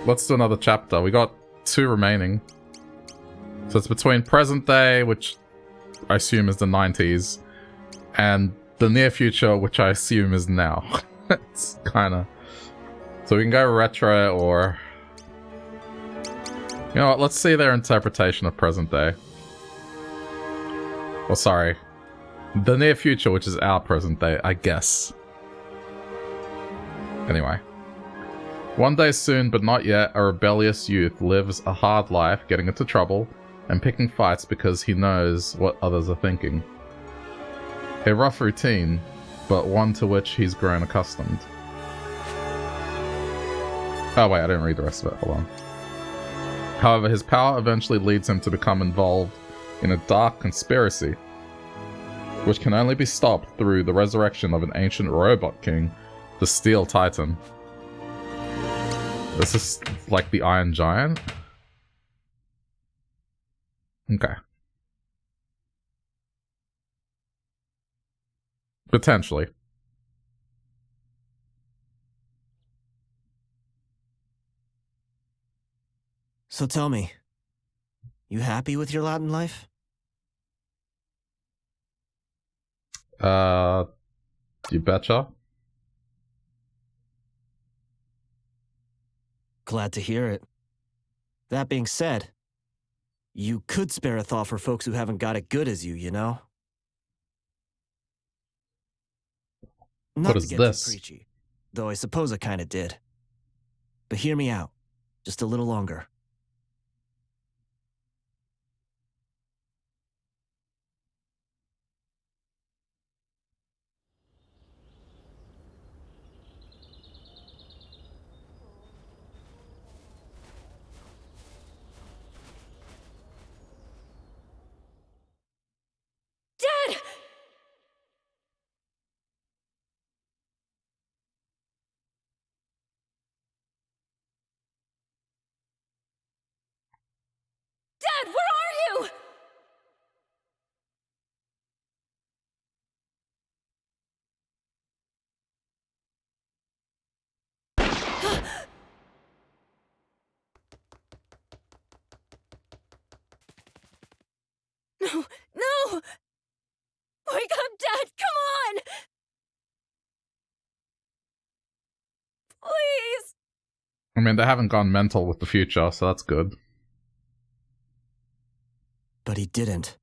let's do another chapter. We got 2 remaining. So it's between present day, which I assume is the 90s, and the near future, which I assume is now. It's kind of... So we can go retro or... You know what, let's see their interpretation of present day. Oh, sorry. The near future, which is our present day, I guess. Anyway. One day soon, but not yet, a rebellious youth lives a hard life, getting into trouble, and picking fights because he knows what others are thinking. A rough routine, but one to which he's grown accustomed. Oh wait, I didn't read the rest of it, hold on. However, his power eventually leads him to become involved in a dark conspiracy, which can only be stopped through the resurrection of an ancient robot king, the Steel Titan. This is like the Iron Giant? Okay. Potentially. So tell me, you happy with your Latin life? You betcha. Glad to hear it. That being said, you could spare a thought for folks who haven't got it good as you know? Not What is to get this? too preachy, though I suppose I kinda did. But hear me out, just a little longer. Dad! Dad, where are you? No, no! Wake up, Dad! Come on! Please! I mean, they haven't gone mental with the future, so that's good. But he didn't.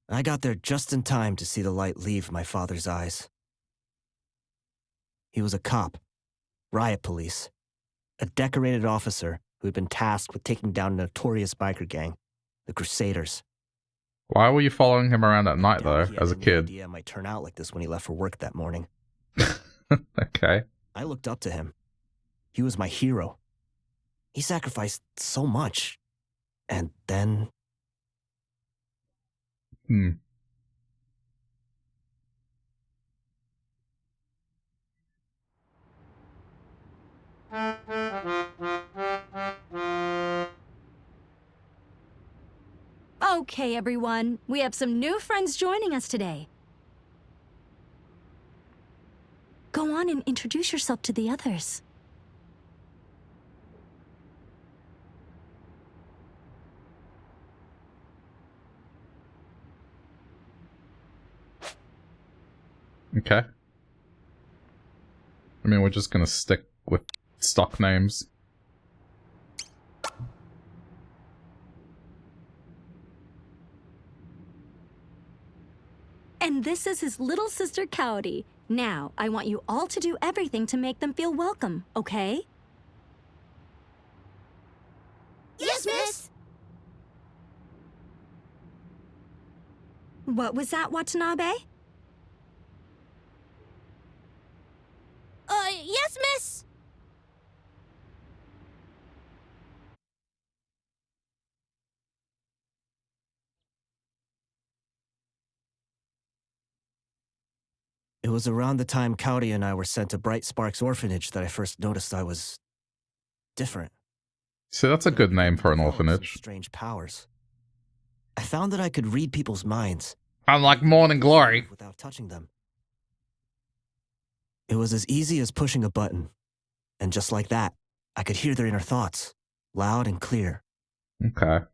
I got there just in time to see the light leave my father's eyes. He was a cop, riot police, a decorated officer who had been tasked with taking down a notorious biker gang, the Crusaders. Why were you following him around at night, though, Doubt he had as a any kid? idea it might turn out like this when he left for work that morning. Okay. I looked up to him. He was my hero. He sacrificed so much. And then... Okay, everyone. We have some new friends joining us today. Go on and introduce yourself to the others. Okay. I mean, we're just gonna stick with stock names. And this is his little sister, Cowdy. Now, I want you all to do everything to make them feel welcome, okay? Yes, miss! What was that, Watanabe? Yes, miss! It was around the time Cowdy and I were sent to Bright Sparks Orphanage that I first noticed I was... different. So that's a good name for an orphanage. Strange powers. I found that I could read people's minds. Unlike Morning Glory. Without touching them. It was as easy as pushing a button. And just like that, I could hear their inner thoughts, loud and clear. Okay.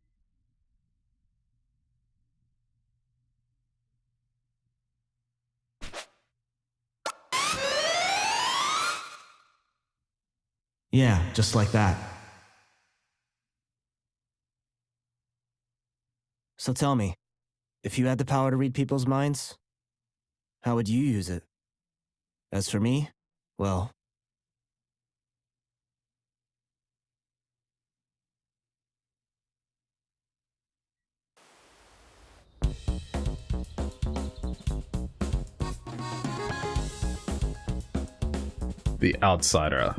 Yeah, just like that. So tell me, if you had the power to read people's minds, how would you use it? As for me, well... The Outsider.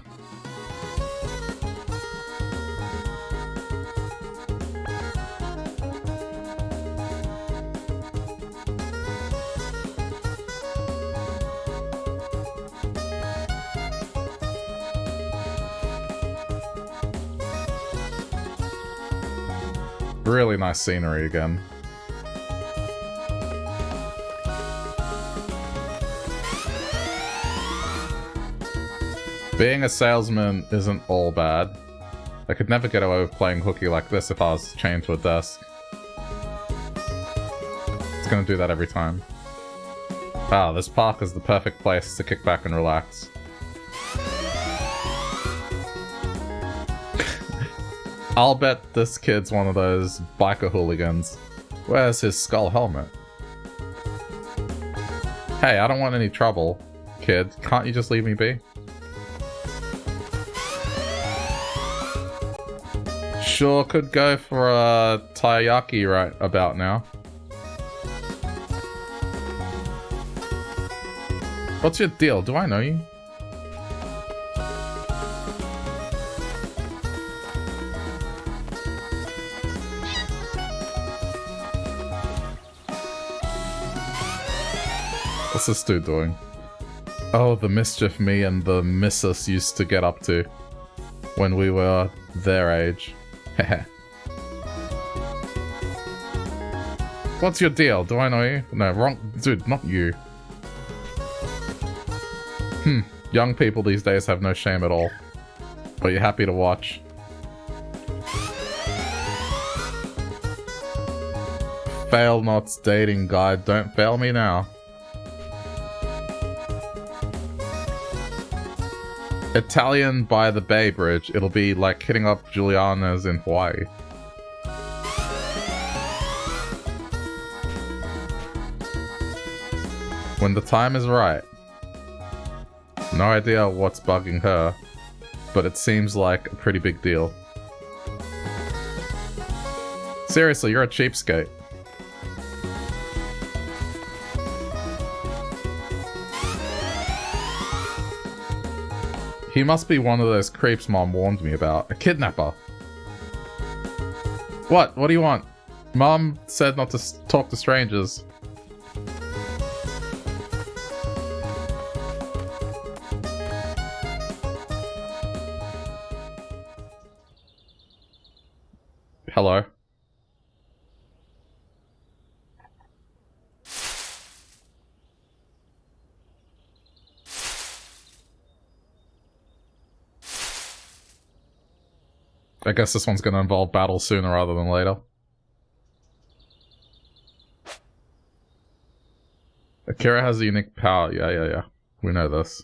Really nice scenery again. Being a salesman isn't all bad. I could never get away with playing hooky like this if I was chained to a desk. It's gonna do that every time. Ah, this park is the perfect place to kick back and relax. I'll bet this kid's one of those biker hooligans. Where's his skull helmet? Hey, I don't want any trouble, kid. Can't you just leave me be? Sure could go for a taiyaki right about now. What's your deal? Do I know you? What's this dude doing? Oh, the mischief me and the missus used to get up to when we were their age. Heh. What's your deal? Do I know you? No, wrong dude, not you. Young people these days have no shame at all. But you're happy to watch. Fail Not's dating guide. Don't fail me now. Italian by the Bay Bridge. It'll be like hitting up Juliana's in Hawaii. When the time is right. No idea what's bugging her, but it seems like a pretty big deal. Seriously, you're a cheapskate. He must be one of those creeps Mom warned me about. A kidnapper. What? What do you want? Mom said not to talk to strangers. Hello? I guess this one's gonna involve battle sooner rather than later. Akira has a unique power. Yeah. We know this.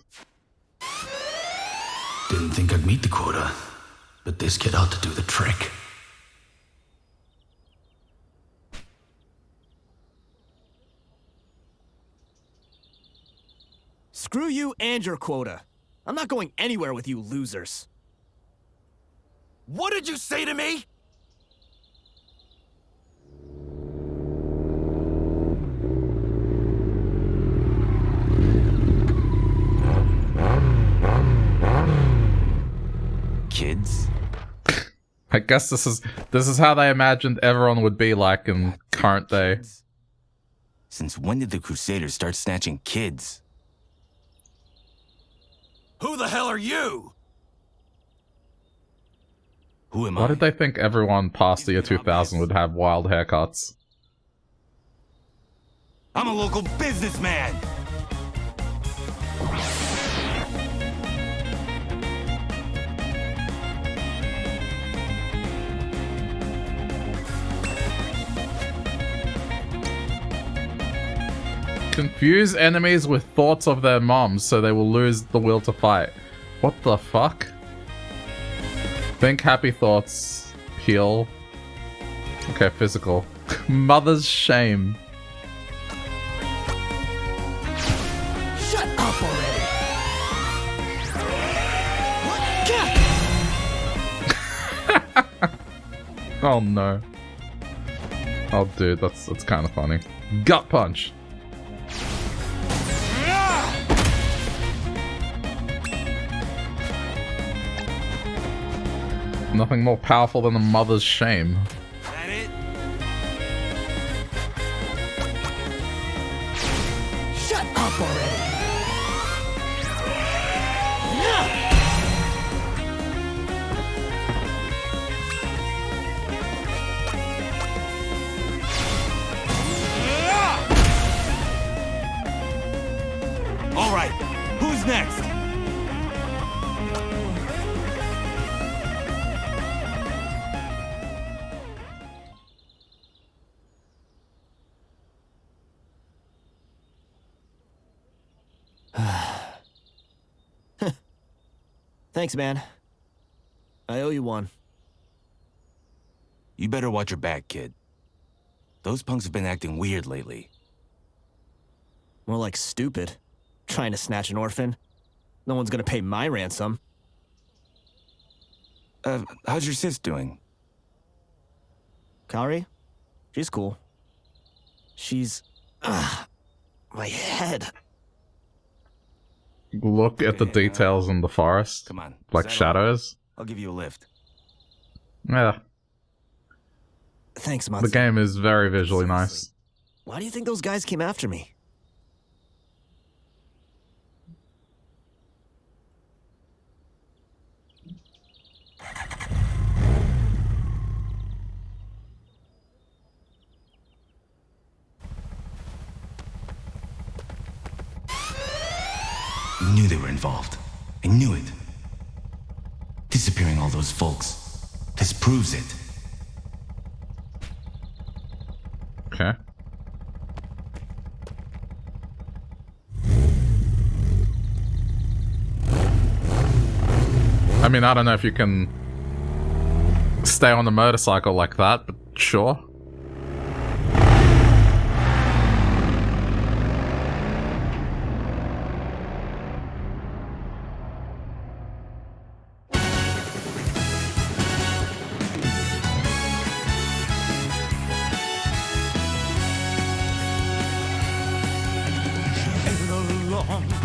Didn't think I'd meet the quota, but this kid ought to do the trick. Screw you and your quota. I'm not going anywhere with you losers. What did you say to me? Kids? I guess this is how they imagined everyone would be like in current day. Since when did the Crusaders start snatching kids? Who the hell are you? Who am I? Why did they think everyone past the year 2000 would have wild haircuts? I'm a local businessman! Confuse enemies with thoughts of their moms so they will lose the will to fight. What the fuck? Think happy thoughts. Heal. Okay, physical. Mother's shame. Shut up already! Oh no. Oh dude, that's kind of funny. Gut punch. Nothing more powerful than a mother's shame. That it? Shut up already! All right, who's next? Thanks, man. I owe you one. You better watch your back, kid. Those punks have been acting weird lately. More like stupid. Trying to snatch an orphan. No one's gonna pay my ransom. How's your sis doing? Kaori? She's cool. She's... my head. Look at the details in the forest. Come on. Like settle. shadows. I'll give you a lift. Yeah, Thanks, Matsu. the game is very visually nice. Why do you think those guys came after me? I knew they were involved. I knew it. Disappearing all those folks. This proves it. Okay. I mean, I don't know if you can stay on the motorcycle like that, but sure.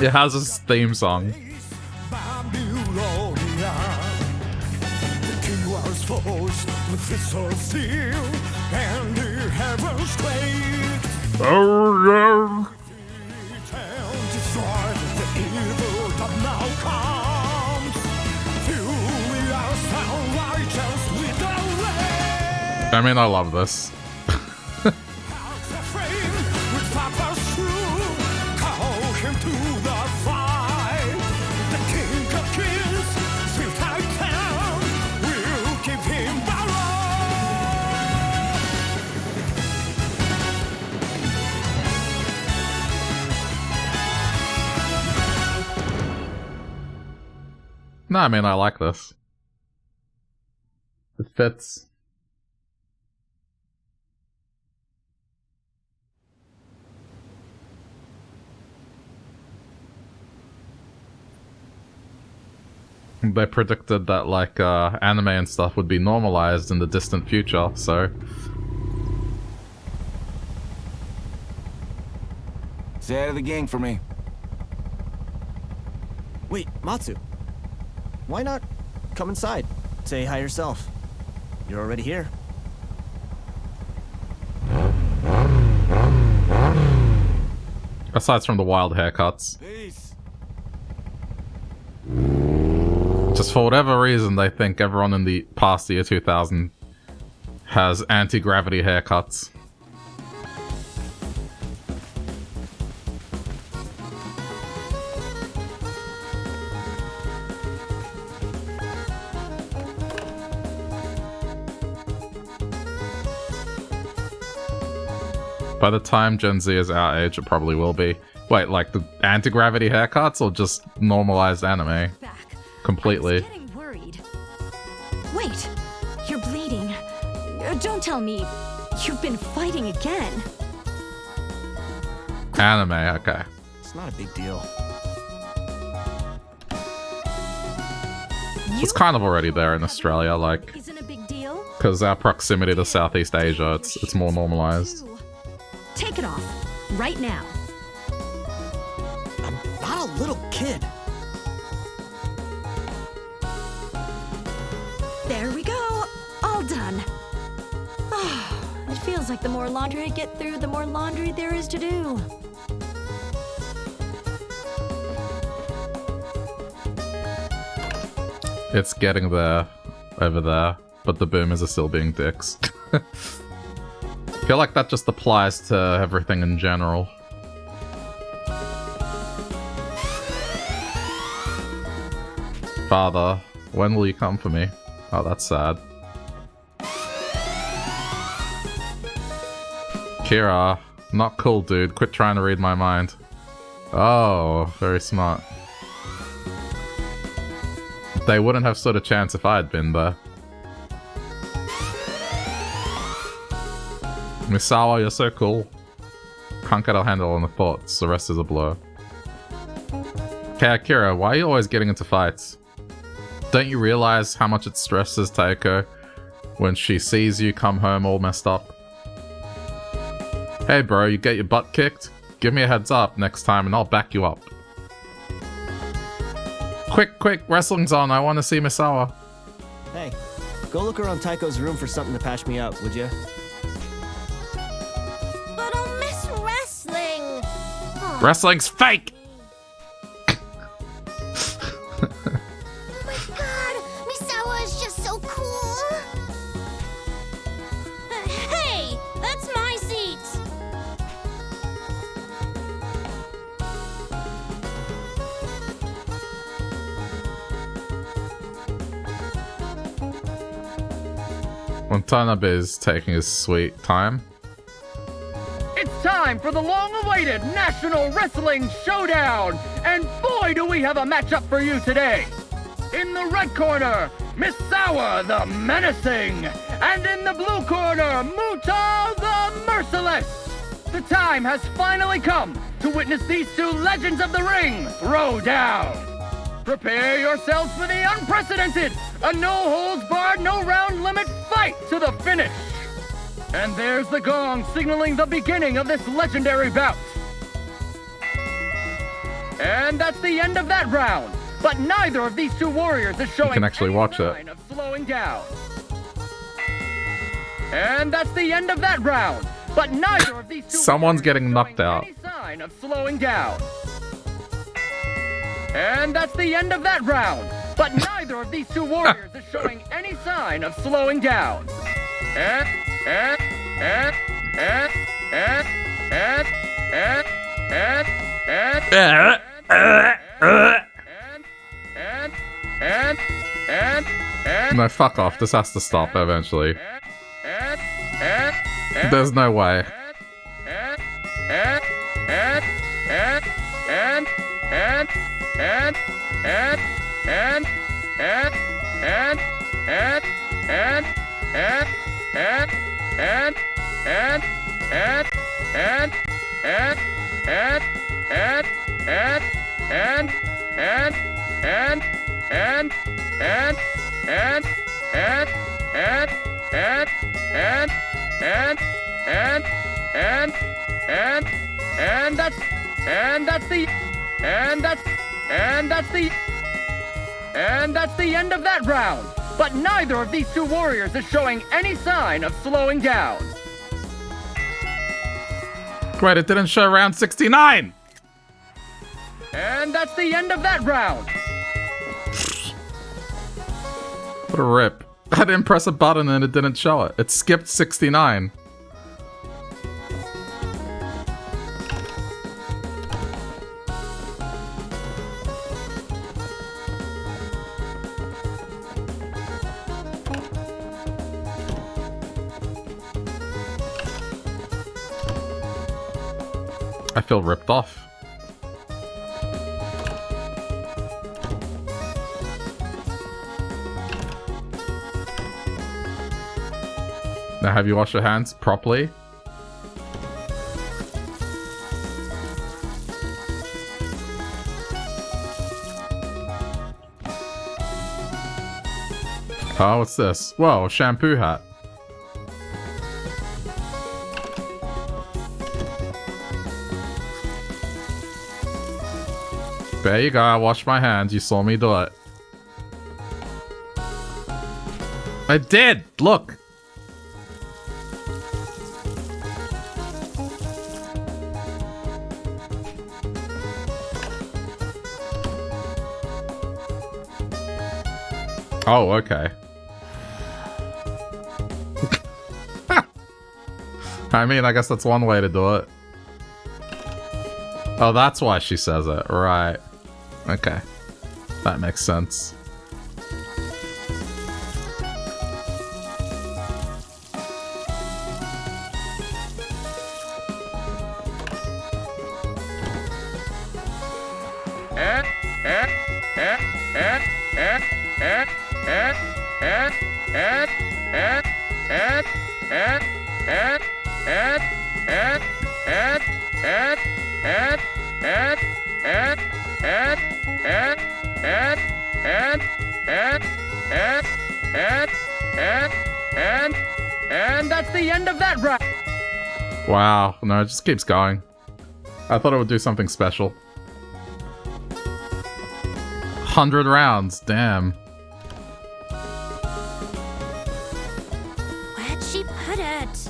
It has its theme song. Oh yeah. I mean, I love this. No, I mean, I like this. It fits. They predicted that, like, anime and stuff would be normalized in the distant future, so... Say hi to the gang for me. Wait, Matsu. Why not come inside? Say hi yourself. You're already here. Aside from the wild haircuts. Peace. Just for whatever reason, they think everyone in the past year 2000 has anti-gravity haircuts. By the time Gen Z is our age, it probably will be. Wait, like the anti-gravity haircuts or just normalized anime? Back. Completely. I was getting worried. Wait, you're bleeding. Don't tell me you've been fighting again. Anime, okay. It's not a big deal. It's kind of already there in Australia, like, Isn't a big deal. because our proximity to Southeast Asia, it's more normalized. Take it off right now. I'm not a little kid. There we go. All done. It feels like the more laundry I get through, the more laundry there is to do. It's getting there, over there, but the boomers are still being dicks. I feel like that just applies to everything in general. Father, when will you come for me? Oh, that's sad. Kira, not cool, dude. Quit trying to read my mind. Oh, very smart. They wouldn't have stood a chance if I had been there. Misawa, you're so cool. Can't get a handle on the thoughts, the rest is a blur. Okay, Akira, why are you always getting into fights? Don't you realize how much it stresses Taiko when she sees you come home all messed up? Hey bro, you get your butt kicked? Give me a heads up next time and I'll back you up. Quick, wrestling's on, I want to see Misawa. Hey, go look around Taiko's room for something to patch me up, would you? But I'll miss wrestling. Wrestling's fake! Oh my god, Misawa is just so cool. Hey, that's my seat. Watanabe is taking his sweet time. It's time for the long-awaited National Wrestling Showdown! And boy, do we have a matchup for you today! In the red corner, Misawa the Menacing! And in the blue corner, Muta the Merciless! The time has finally come to witness these two legends of the ring throw down! Prepare yourselves for the unprecedented, a no-holds-barred, no-round-limit fight to the finish! And there's the gong signaling the beginning of this legendary bout. And that's the end of that round. But neither of these two warriors is showing can actually any watch it. sign of slowing down. And that's the end of that round. But neither of these two Someone's warriors getting is knocked showing out. any sign of slowing down. And that's the end of that round. But neither of these two warriors is showing any sign of slowing down. And No, fuck off. This has to stop eventually. There's no way. And that's the end of that round. But neither of these two warriors is showing any sign of slowing down. Wait, it didn't show round 69! And that's the end of that round. What a rip. I didn't press a button and it didn't show it. It skipped 69. I feel ripped off. Now, have you washed your hands properly? Oh, what's this? Whoa, a shampoo hat. There you go, I washed my hands. You saw me do it. I did! Look! Oh, okay. I mean, I guess that's one way to do it. Oh, that's why she says it. Right. Okay. That makes sense. And that's the end of that round. Wow. No, it just keeps going. I thought it would do something special. 100 rounds. Damn. Where'd she put it?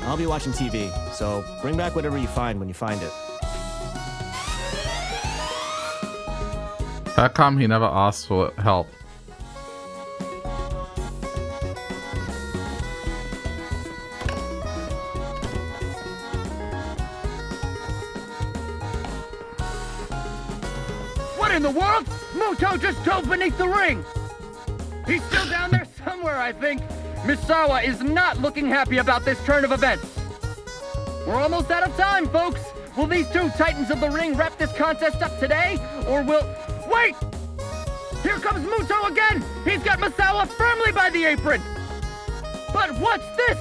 I'll be watching TV, so bring back whatever you find when you find it. How come he never asked for help? What in the world? Muto just dove beneath the ring. He's still down there somewhere, I think. Misawa is not looking happy about this turn of events. We're almost out of time, folks. Will these two titans of the ring wrap this contest up today? Or will... Wait! Here comes Muto again! He's got Misawa firmly by the apron! But what's this?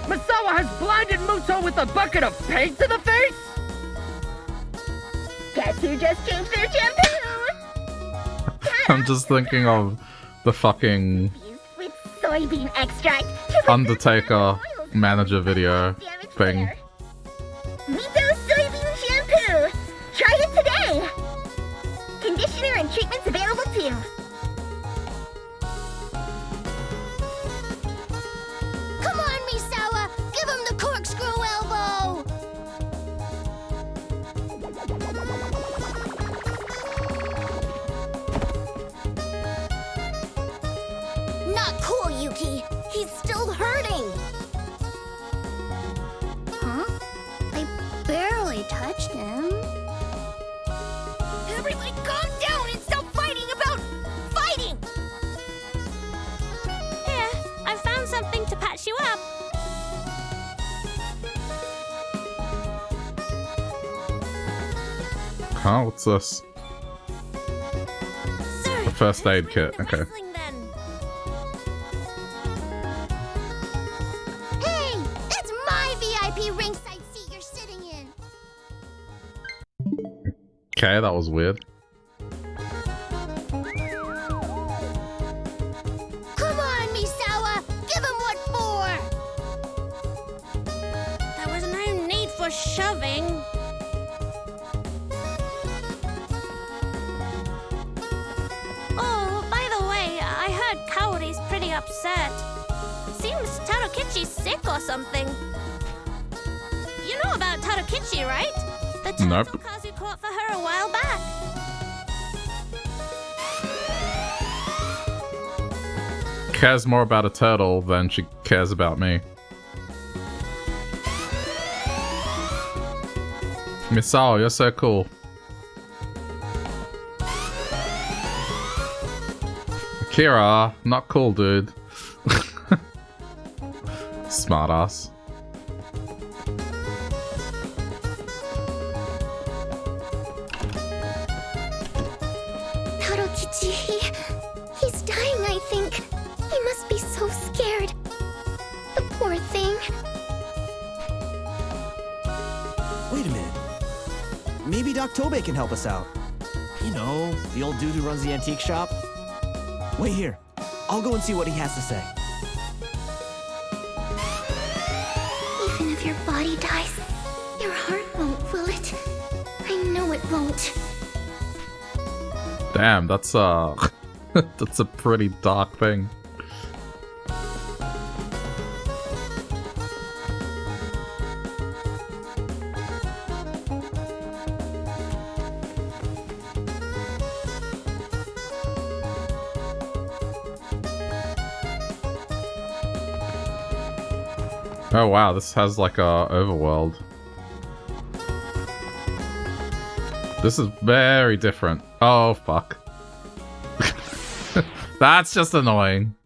Misawa has blinded Muto with a bucket of paint to the face? Guess who just changed their shampoo? I'm just thinking of the fucking With soybean extract. Undertaker manager video thing. Mito soybean shampoo. Try it today. Conditioner and treatments available too. Come on, Misawa. Give him the corkscrew elbow. Not cool, Yuki. He's still hurting. Huh? I barely touched him. Everybody calm down and stop fighting about fighting! Here, I found something to patch you up. Huh? What's this? So, A first aid kit. the Okay. wrestling then. Hey, it's my VIP ringside seat you're sitting in. Okay, that was weird. Come on, Misawa. Give him what for. There was no need for shoving. Oh, by the way, I heard Kaori's pretty upset. Seems Tarokichi's sick or something. You know about Tarokichi, right? The turtle Nope. Kazu caught for her a while back. Cares more about a turtle than she cares about me. Misao, you're so cool. Kira, not cool, dude. Doc Tobey can help us out. You know, the old dude who runs the antique shop. Wait here. I'll go and see what he has to say. Even if your body dies, your heart won't, will it? I know it won't. Damn, that's that's a pretty dark thing. Oh wow, this has like a overworld. This is very different. Oh fuck. That's just annoying.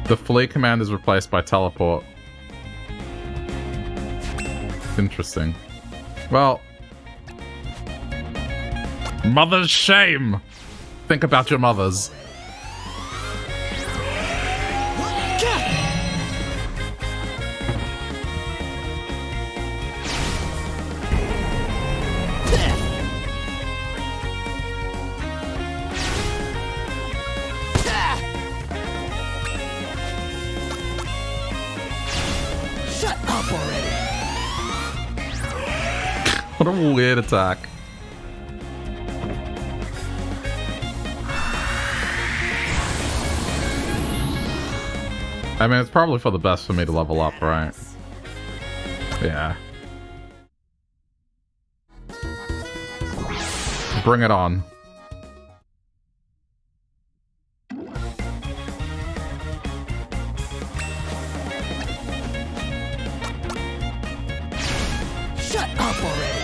The flee command is replaced by teleport. Interesting. Well, mother's shame! Think about your mothers. Shut up already! What a weird attack. I mean, it's probably for the best for me to level up, right? Yeah. Bring it on. Shut up already!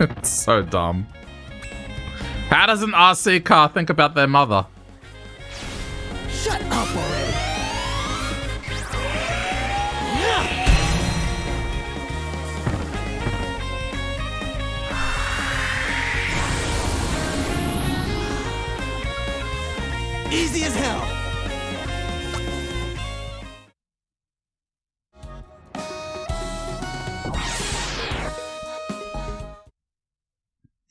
It's so dumb. How does an RC car think about their mother? Shut up already! Easy as hell!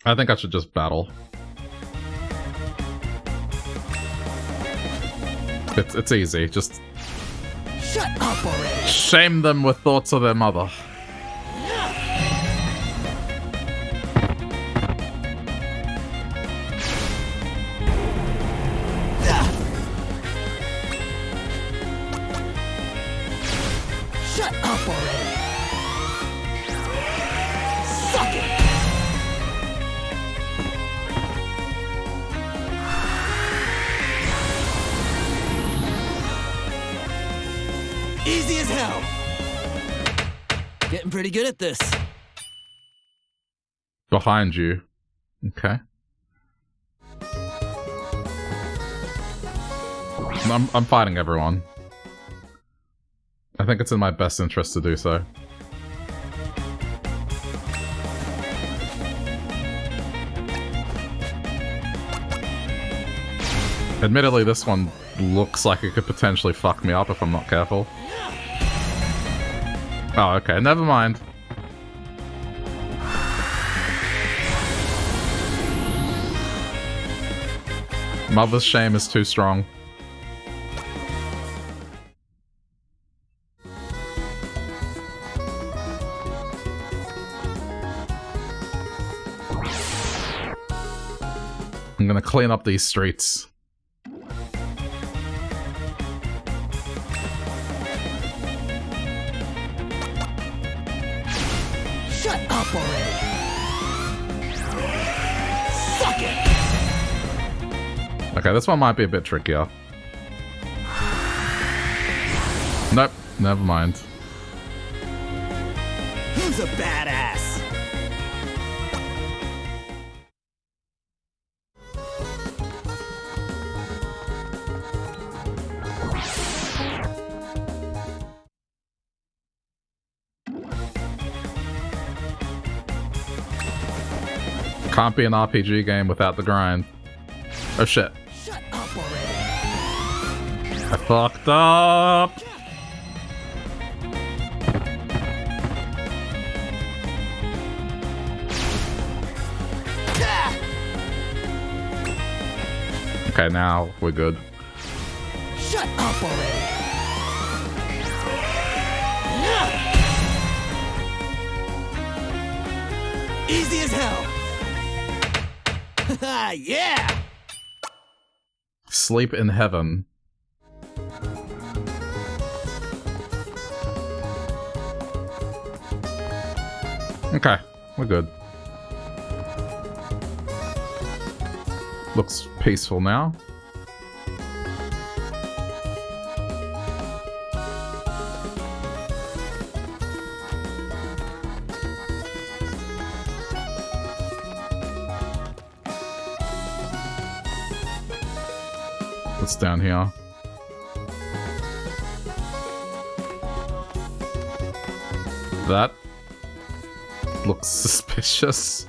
I think I should just battle. It's easy, just Shut up already! shame them with thoughts of their mother. Shut up already! Suck it! Easy as hell! Getting pretty good at this. Behind you. Okay. I'm fighting everyone. I think it's in my best interest to do so. Admittedly, this one looks like it could potentially fuck me up if I'm not careful. Oh, okay, never mind. Mother's shame is too strong. I'm gonna clean up these streets. Shut up already! Suck it! Okay, this one might be a bit trickier. Nope, never mind. Who's a badass? Can't be an RPG game without the grind. Oh shit. Shut up already. I fucked up. Okay, now we're good. Shut up already. Easy as hell. Yeah. Sleep in heaven. Okay, we're good. Looks peaceful now. What's down here? That looks suspicious.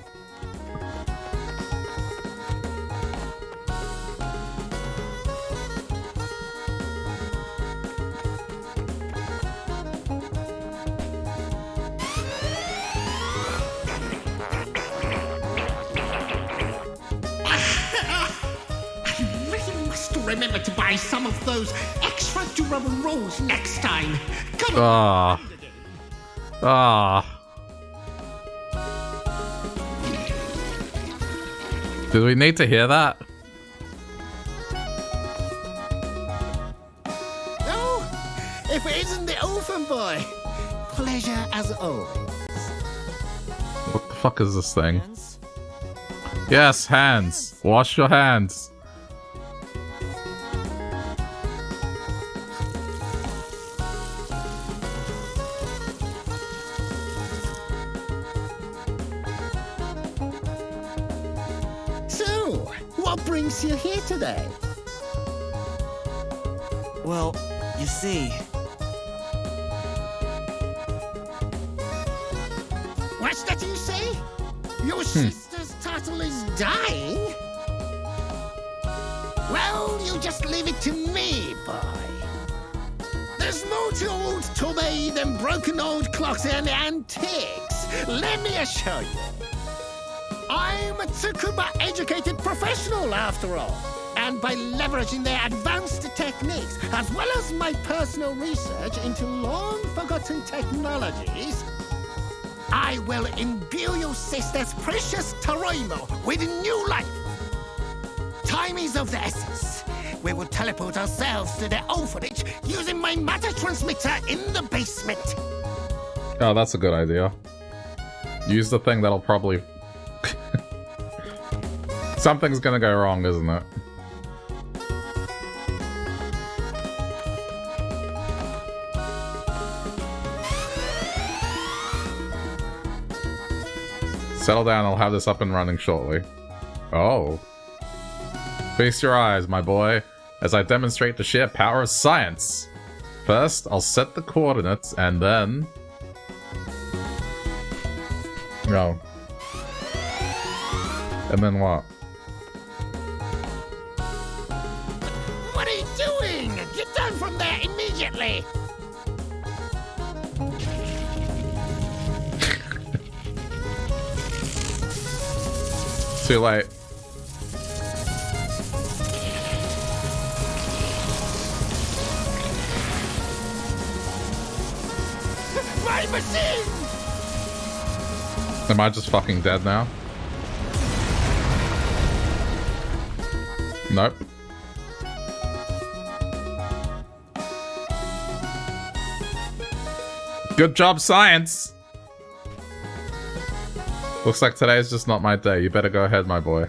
Remember to buy some of those extra durable rolls next time. Come on. Did we need to hear that? Oh, if it isn't the orphan boy. Pleasure as always. What the fuck is this thing? Hands? Yes, hands. Wash your hands. You here today? Well, you see... What's that you say? Your sister's turtle is dying? Well, you just leave it to me, boy. There's more to old Toby than broken old clocks and antiques. Let me assure you. I'm a Tsukuba-educated professional, after all. And by leveraging their advanced techniques, as well as my personal research into long-forgotten technologies, I will imbue your sister's precious Toroimo with new life. Time is of the essence. We will teleport ourselves to the orphanage using my matter transmitter in the basement. Oh, that's a good idea. Use the thing that'll probably... Something's gonna go wrong, isn't it? Settle down, I'll have this up and running shortly. Oh. Feast your eyes, my boy, as I demonstrate the sheer power of science. First, I'll set the coordinates, and then... No. And then what? What are you doing? Get down from there immediately! Too late. My machine! Am I just fucking dead now? Nope. Good job, science! Looks like today's just not my day. You better go ahead, my boy.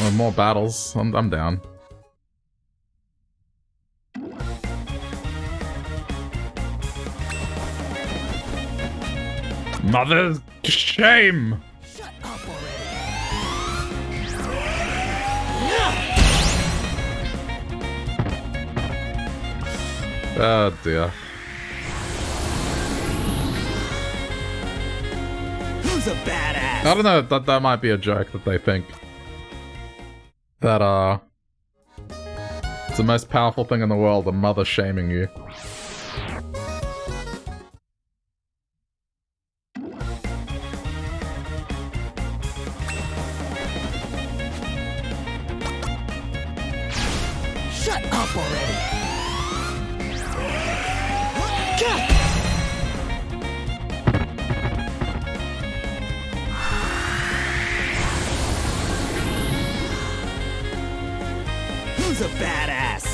Oh, more battles. I'm down. Mother shame! Shut up already. Oh dear. Who's a badass? I don't know, that might be a joke that they think that it's the most powerful thing in the world, the mother shaming you. Shut up already! Who's a badass?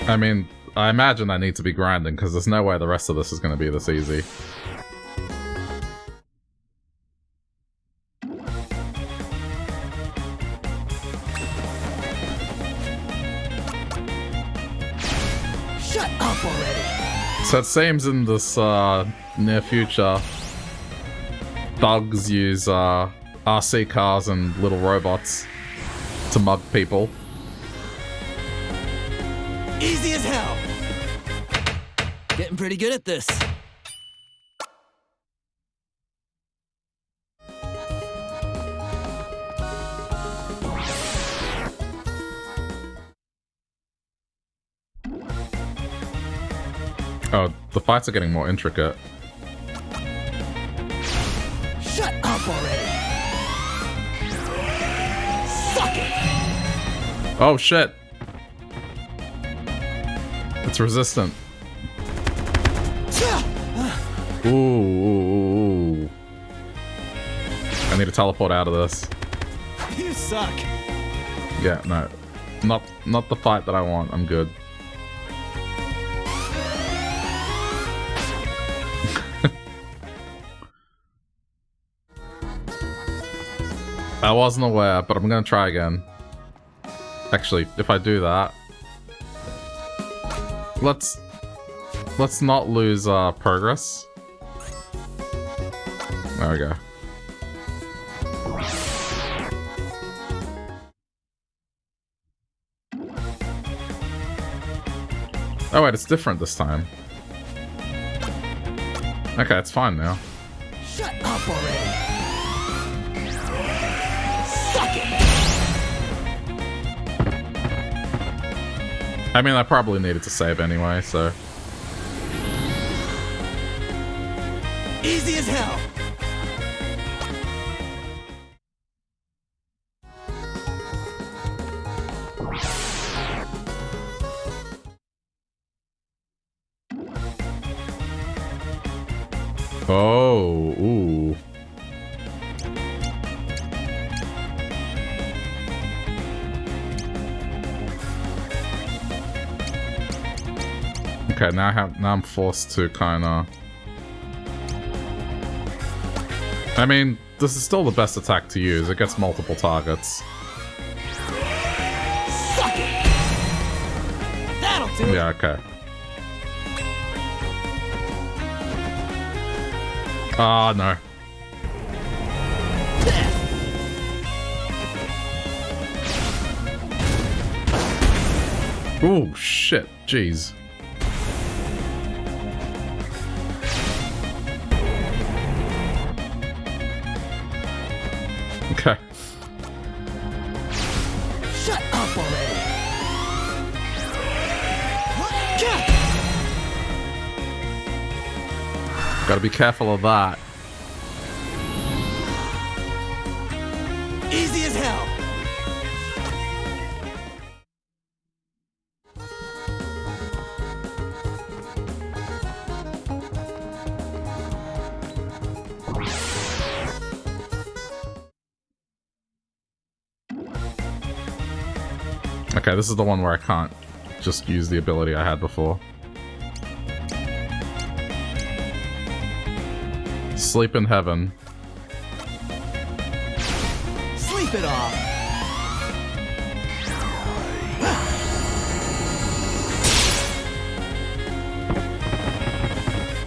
I mean, I imagine I need to be grinding, because there's no way the rest of this is going to be this easy. Shut up already! So it seems in this near future, thugs use RC cars and little robots to mug people. Easy as hell! Getting pretty good at this. Oh, the fights are getting more intricate. Shut up already! Suck it! Oh shit! It's resistant. Ooh, ooh, ooh. I need to teleport out of this. You suck! Yeah, no. Not the fight that I want. I'm good. I wasn't aware, but I'm gonna try again. Actually, if I do that, let's not lose progress. There we go. Oh wait, it's different this time. Okay, it's fine now. Shut up already! Suck it! I mean, I probably needed to save anyway, so... Easy as hell! Oh, ooh. Okay, now I'm forced to kinda... I mean, this is still the best attack to use. It gets multiple targets. Suck it! That'll do it! Yeah, okay. Oh, no. Oh, shit. Jeez. Okay. Shut up already! Gotta be careful of that. Easy as hell! Okay, this is the one where I can't just use the ability I had before. Sleep in heaven. Sleep it off!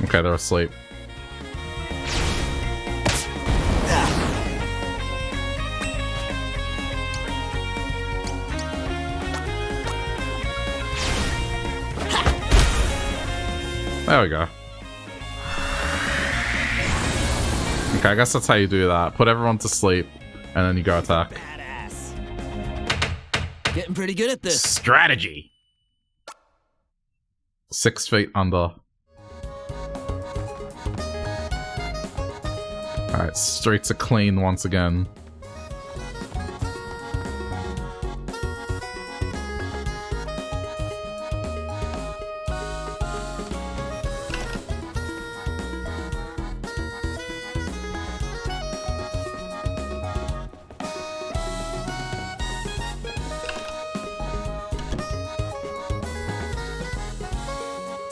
Okay, they're asleep. There we go. Okay, I guess that's how you do that. Put everyone to sleep, and then you go attack. Badass. Getting pretty good at this. Strategy. 6 feet under. Alright, streets are clean once again.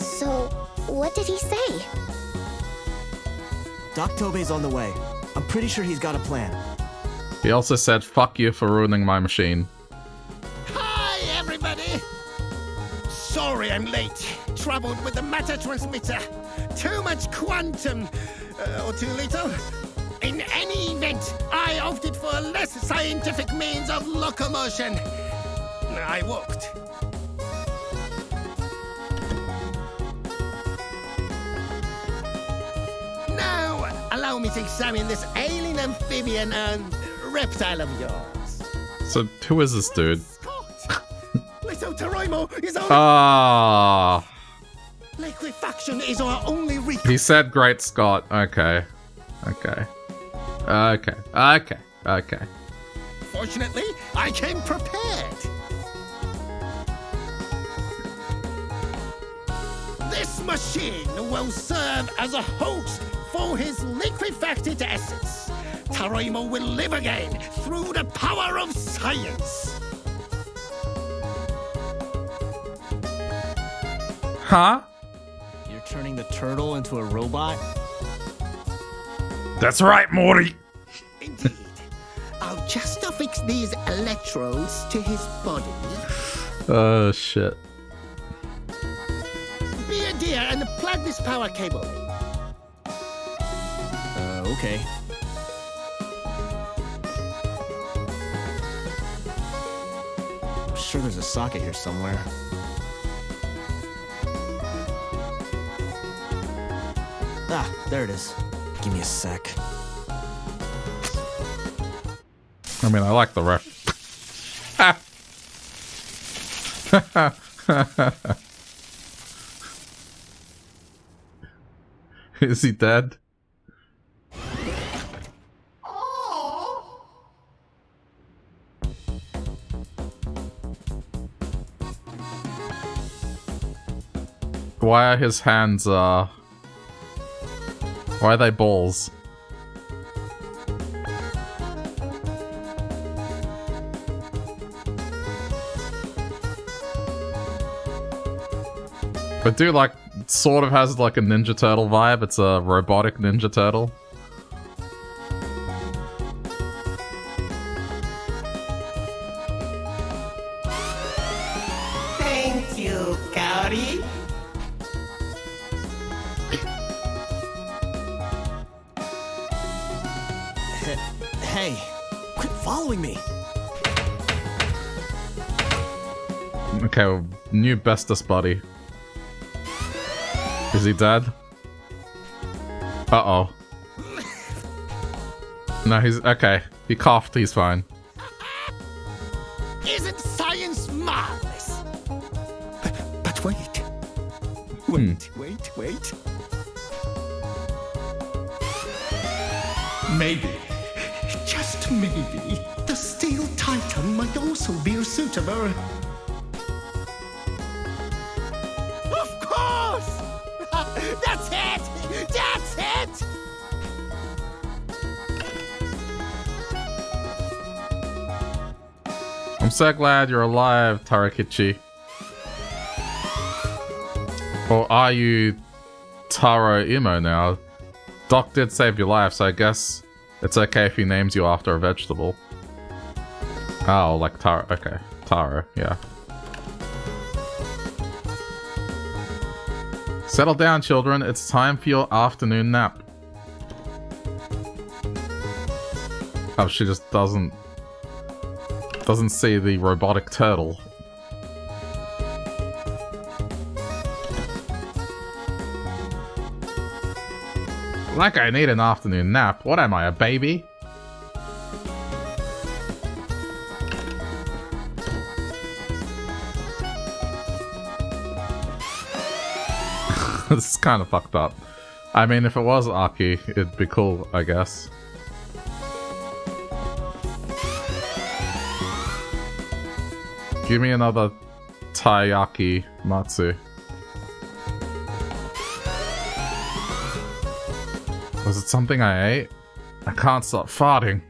So, what did he say? Doc Tobey's on the way. I'm pretty sure he's got a plan. He also said, fuck you for ruining my machine. Hi, everybody! Sorry I'm late. Troubled with the matter transmitter. Too much quantum. Or too little. In any event, I opted for a less scientific means of locomotion. I walked. Now, allow me to examine this alien amphibian and reptile of yours. So, who is this dude? Scott! Little Toroimo is our Ah, liquefaction is our only recourse. he said Great Scott. Okay. Okay. Okay. Okay. Okay. Fortunately, I came prepared. This machine will serve as a host for his liquefacted essence. Toroimo will live again through the power of science. Huh? You're turning the turtle into a robot? That's right, Morty. Indeed. I'll just affix these electrodes to his body. Oh, shit. Be a dear and plug this power cable in. Okay. I'm sure there's a socket here somewhere. Ah, there it is. Give me a sec. I mean, I like the ref. Is he dead? Why are his hands, why are they balls? But dude, like, sort of has like a Ninja Turtle vibe. It's a robotic Ninja Turtle. Thank you, Cowdy. Hey, quit following me. Okay, well, new bestest buddy. Is he dead? Uh-oh. No, he's... Okay. He coughed, he's fine. Isn't science marvelous? But wait. Wait. Maybe, just maybe, the Steel Titan might also be suitable. Of course! That's it! That's it! I'm so glad you're alive, Tarakichi. Or are you Taro Imo now? Doc did save your life, so I guess it's okay if he names you after a vegetable. Oh, like Taro. Okay. Taro, yeah. Settle down, children. It's time for your afternoon nap. Oh, she just doesn't see the robotic turtle. Like I need an afternoon nap. What am I, a baby? This is kind of fucked up. I mean, if it was Aki, it'd be cool, I guess. Give me another Taiyaki Matsu. Was it something I ate? I can't stop farting.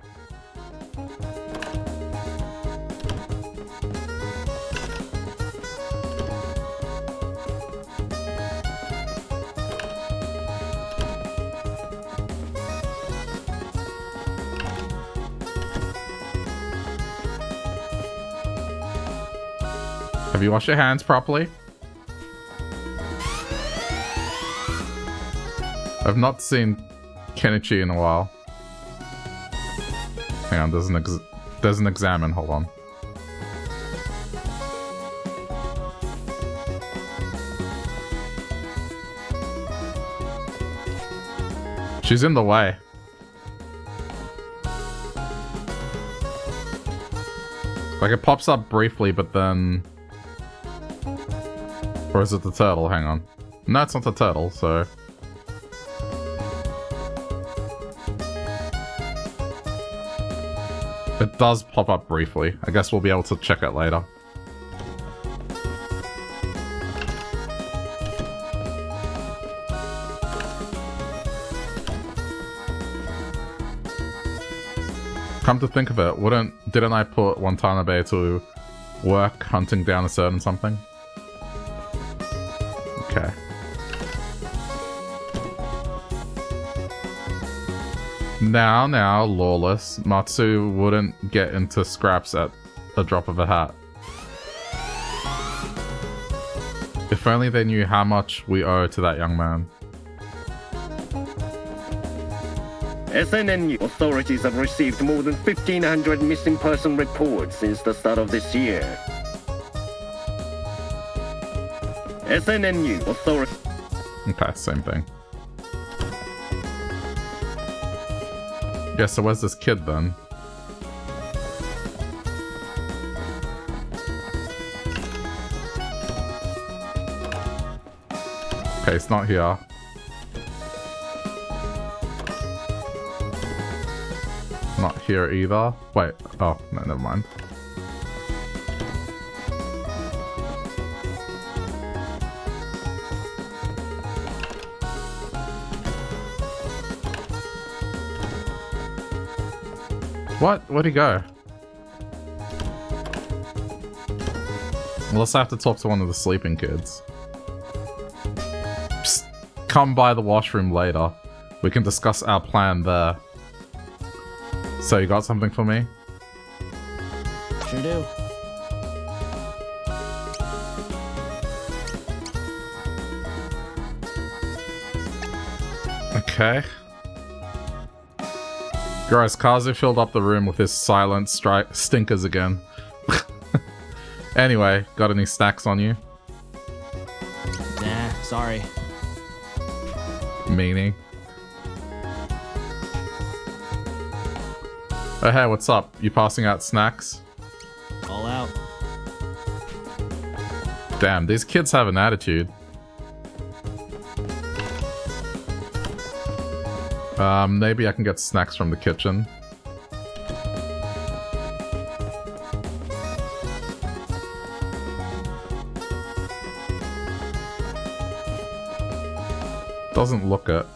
Have you washed your hands properly? I've not seen Kenichi in a while. Hang on, there's an examine, hold on. She's in the way. Like it pops up briefly, but then... Or is it the turtle? Hang on. No, it's not the turtle, so... It does pop up briefly. I guess we'll be able to check it later. Come to think of it, didn't I put Watanabe to work hunting down a certain something? Okay. Now, Lawless. Matsu wouldn't get into scraps at the drop of a hat. If only they knew how much we owe to that young man. SNNU authorities have received more than 1,500 missing person reports since the start of this year. SNNU authorities... Okay, same thing. Yeah, so where's this kid then? Okay, it's not here. Not here either. Wait, oh, no, never mind. What? Where'd he go? Unless I have to talk to one of the sleeping kids. Psst, come by the washroom later. We can discuss our plan there. So you got something for me? Sure do. Okay. Gross, Kazu filled up the room with his silent stinkers again. Anyway, got any snacks on you? Nah, sorry. Meanie. Oh hey, what's up? You passing out snacks? All out. Damn, these kids have an attitude. Maybe I can get snacks from the kitchen. Doesn't look it.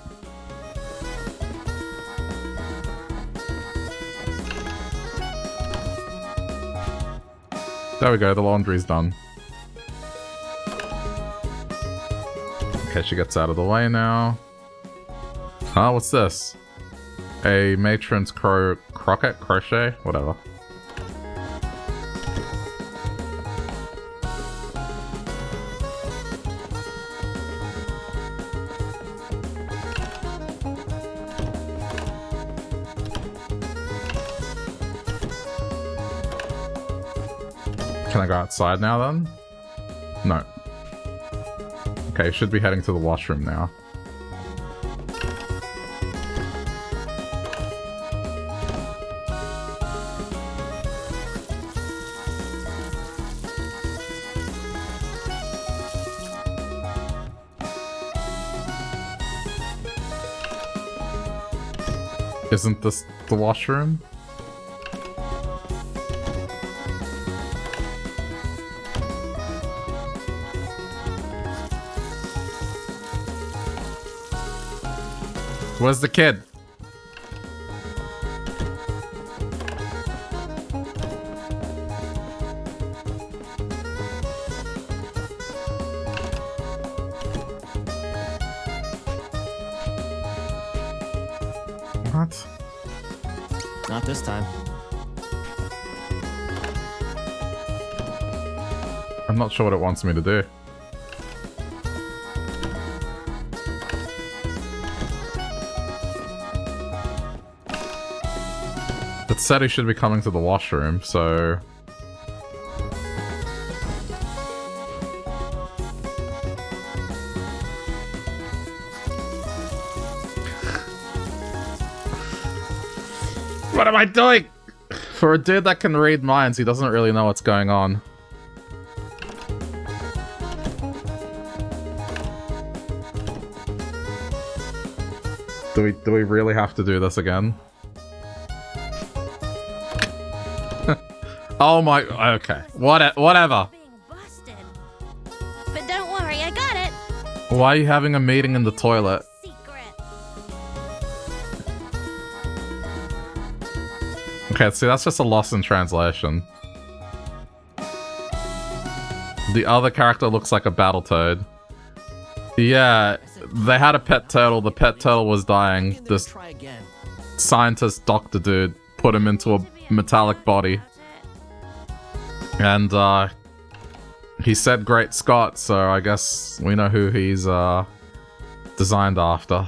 There we go, the laundry's done. Okay, she gets out of the way now. Huh, what's this? A matron's croquette crochet? Whatever. Can I go outside now then? No. Okay, should be heading to the washroom now. Isn't this the washroom? Where's the kid? What? Not this time. I'm not sure what it wants me to do. It said he should be coming to the washroom, so... What am I doing? For a dude that can read minds, he doesn't really know what's going on. Do we really have to do this again? Oh my... Okay. Whatever. Busted. But don't worry, I got it. Why are you having a meeting in the toilet? Secret. Okay, see, that's just a loss in translation. The other character looks like a Battletoad. Yeah, they had a pet turtle. The pet turtle was dying. This Try again. scientist doctor dude put him into a metallic body. And, he said Great Scott, so I guess we know who he's, designed after.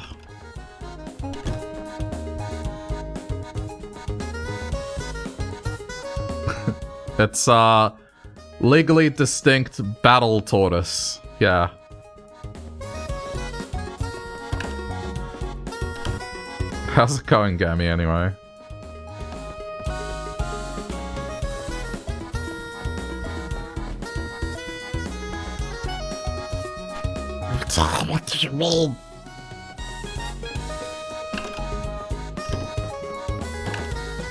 It's, legally distinct battle tortoise. Yeah. How's it going, Gammy, anyway? What do you mean?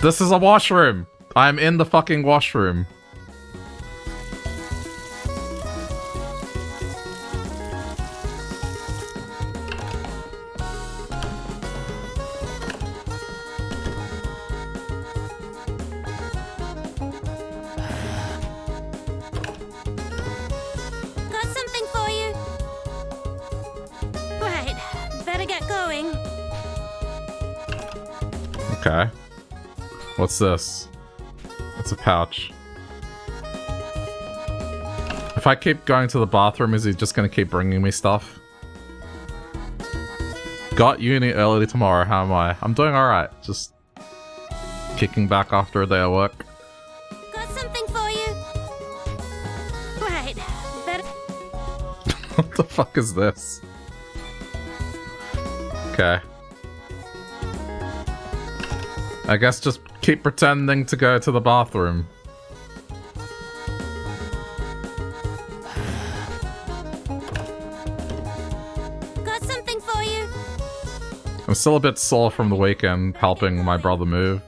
This is a washroom! I'm in the fucking washroom. Got something for you. Right, better get going. Okay. What's this? It's a pouch. If I keep going to the bathroom, is he just gonna keep bringing me stuff? Got uni early tomorrow, how am I? I'm doing alright, just kicking back after a day of work. Got something for you. Right, better... What the fuck is this? Okay. I guess just keep pretending to go to the bathroom. Got something for you. I'm still a bit sore from the weekend helping my brother move.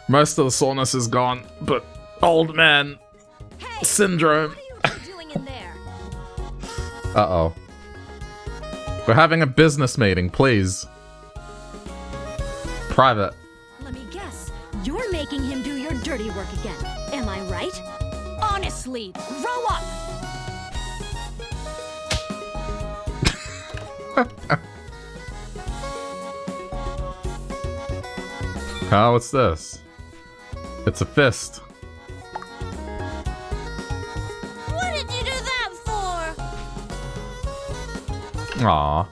Most of the soreness is gone, but old man syndrome. What are you doing in there? Uh-oh. We're having a business meeting, please. Private. Let me guess. You're making him do your dirty work again. Am I right? Honestly, grow up! Oh, what's this? It's a fist. What did you do that for? Aww.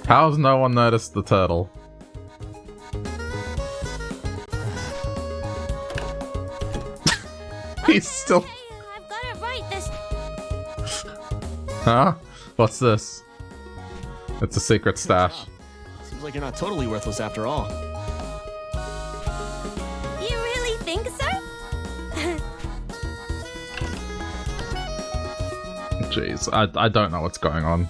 How's no one noticed the turtle? He's still... Okay, I've got it right this... Huh? What's this? It's a secret stash. Seems like you're not totally worthless after all. You really think so? Jeez, I don't know what's going on.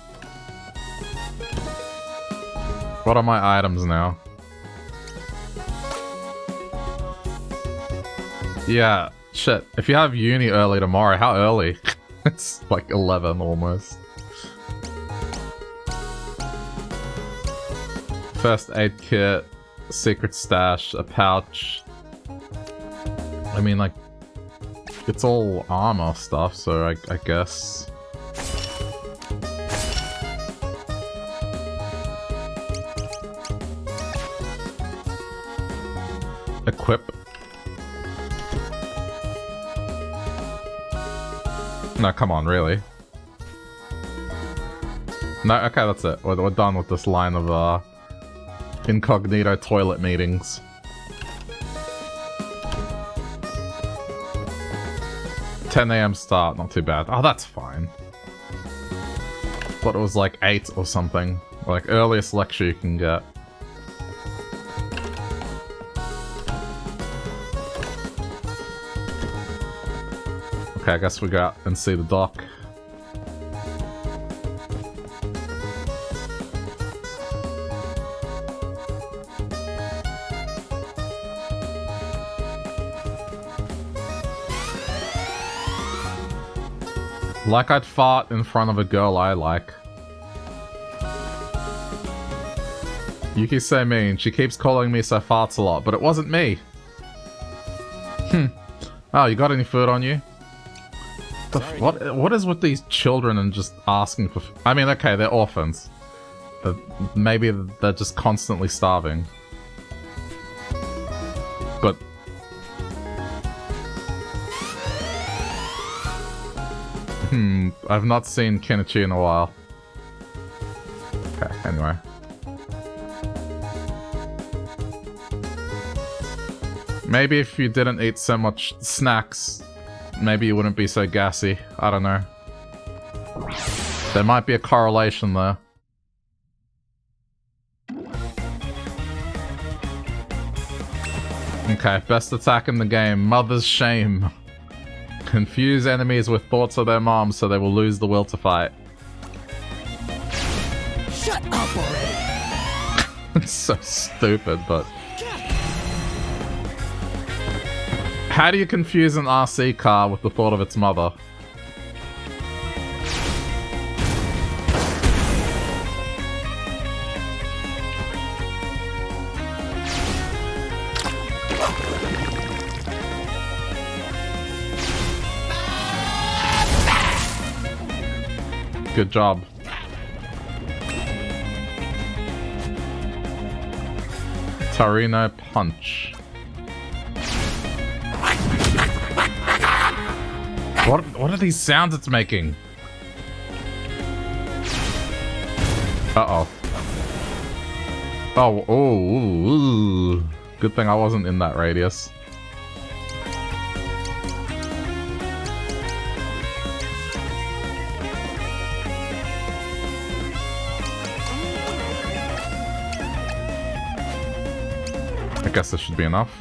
What are my items now? Yeah, shit. If you have uni early tomorrow, how early? It's like 11 almost. First aid kit, secret stash, a pouch. I mean, like, it's all armor stuff, so I guess. Equip. No, come on, really? No, okay, that's it. We're done with this line of incognito toilet meetings. $10 AM start, not too bad. Oh, that's fine. Thought it was like 8 or something. Like, earliest lecture you can get. Okay, I guess we go out and see the dock. Like I'd fart in front of a girl I like. Yuki's so mean. She keeps calling me so farts a lot, but it wasn't me. Oh, you got any food on you? What is with these children and just asking for... I mean, okay, they're orphans. But maybe they're just constantly starving. But... I've not seen Kenichi in a while. Okay, anyway. Maybe if you didn't eat so much snacks, maybe you wouldn't be so gassy. I don't know. There might be a correlation there. Okay, best attack in the game. Mother's Shame. Confuse enemies with thoughts of their mom so they will lose the will to fight. Shut up already! It's so stupid, but... How do you confuse an RC car with the thought of its mother? Good job. Torino Punch. What are these sounds it's making? Uh-oh. Oh, ooh. Good thing I wasn't in that radius. I guess this should be enough.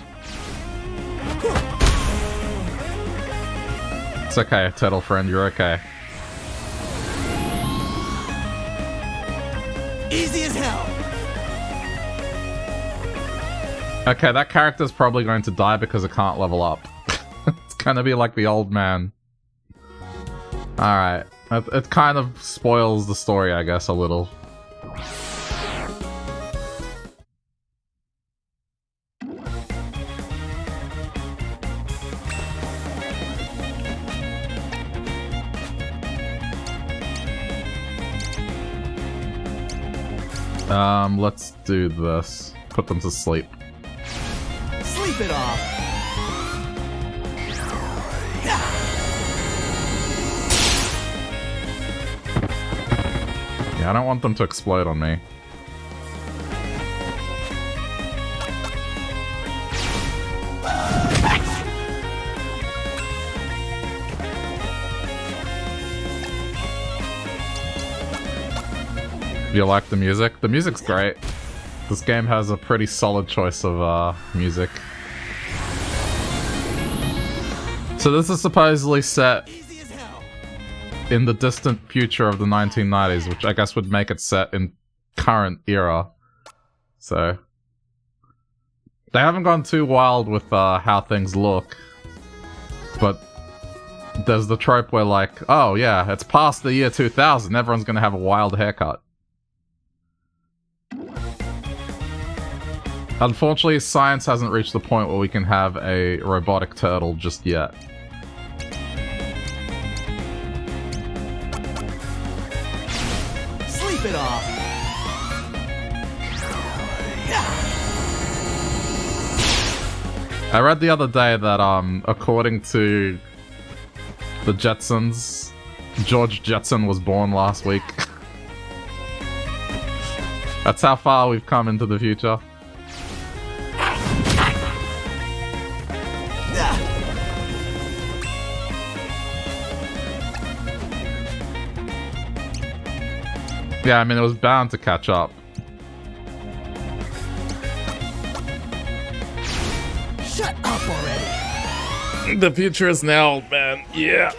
It's okay, turtle friend, you're okay. Easy as hell. Okay, that character's probably going to die because it can't level up. It's gonna be like the old man. Alright. It kind of spoils the story, I guess, a little. Let's do this. Put them to sleep. Sleep it off. Yeah, I don't want them to explode on me. Do you like the music? The music's great. This game has a pretty solid choice of music. So this is supposedly set in the distant future of the 1990s, which I guess would make it set in current era. So they haven't gone too wild with how things look, but there's the trope where like, oh yeah, it's past the year 2000, everyone's gonna have a wild haircut. Unfortunately, science hasn't reached the point where we can have a robotic turtle just yet. Sleep it off. I read the other day that, according to the Jetsons, George Jetson was born last week. That's how far we've come into the future. Yeah, I mean, it was bound to catch up. Shut up already. The future is now, man. Yeah.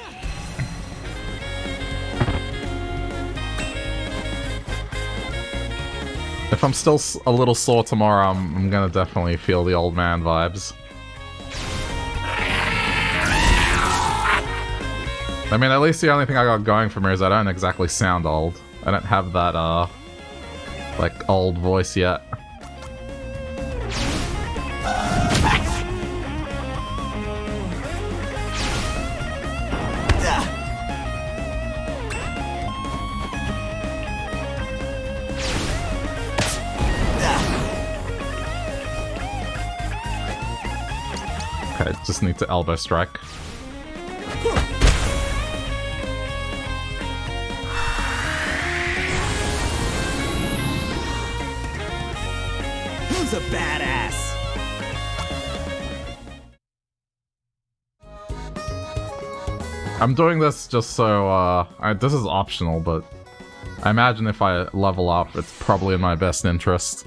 If I'm still a little sore tomorrow, I'm gonna definitely feel the old man vibes. I mean, at least the only thing I got going for me is I don't exactly sound old. I don't have that, like, old voice yet. Okay, just need to elbow strike. Who's a badass? I'm doing this just so, this is optional, but I imagine if I level up, it's probably in my best interest.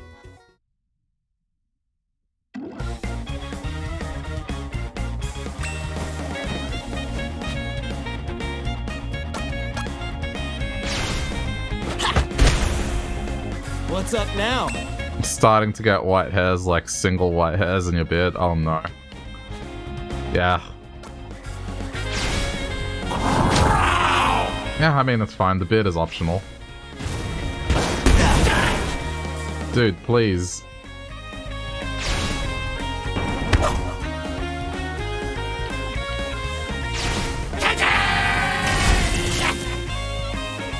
What's up now? Starting to get white hairs, like single white hairs in your beard. Oh no. Yeah. Yeah, I mean, it's fine. The beard is optional. Dude, please.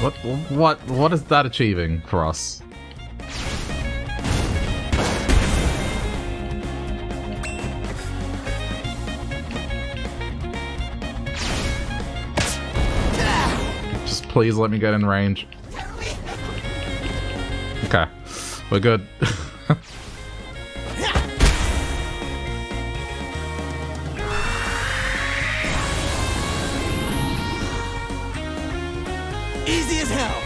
What is that achieving for us? Just please let me get in range. Okay, we're good. Easy as hell.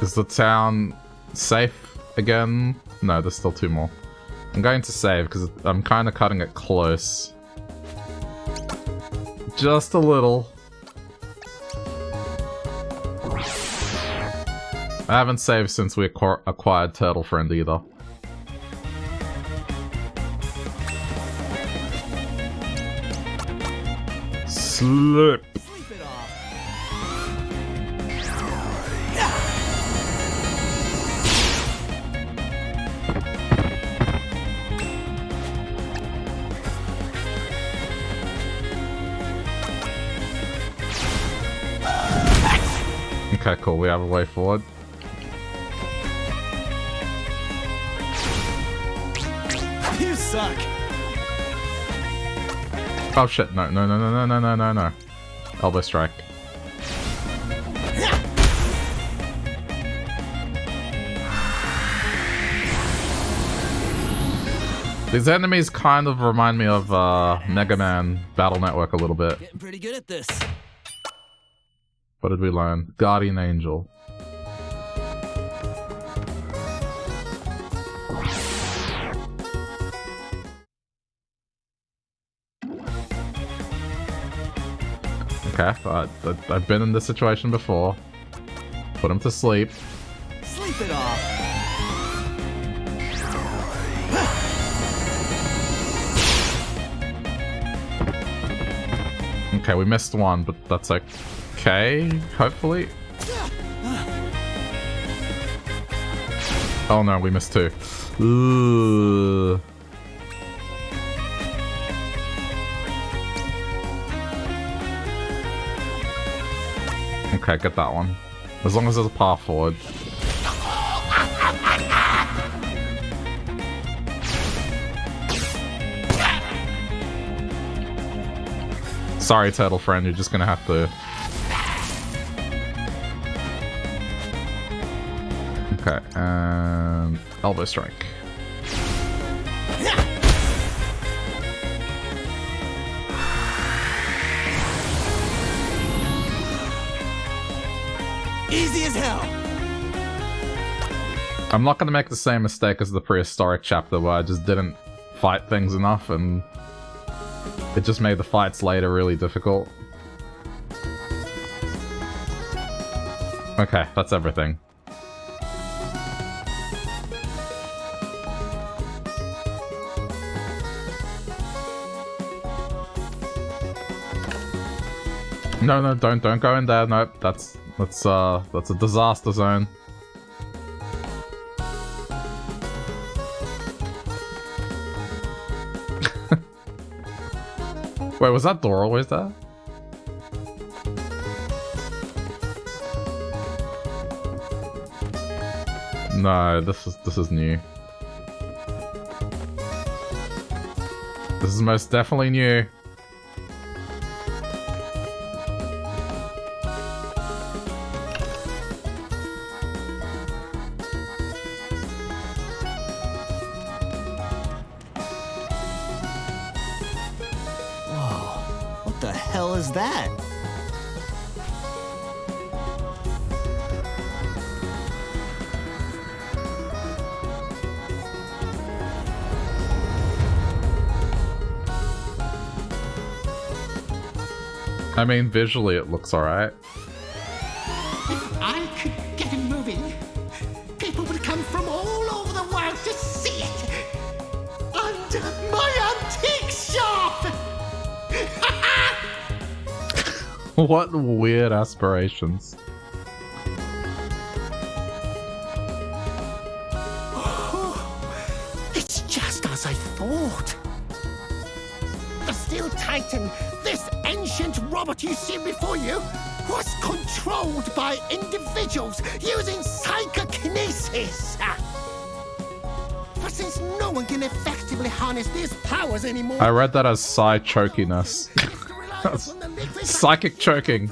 Is the town safe again? No, there's still two more. I'm going to save because I'm kind of cutting it close. Just a little. I haven't saved since we acquired Turtle Friend either. Slip. Sleep it off. Okay, cool. We have a way forward. You suck. Oh shit, no, no, no, no, no, no, no, no, no. Elbow strike. These enemies kind of remind me of Mega Man Battle Network a little bit. Getting pretty good at this. What did we learn? Guardian Angel. Okay, I've been in this situation before. Put him to sleep. Sleep it off. Okay, we missed one, but that's okay, hopefully. Oh no, we missed two. Ooh. Okay, get that one. As long as there's a path forward. Sorry, turtle friend, you're just gonna have to... Okay, and... elbow strike. Easy as hell. I'm not gonna make the same mistake as the prehistoric chapter where I just didn't fight things enough and it just made the fights later really difficult. Okay, that's everything. No, don't go in there. Nope, that's a disaster zone. Wait, was that door always there? No, this is new. This is most definitely new. Is that? I mean, visually it looks alright. If I could get it moving, people would come from all over the world to see it. And my antique shop! What weird aspirations. It's just as I thought. The Steel Titan, this ancient robot you see before you, was controlled by individuals using psychokinesis. But since no one can effectively harness these powers anymore... I read that as psi chokiness. Psychic choking.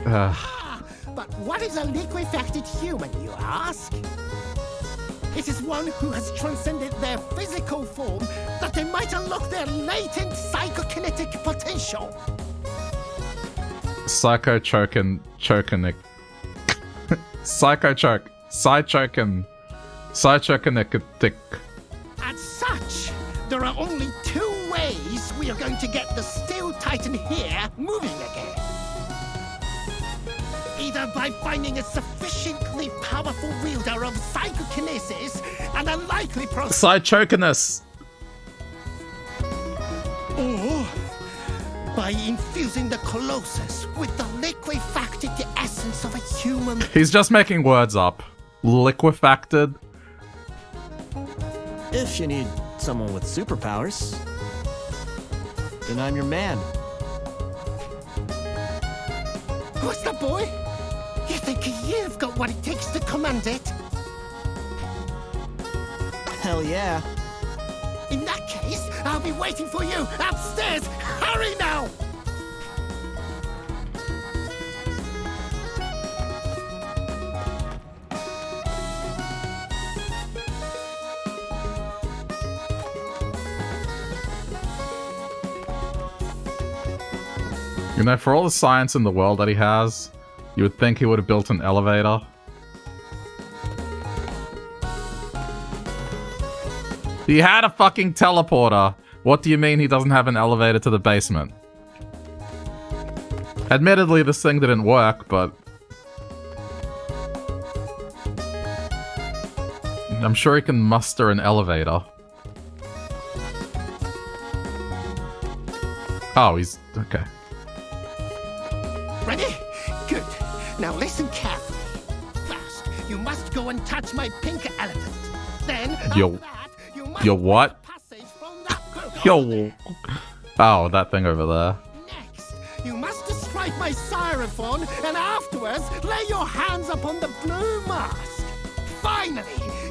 But what is a liquefied human, you ask? It is one who has transcended their physical form that they might unlock their latent psychokinetic potential. Psycho choking. Psycho choke. Psy choking. Psy choking. As such, there are only two ways we are going to get the Steel Titan here moving again. Either by finding a sufficiently powerful wielder of psychokinesis and a likely Psy chokiness. Or by infusing the Colossus with the liquefacted essence of a human. He's just making words up. Liquefacted. If you need someone with superpowers, then I'm your man. What's that, boy? You think you've got what it takes to command it? Hell yeah. In that case, I'll be waiting for you upstairs. Hurry now! You know, for all the science in the world that he has, you would think he would have built an elevator. He had a fucking teleporter. What do you mean he doesn't have an elevator to the basement? Admittedly, this thing didn't work, but... I'm sure he can muster an elevator. Oh, he's... okay. Ready? Good. Now listen carefully. First, you must go and touch my pink elephant. Then, Yo. after that, you must Yo, what? passage from that book. Yo. Oh, that thing over there. Next, you must describe my styrofoam, and afterwards, lay your hands upon the blue mask. Finally,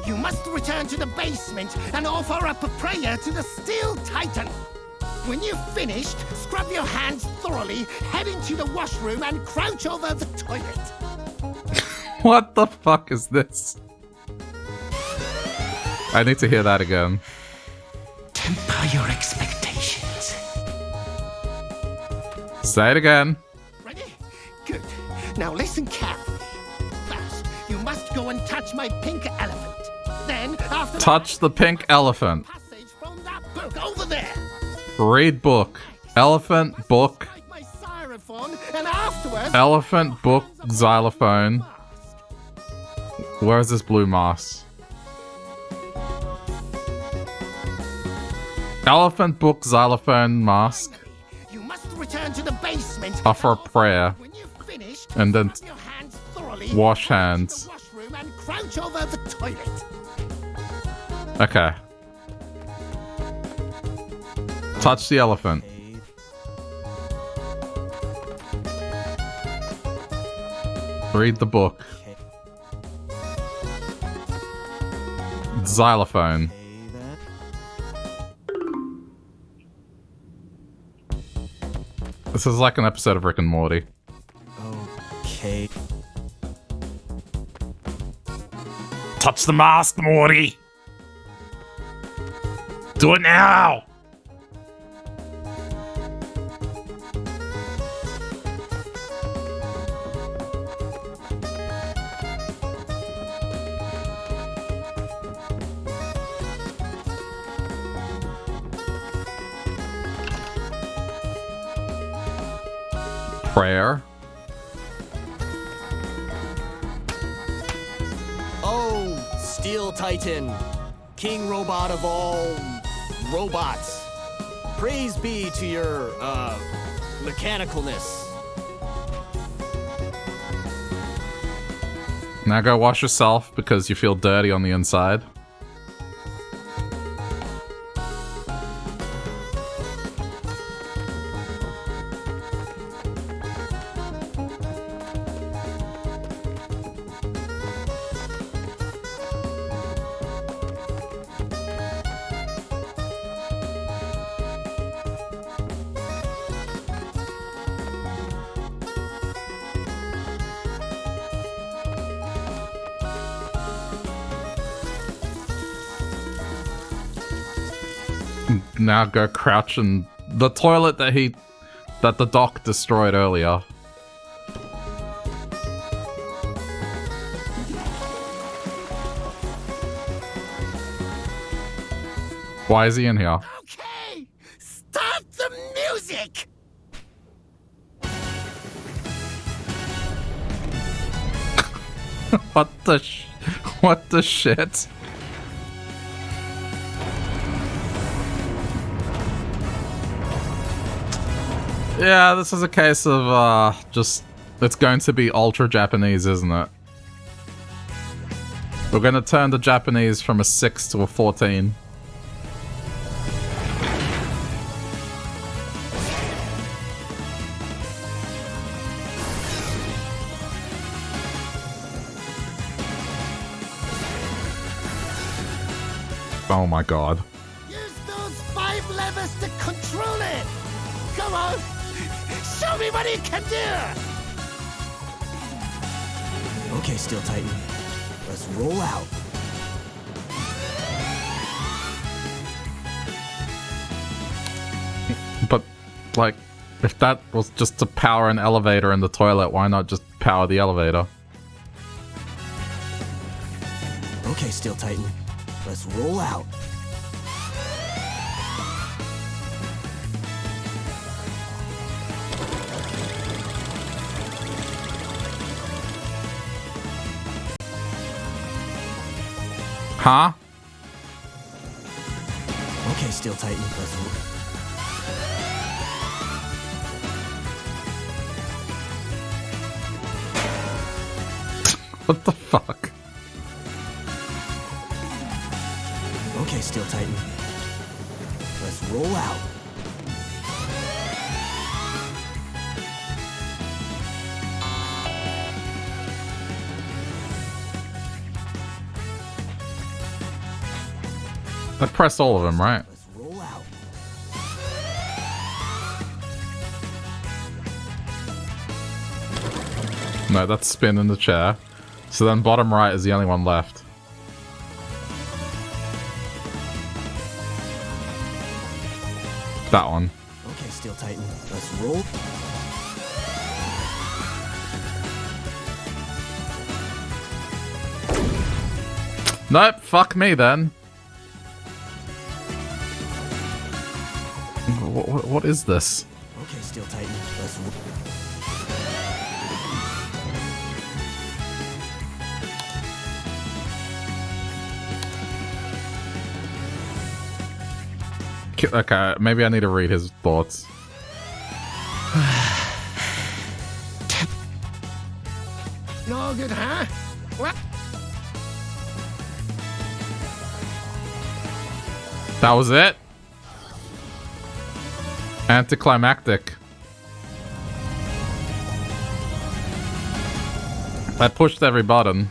you must return to the basement and offer up a prayer to the Steel Titan. When you've finished, scrub your hands thoroughly, head into the washroom, and crouch over the toilet. What the fuck is this? I need to hear that again. Temper your expectations. Say it again. Ready? Good. Now listen carefully. First, you must go and touch my pink elephant. Then, after Touch the pink elephant. passage from that book over there. Read book. Elephant, book. My styrofoam, and afterwards, Elephant, book, xylophone. Where is this blue moss? Elephant, book, xylophone, mask. you must return to the basement. Offer a prayer. When you've finished, And then scrub your hands thoroughly, wash head hands. into the washroom, and crouch over the toilet. Okay. Touch the elephant. Read the book. Xylophone. This is like an episode of Rick and Morty. Okay. Touch the mask, Morty! Do it now! Prayer. Oh, Steel Titan, King Robot of all robots. Praise be to your, mechanicalness. Now go wash yourself because you feel dirty on the inside. Now go crouch in the toilet that the doc destroyed earlier. Why is he in here? Okay, start the music. What the shit? Yeah, this is a case of, just... It's going to be ultra Japanese, isn't it? We're gonna turn the Japanese from a 6 to a 14. Oh my god. Use those 5 levers to control it. Come on, show me what you can do. Okay, Steel Titan, let's roll out. But, like, if that was just to power an elevator in the toilet, why not just power the elevator? Okay, Steel Titan, let's roll out. Huh? Okay, Steel Titan. Let's What the fuck? Okay, Steel Titan. Let's roll out. I pressed all of them, right? Let's roll out. No, that's spin in the chair. So then bottom right is the only one left. That one. Okay, Steel Titan. Let's roll. Nope, fuck me then. What is this? Okay, Steel Titan. Let's roll. Okay, maybe I need to read his thoughts. No good, huh? What? That was it? Anticlimactic. I pushed every button.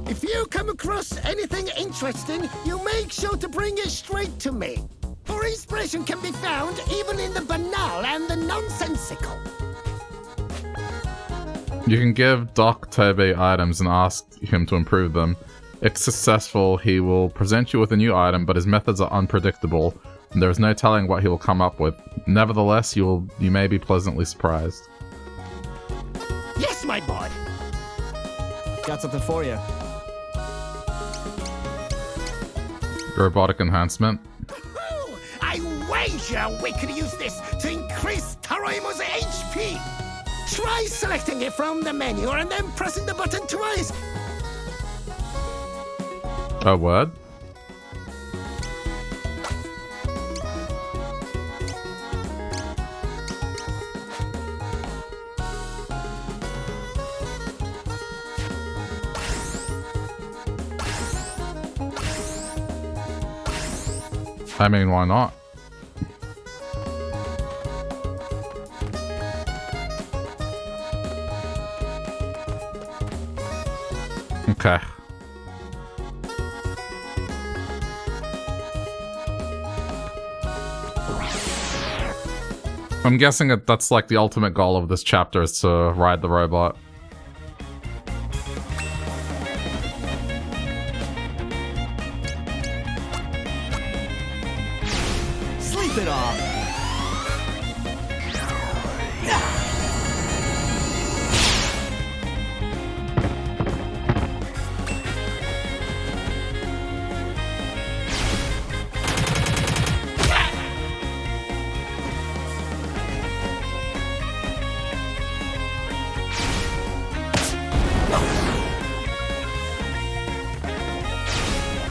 If you come across anything interesting, you make sure to bring it straight to me. For inspiration can be found even in the banal and the nonsensical. You can give Doc Toby items and ask him to improve them. If successful, he will present you with a new item, but his methods are unpredictable, and there is no telling what he will come up with. Nevertheless, you may be pleasantly surprised. Yes, my boy. Got something for you. Robotic enhancement. Oh, I wager we could use this to increase Toroima's HP. Try selecting it from the menu and then pressing the button twice. A word? I mean, why not? Okay. I'm guessing that that's like the ultimate goal of this chapter is to ride the robot. Sleep it off.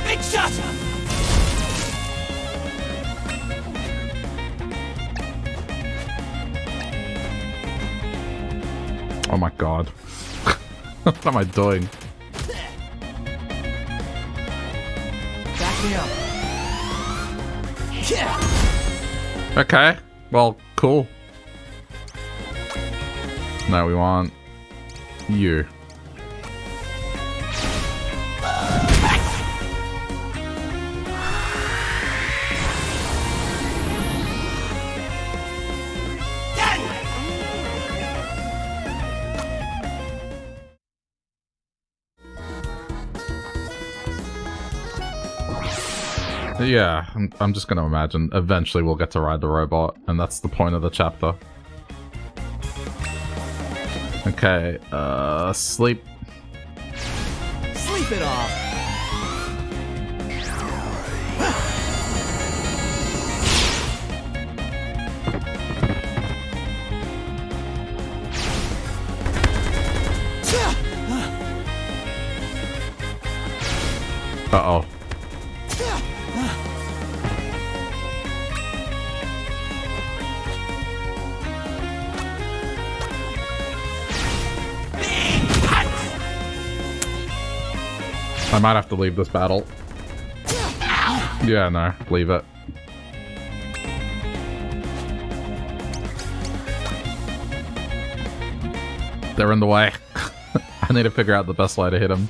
Big shot! Oh my god. What am I doing? Back me up. Yeah. Okay. Well, cool. Now we want you. Yeah, I'm just gonna imagine eventually we'll get to ride the robot, and that's the point of the chapter. Okay, sleep. Sleep it off. Uh-oh. I might have to leave this battle. Yeah, no, leave it. They're in the way. I need to figure out the best way to hit him.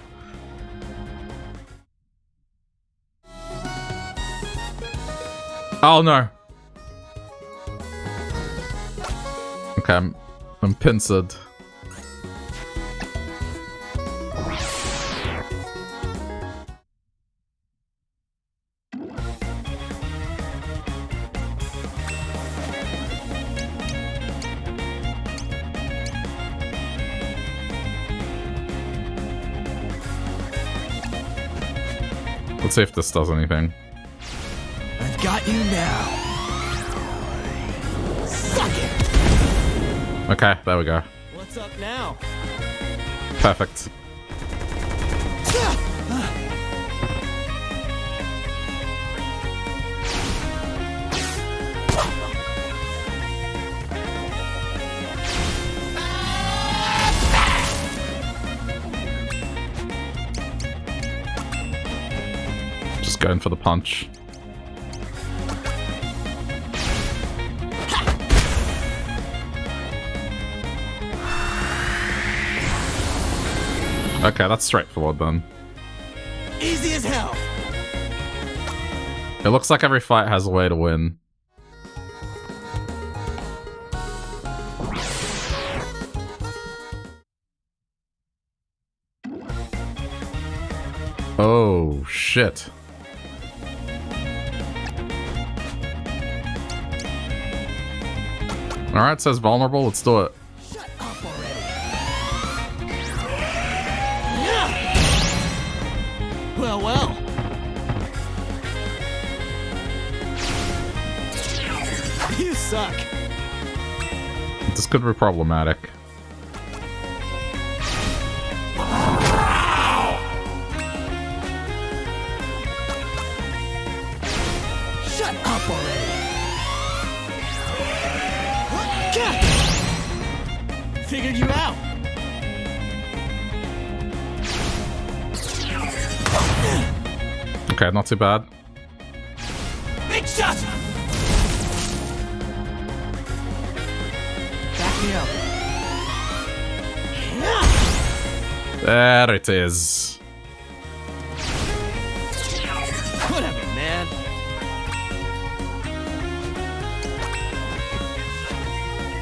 Oh no. Okay, I'm pincered. Let's see if this does anything. I've got you now. Suck it. Okay, there we go. What's up now? Perfect. Just going for the punch. Okay, that's straightforward then. Easy as hell. It looks like every fight has a way to win. Oh, shit. Alright, says vulnerable, let's do it. Shut up already. Well, well. You suck. This could be problematic. Shut up already. Figured you out. Okay, not too bad. Big shot. Back me up. There it is. Whatever, man.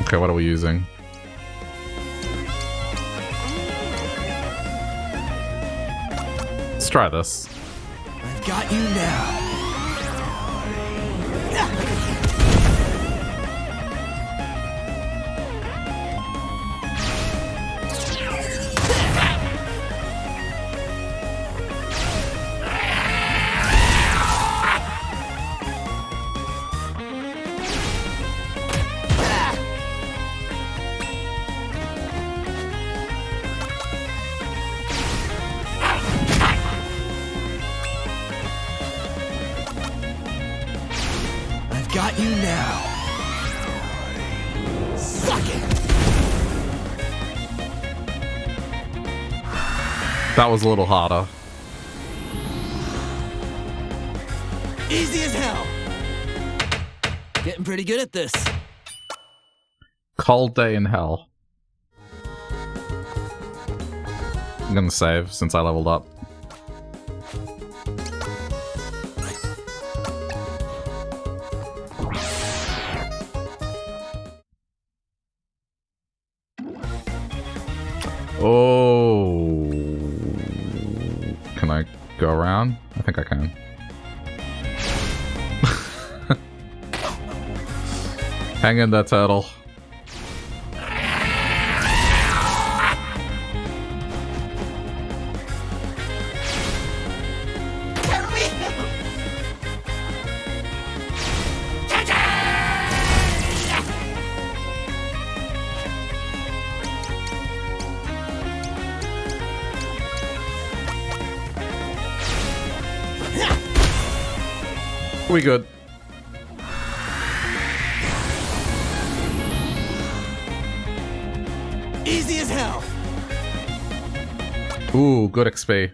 Okay, what are we using? Let's try this. I've got you now. Got you now. Suck it. That was a little harder. Easy as hell. Getting pretty good at this. Cold day in hell. I'm gonna save since I leveled up. Oh, can I go around? I think I can. Hang in there, turtle. We good. Easy as hell. Ooh, good XP.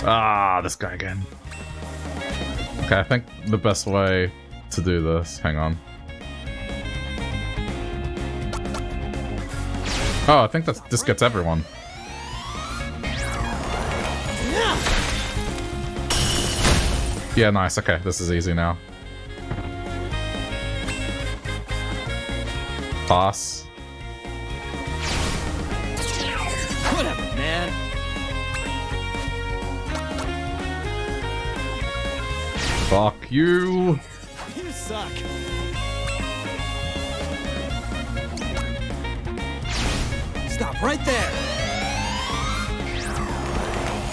Ah, this guy again. Okay, I think the best way to do this... Hang on. Oh, I think this gets everyone. Yeah, nice. Okay, this is easy now. Pass. Whatever, man. Fuck you. You suck. Stop right there.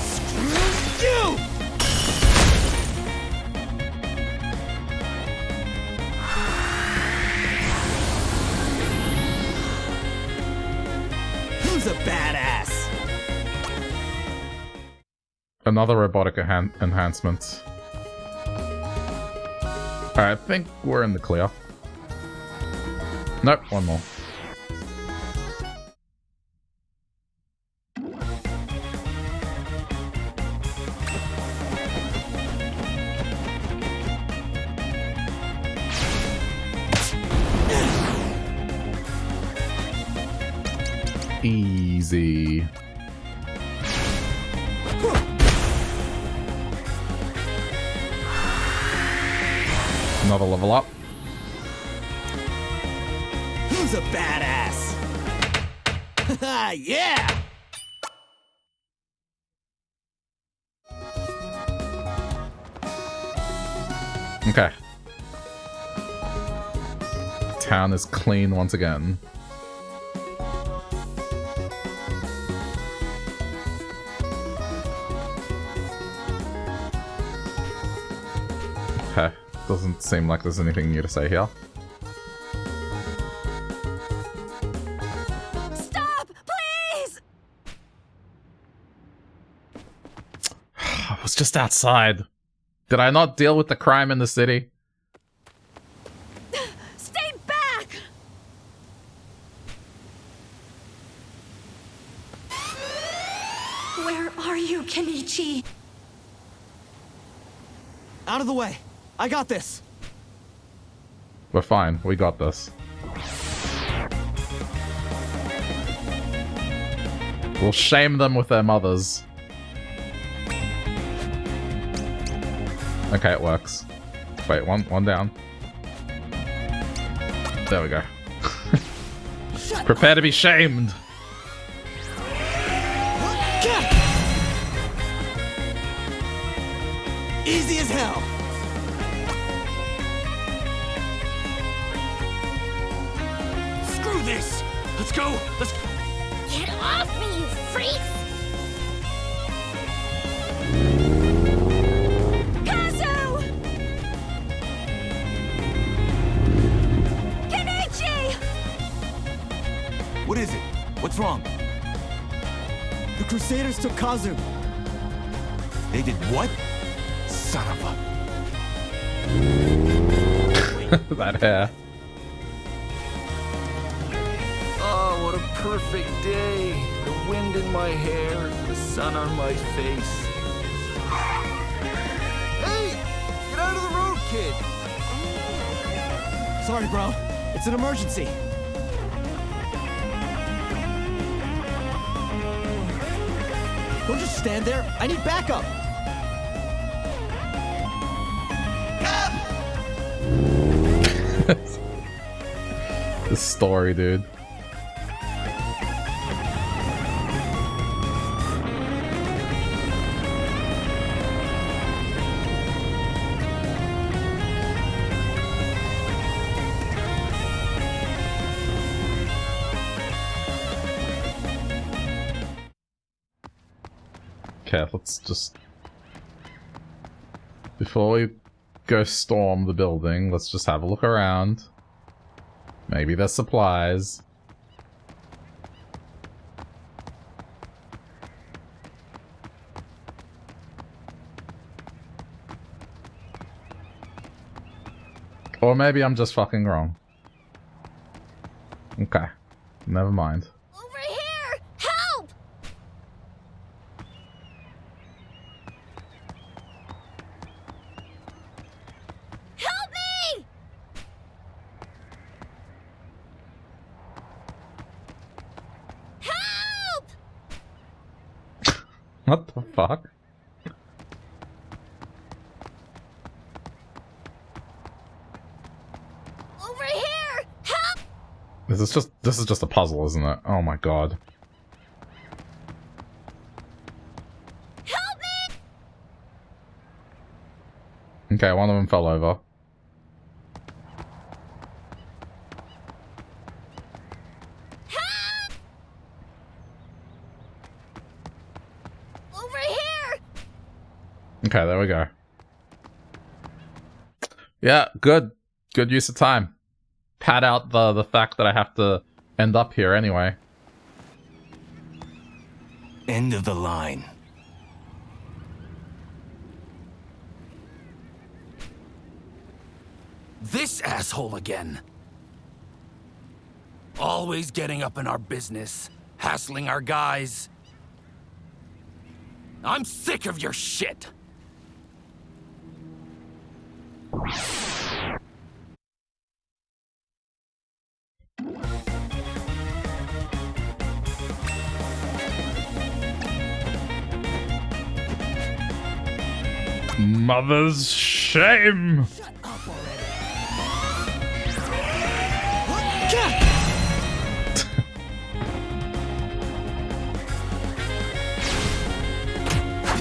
Screw you! Who's a badass? Another robotic enhancement. Alright, I think we're in the clear. Nope, one more. Easy. Another level up. Who's a badass? Yeah! Okay. Town is clean once again. Okay. Doesn't seem like there's anything new to say here. Stop, please! I was just outside. Did I not deal with the crime in the city? Stay back! Where are you, Kenichi? Out of the way. I got this. We're fine. We got this. We'll shame them with their mothers. Okay, it works. Wait, one down. There we go. Prepare to be shamed. Easy as hell. Screw this! Let's go! Let's... Get off me, you freaks! Kazu! Kenichi! What is it? What's wrong? The Crusaders took Kazu. They did what? Son of a... That hair. Oh, what a perfect day. The wind in my hair, the sun on my face. Hey! Get out of the road, kid! Sorry, bro. It's an emergency. Don't just stand there. I need backup. This story, dude. Okay, let's just... Before we go storm the building, let's just have a look around. Maybe there's supplies. Or maybe I'm just fucking wrong. Okay. Never mind. Over here! Help! Help me! Help! What the fuck? Over here! Help! This is just a puzzle, isn't it? Oh my god. Help me! Okay, one of them fell over. Help! Over here! Okay, there we go. Yeah, good. Good use of time. Pad out the fact that I have to end up here anyway. End of the line. This asshole again. Always getting up in our business, hassling our guys. I'm sick of your shit. Mother's shame!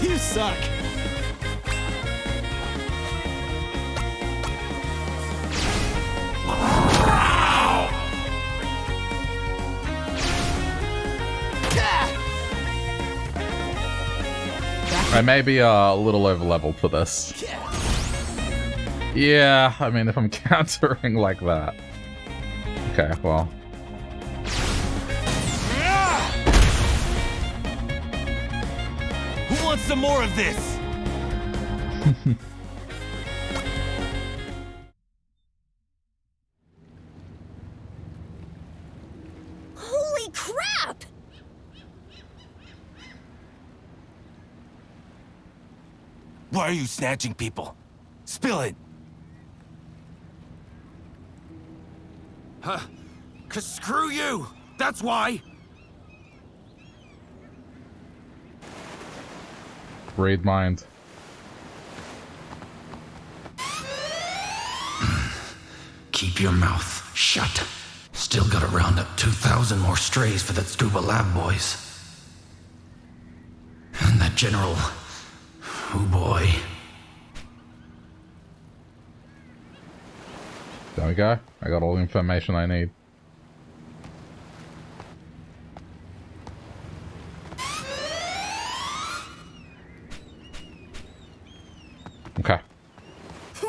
You suck. I may be a little over leveled for this. Yeah, I mean, if I'm countering like that. Okay, well. Who wants some more of this? Holy crap! Why are you snatching people? Spill it. Huh? 'Cause screw you! That's why! Read mind. Keep your mouth shut. Still gotta round up 2,000 more strays for that scuba lab boys. And that general... oh boy. There we go. I got all the information I need. Okay.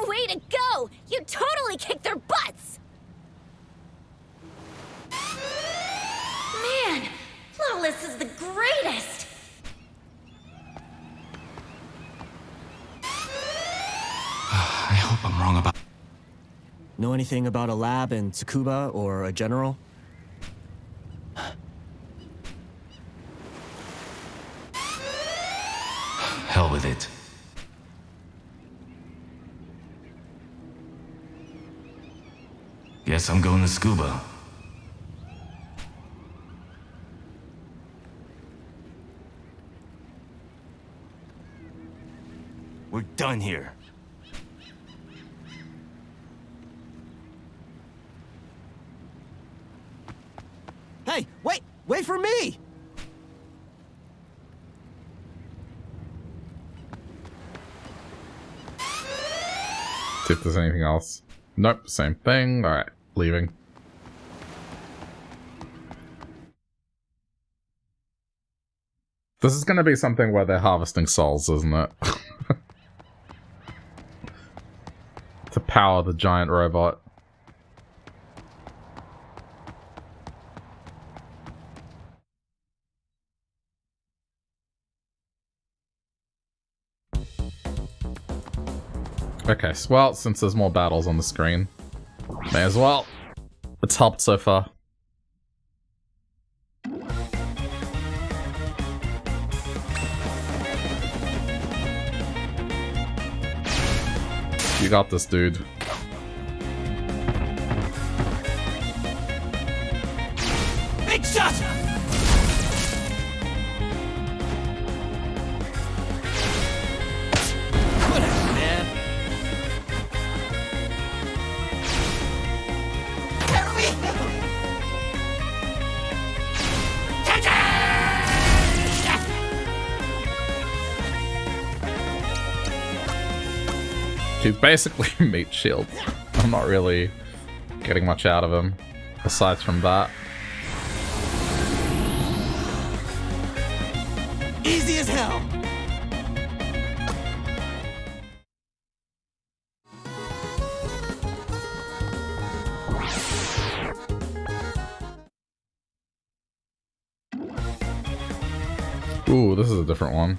Way to go! You totally kicked their butts! Man, Lawless is the greatest! I hope I'm wrong about... Know anything about a lab in Tsukuba or a general? Hell with it. Guess I'm going to scuba. We're done here. Hey, wait! Wait for me! See if there's anything else. Nope, same thing. Alright, leaving. This is gonna be something where they're harvesting souls, isn't it? To power the giant robot. Okay, so, well, since there's more battles on the screen, may as well. It's helped so far. You got this, dude. Big shot! Whatever, man. He's basically meat shield. I'm not really getting much out of him, aside from that. Easy as hell. Ooh, this is a different one.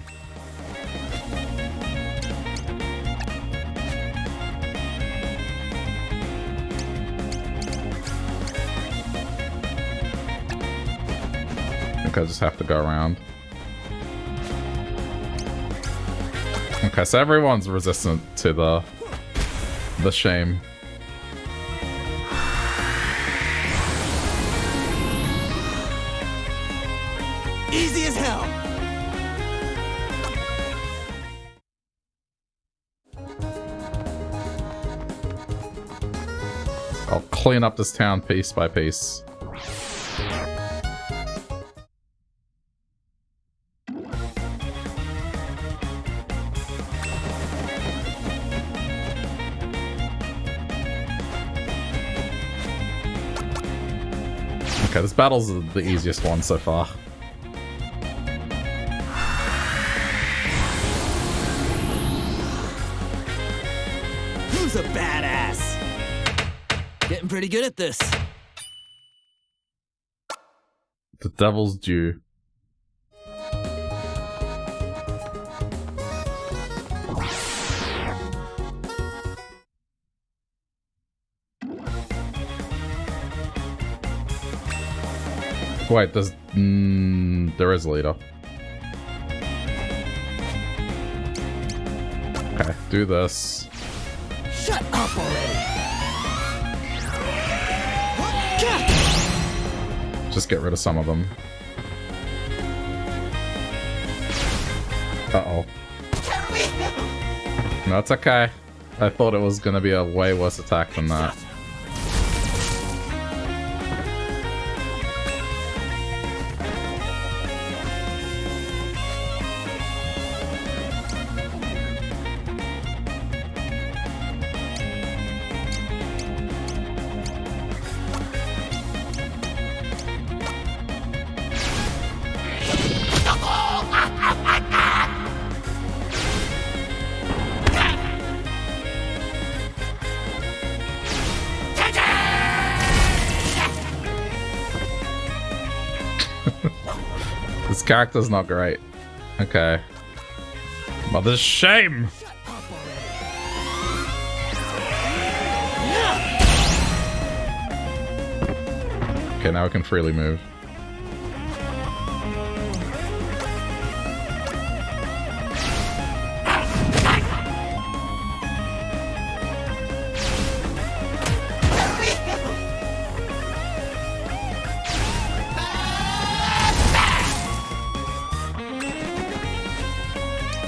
I just have to go around. Okay, so everyone's resistant to the shame. Easy as hell. I'll clean up this town piece by piece. Okay, this battle's the easiest one so far. Who's a badass? Getting pretty good at this. The devil's due. Wait, there is a leader. Okay, do this. Shut up already. Just get rid of some of them. Uh-oh. No, it's okay. I thought it was gonna be a way worse attack than that. This character's not great. Okay. Mother's shame! Okay, now we can freely move.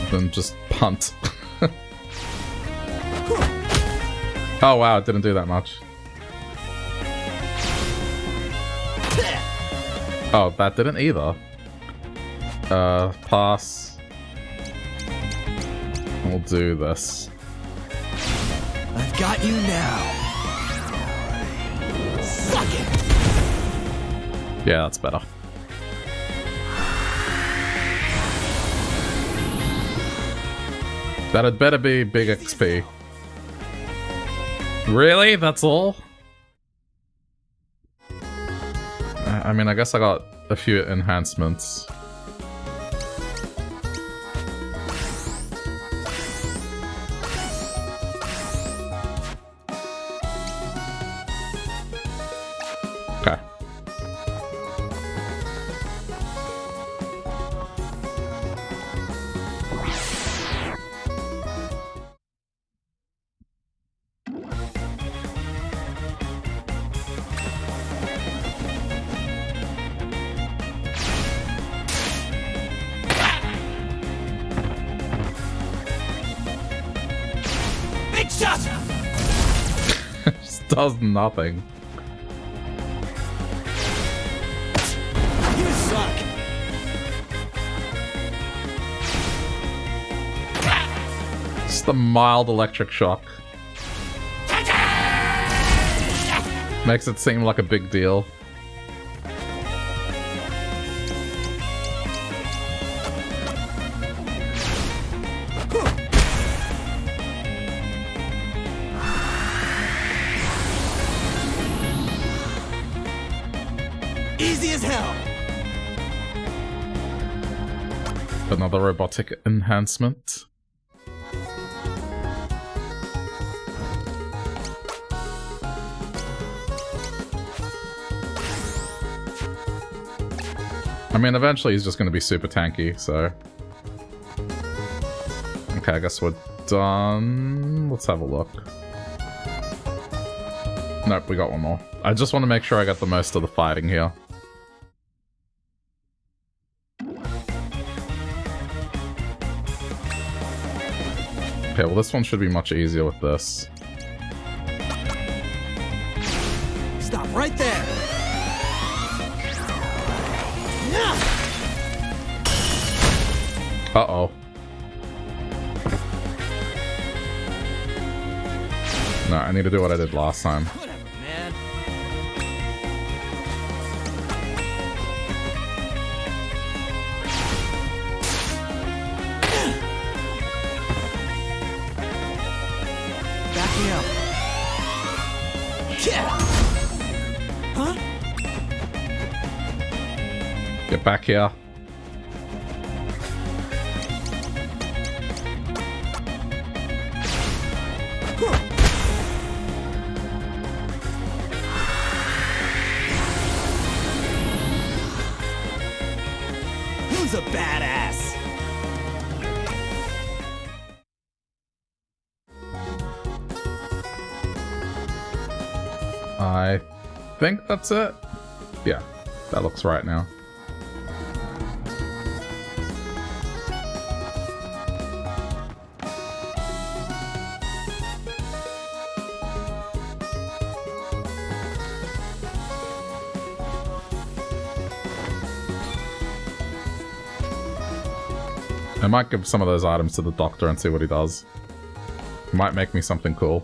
Then just punt. Oh wow, it didn't do that much. Oh, that didn't either. Pass. We'll do this. I've got you now. Suck it. Yeah, that's better. That had better be big XP. Really? That's all? I mean, I guess I got a few enhancements. does nothing. You suck. Just a mild electric shock. Makes it seem like a big deal. Easy as hell. Another robotic enhancement. I mean, eventually he's just going to be super tanky, so... Okay, I guess we're done. Let's have a look. Nope, we got one more. I just want to make sure I got the most of the fighting here. Okay, well this one should be much easier with this. Stop right there. Uh-oh. No, I need to do what I did last time. Whatever, man. Back me up. Yeah. Huh? Get back here. Who's a badass? I think that's it. Yeah, that looks right now. I might give some of those items to the doctor and see what he does. He might make me something cool.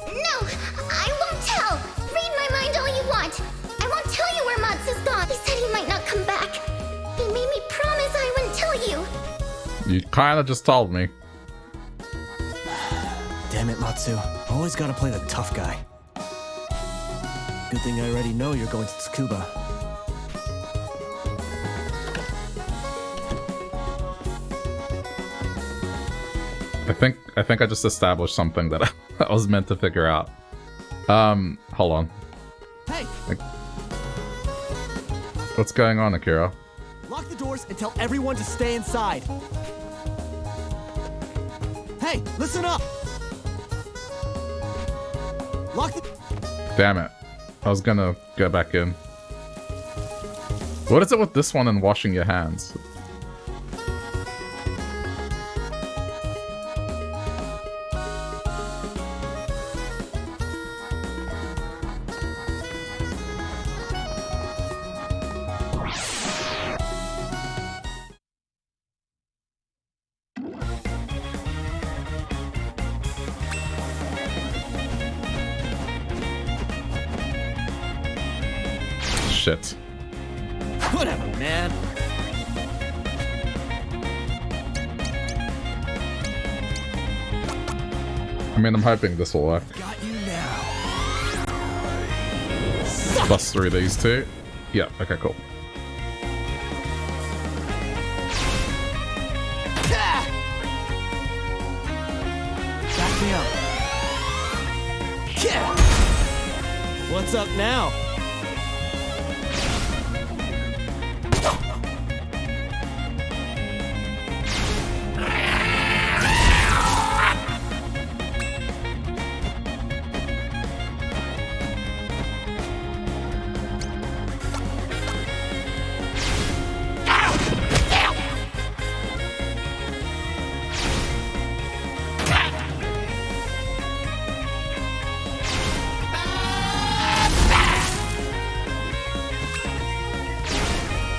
No, I won't tell. Read my mind all you want. I won't tell you where Mats is gone. He said he might not come back. He made me promise I wouldn't tell you. You kinda just told me. Damn it, Matsu. Always gotta play the tough guy. Good thing I already know you're going to Tsukuba. I think I just established something that I was meant to figure out. Hold on. Hey! What's going on, Akira? Lock the doors and tell everyone to stay inside. Hey, listen up! Lock the... Damn it. I was gonna go back in. What is it with this one and washing your hands? Shit. Whatever, man. I mean, I'm hoping this will work. Got you now. Bust through these two. Yeah, okay, cool. Back me up. Yeah. What's up now?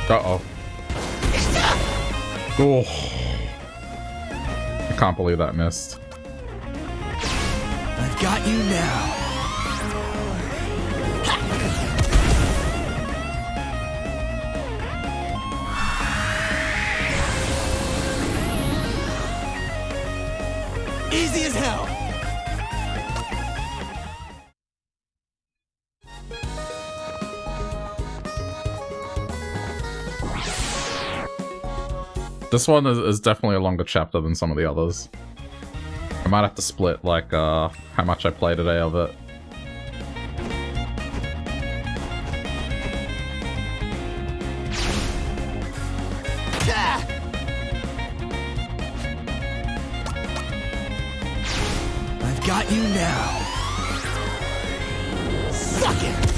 Uh-oh. Oh. I can't believe that missed. I've got you now. Easy as hell. This one is definitely a longer chapter than some of the others. I might have to split, like, how much I play today of it. I've got you now. Suck it!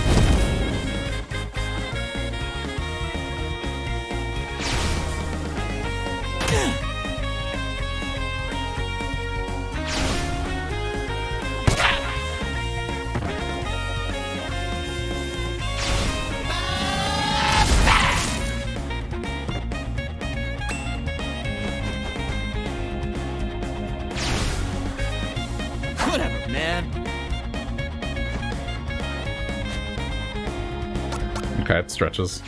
Whatever, man. Okay, it stretches.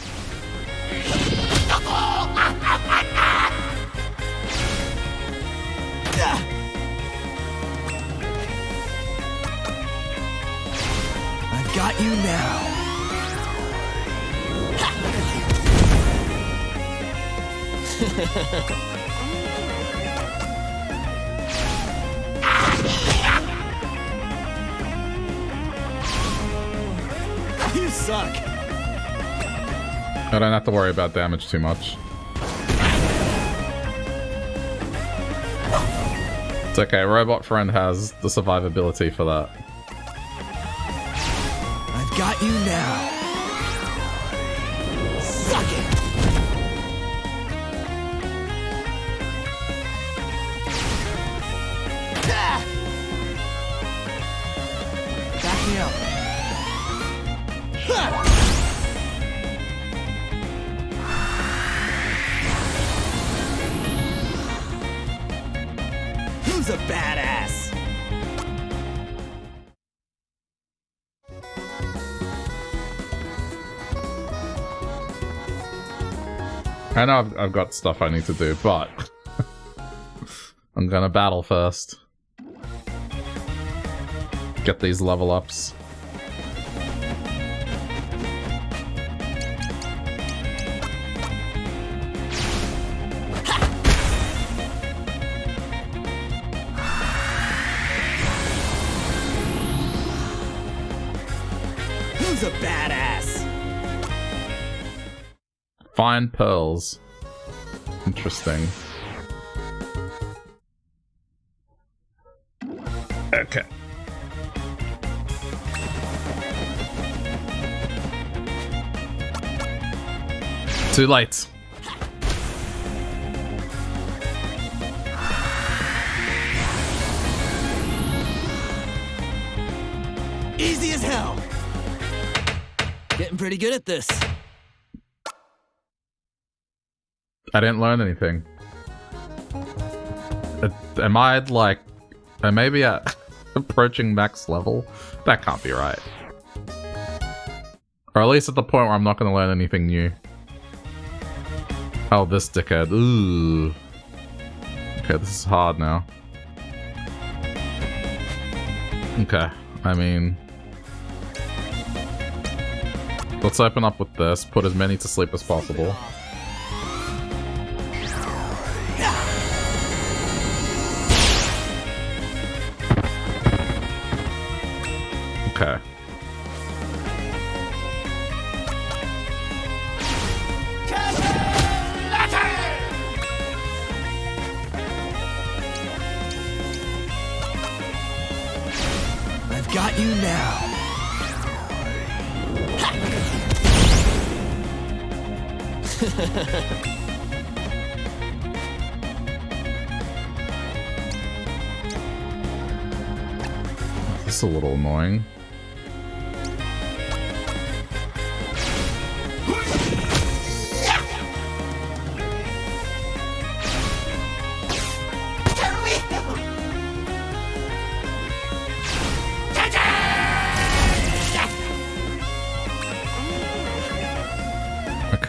I've got you now. You suck. I don't have to worry about damage too much. It's okay, Robot Friend has the survivability for that. I've got you now. Suck it. Back me up. Who's a badass? I know I've got stuff I need to do, but I'm gonna battle first. Get these level ups. Who's a badass? Find pearls. Interesting. Okay. Too late. Easy as hell. Getting pretty good at this. I didn't learn anything. Am I, like... maybe at approaching max level? That can't be right. Or at least at the point where I'm not going to learn anything new. Oh, this dickhead. Ooh. Okay, this is hard now. Okay, I mean... let's open up with this, put as many to sleep as possible. Okay. I've got you now. This is a little annoying.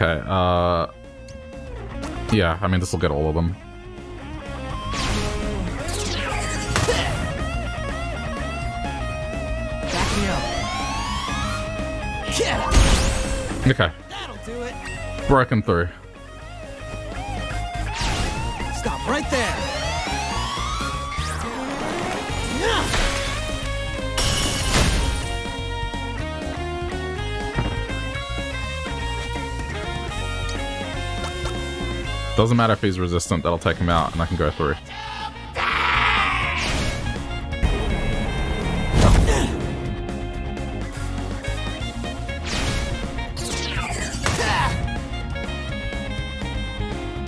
Okay, yeah, I mean, this will get all of them. Back me up. Yeah. Okay. That'll do it. Broken through. Stop right there. Doesn't matter if he's resistant, that'll take him out and I can go through.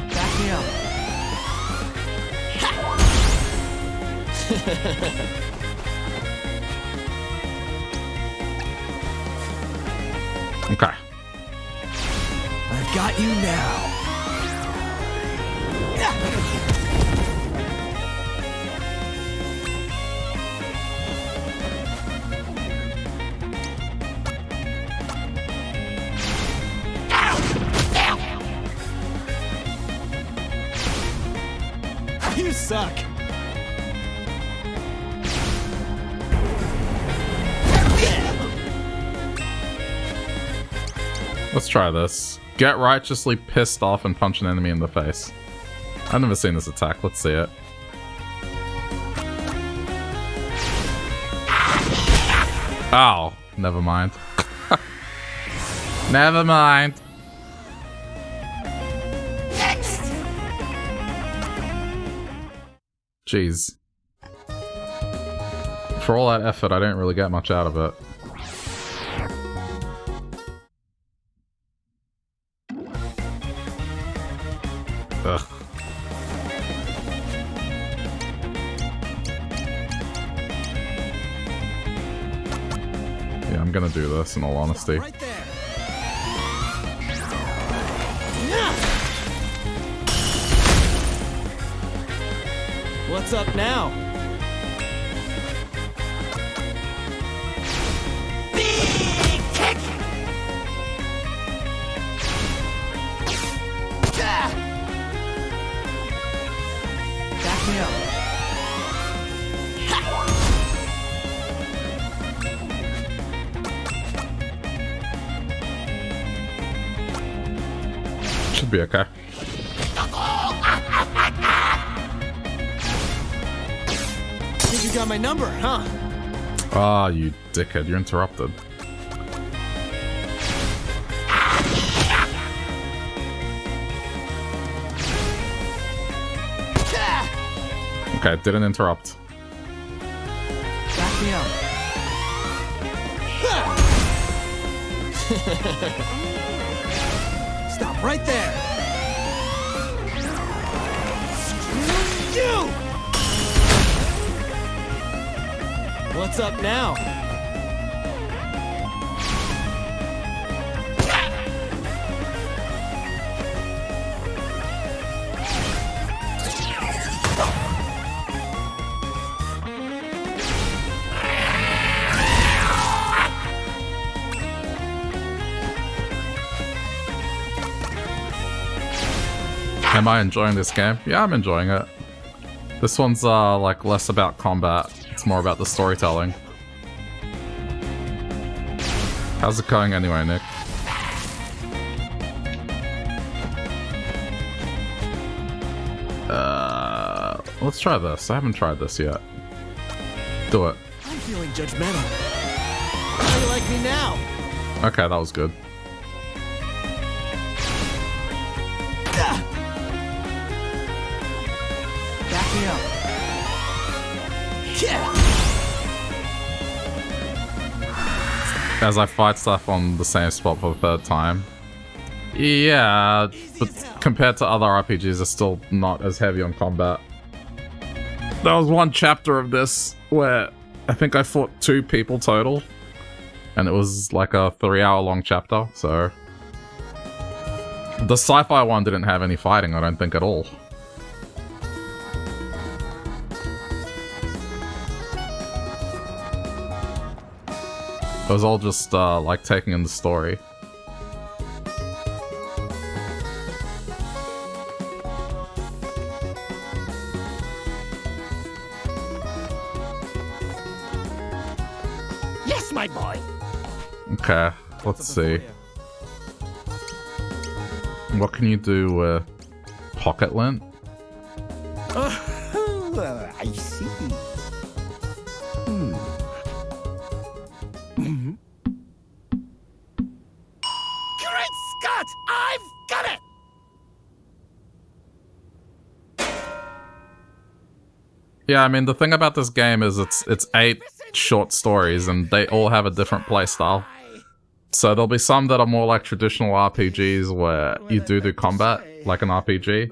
Back me up. Okay. I've got you now. You suck. Let's try this. Get righteously pissed off and punch an enemy in the face. I've never seen this attack. Let's see it. Oh, never mind. Never mind. Jeez. For all that effort, I didn't really get much out of it. Ugh. Yeah, I'm gonna do this in all honesty. Right there. What's up now? Big kick! Back me up. Should be okay. Think you got my number, huh? Ah, you dickhead, you're interrupted. Okay, didn't interrupt. Back me up. Stop right there. Screw you! What's up now? Am I enjoying this game? Yeah, I'm enjoying it. This one's like less about combat. It's more about the storytelling. How's it going anyway, Nick? Let's try this. I haven't tried this yet. Do it. I'm feeling judgmental. How do you like me now? Okay, that was good. Back me up. Yeah. As I fight stuff on the same spot for the third time. Yeah, but compared to other RPGs, it's still not as heavy on combat. There was one chapter of this where I think I fought 2 people total. And it was like a 3-hour-long chapter, so... The sci-fi one didn't have any fighting, I don't think, at all. It was all just, like, taking in the story. Yes, my boy. Okay, let's see. What can you do with pocket lint? Oh, I see. Great Scott! I've got it! Yeah, I mean, the thing about this game is it's 8 short stories, and they all have a different playstyle. So there'll be some that are more like traditional RPGs where you do combat, like an RPG.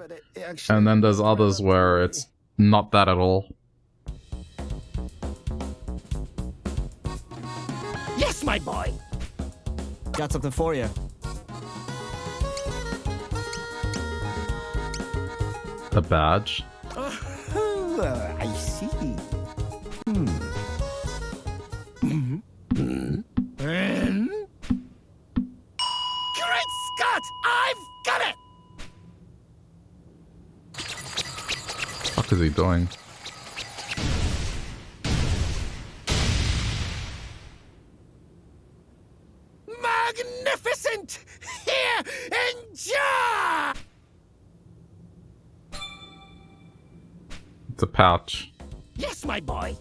And then there's others where it's not that at all. Yes, my boy. Got something for you. A badge? I see. Great Scott! I've got it! What the fuck is he doing? Magnificent! Here, enjoy! It's a pouch. Yes, my boy.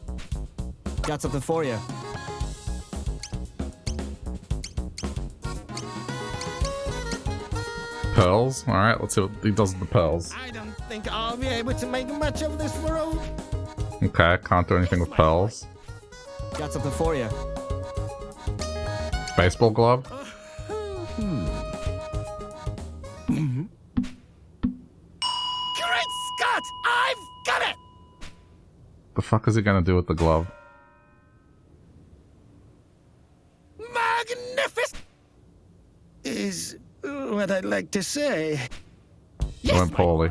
Got something for you. Pearls? Alright, let's see what he does with the pearls. I don't think I'll be able to make much of this world. Okay, can't do anything with pearls. Got something for you. Baseball glove? Great Scott! I've got it! The fuck is he gonna do with the glove? Magnificent! Is what I'd like to say. It went poorly.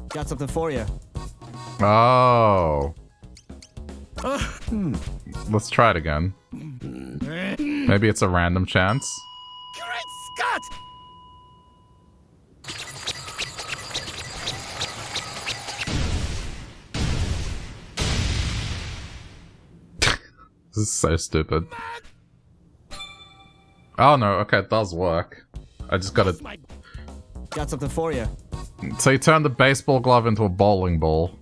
Got something for you. Oh. Let's try it again. Maybe it's a random chance. Great Scott! This is so stupid. Oh no, okay, it does work. I just gotta... Got something for you. So you turn the baseball glove into a bowling ball.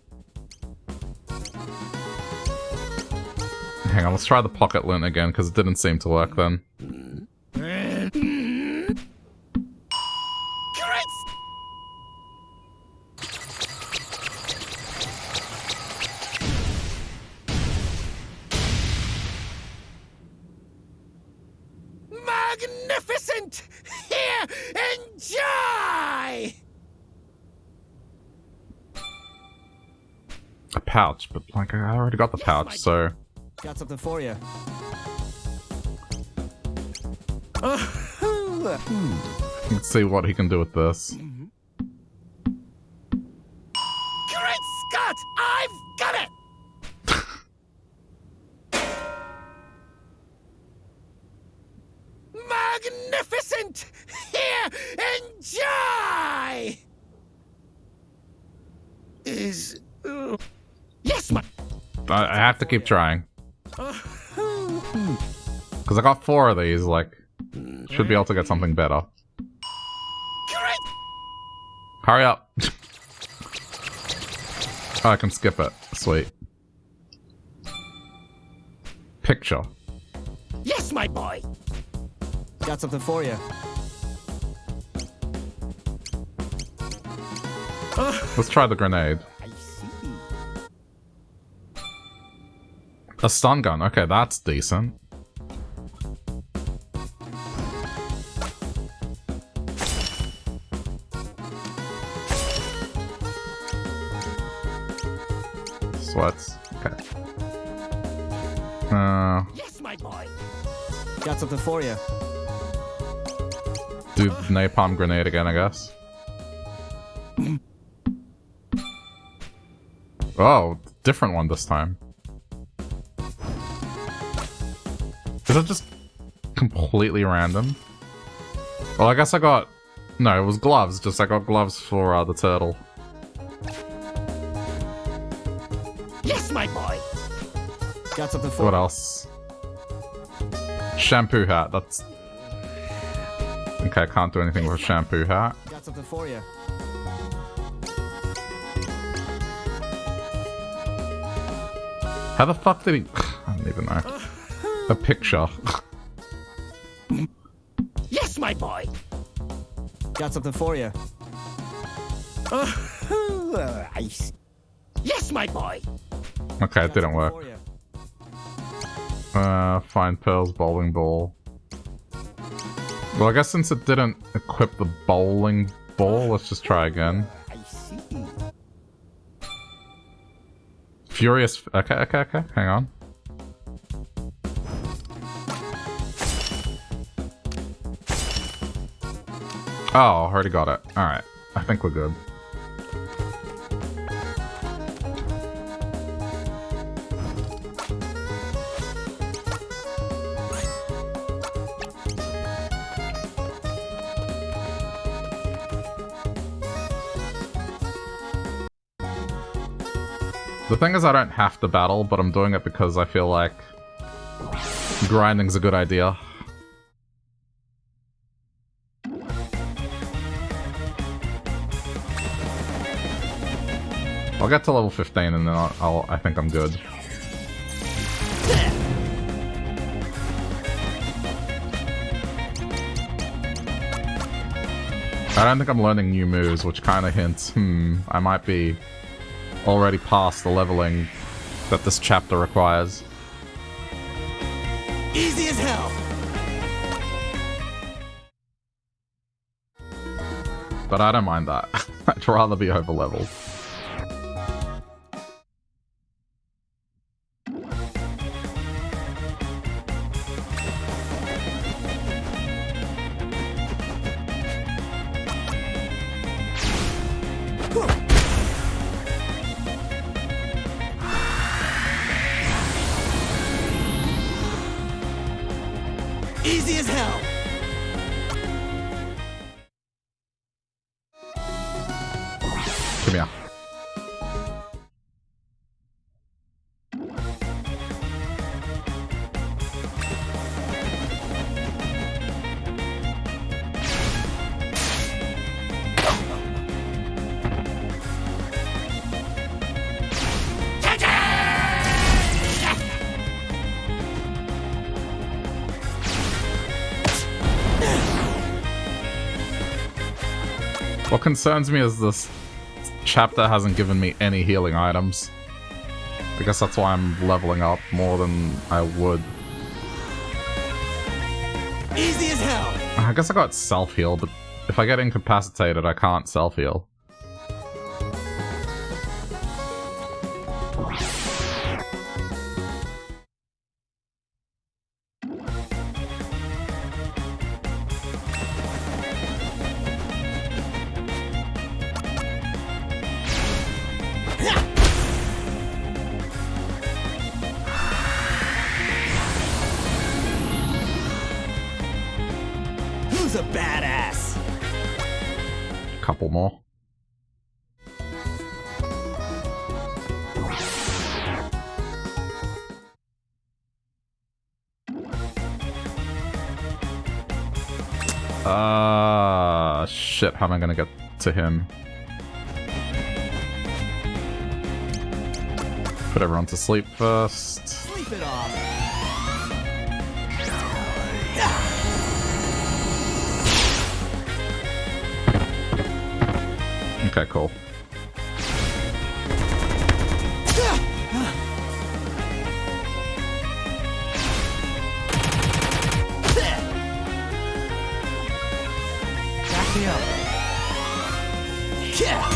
Hang on, let's try the pocket lint again, because it didn't seem to work then. Magnificent! Here, enjoy! A pouch, but like, I already got the pouch, so... Got something for you. Let's see what he can do with this. Great Scott! I've got it! Magnificent! Here, enjoy! Is... yes, my... I have to keep trying. Because I got 4 of these, like... Should be able to get something better. Hurry up! Oh, I can skip it. Sweet. Picture. Yes, my boy! Got something for you. Let's try the grenade. A stun gun. Okay, that's decent. Sweats. Okay. Yes, my boy. Got something for you. Do the napalm grenade again, I guess. Oh, different one this time. Is it just completely random? Well, I guess I got... No, it was gloves, just I got gloves for the turtle. Yes, my boy. Got something for What else? Shampoo hat, that's... Okay, I can't do anything with a shampoo hat. Got something for you. How the fuck did he... I don't even know. A picture. Yes, my boy. Got something for you. Yes, my boy. Okay, it didn't work. Find pearls, bowling ball. Well, I guess since it didn't equip the bowling ball, let's just try again. I see. Furious... Okay. Hang on. Oh, already got it. Alright. I think we're good. The thing is, I don't have to battle, but I'm doing it because I feel like grinding's a good idea. I'll get to level 15 and then I think I'm good. I don't think I'm learning new moves, which kind of hints, I might be already past the leveling that this chapter requires. Easy as hell. But I don't mind that. I'd rather be over-leveled. Easy as hell. Come here. What concerns me is this chapter hasn't given me any healing items. I guess that's why I'm leveling up more than I would. Easy as hell. I guess I got self-heal, but if I get incapacitated, I can't self-heal. Who's a badass? Couple more. Shit, how am I gonna get to him? Put everyone to sleep first. Sleep it off. Okay, cool. Back me up. Yeah.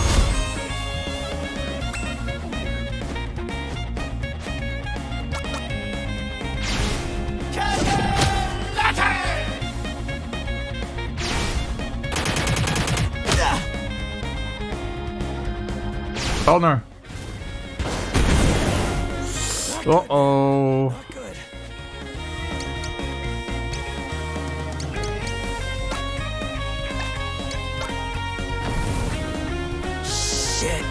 Oh no. Uh-oh. Not good. Shit.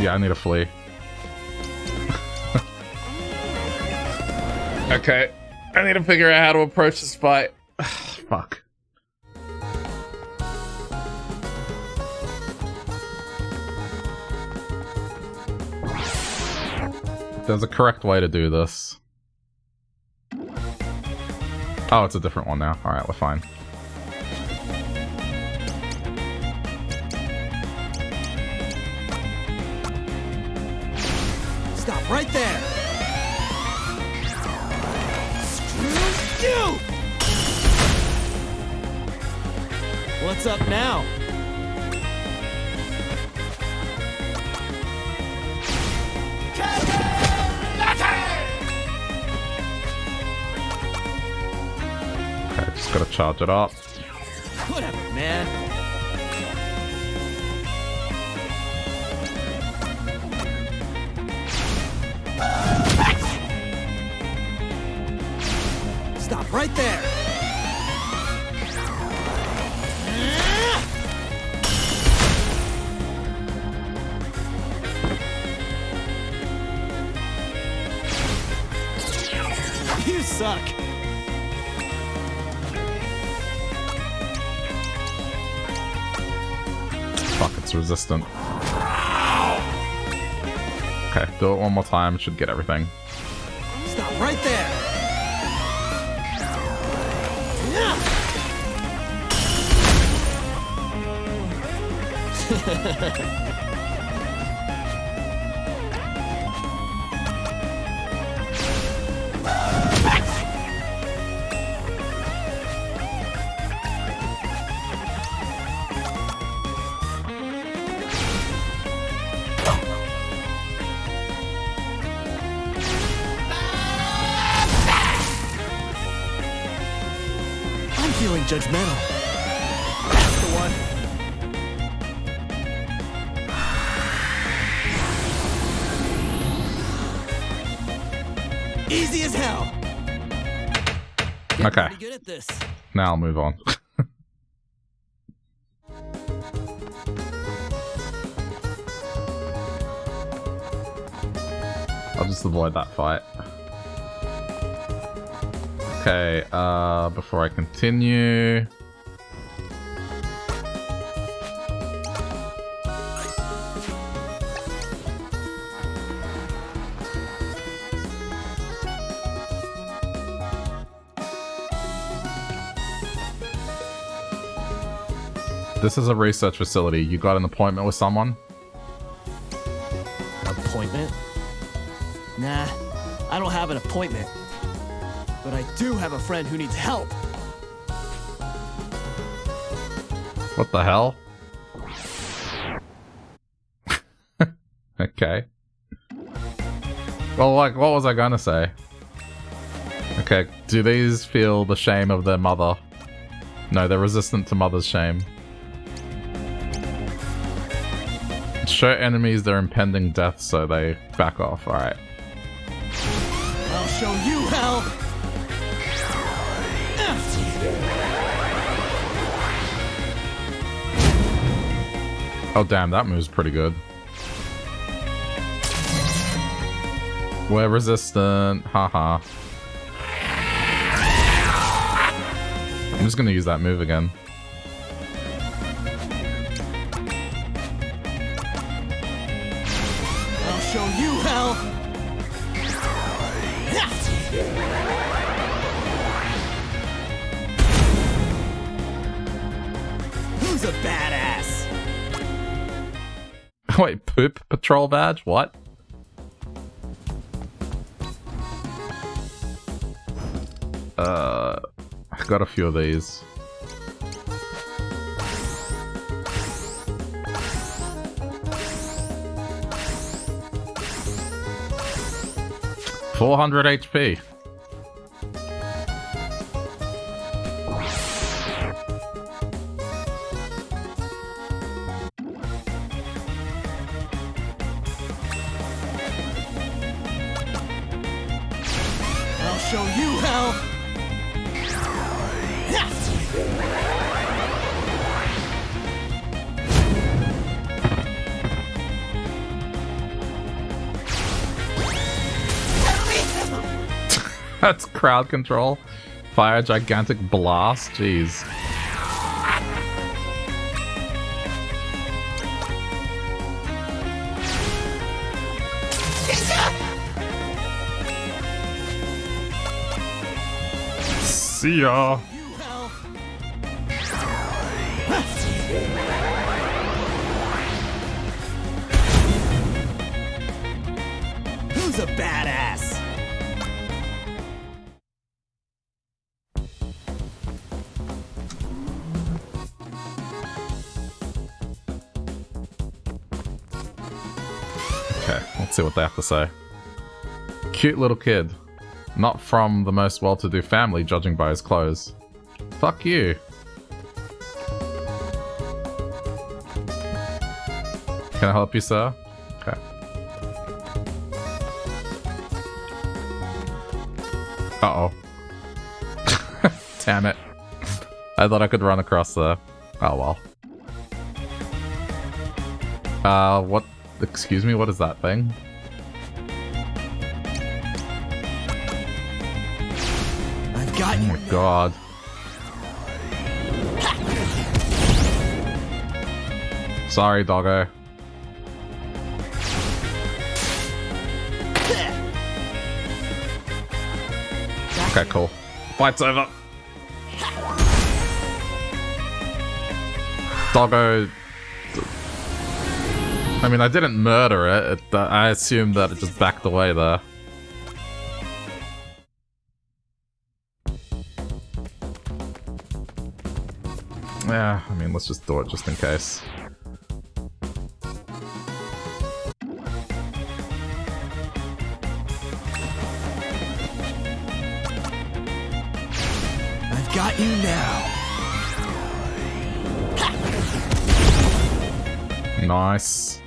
Yeah, I need to flee. Okay. I need to figure out how to approach this fight. Fuck. There's a correct way to do this. Oh, it's a different one now. Alright, we're fine. Stop right there! Screw you! What's up now? Okay, just gotta charge it up. Whatever, man. Stop right there. You suck. Fuck, it's resistant. Okay, do it one more time. Should get everything. Stop right there. I'm feeling judgmental. That's the one. Easy as hell. Okay. Pretty good at this. Now I'll move on. I'll just avoid that fight. Okay, before I continue... This is a research facility. You got an appointment with someone? Appointment? Nah, I don't have an appointment. But I do have a friend who needs help. What the hell? Okay. Well, like, what was I gonna say? Okay, do these feel the shame of their mother? No, they're resistant to mother's shame. Show enemies their impending death so they back off. Alright. I'll show you hell! Oh damn, that move's pretty good. We're resistant, haha. I'm just gonna use that move again. I'll show you hell! Who's a badass? Wait, poop patrol badge? What? I got a few of these. $400 HP. I'll show you hell! That's crowd control. Fire a gigantic blast. Jeez. See ya. Who's a badass? Okay, let's see what they have to say. Cute little kid. Not from the most well-to-do family, judging by his clothes. Fuck you. Can I help you, sir? Okay. Uh-oh. Damn it. I thought I could run across there. Oh well. What? Excuse me, what is that thing? I've got Oh my god. Sorry, doggo. Okay, cool. Fight's over. Doggo. I mean, I didn't murder it. I assumed that it just backed away there. Yeah, I mean, let's just do it just in case. I've got you now. Nice.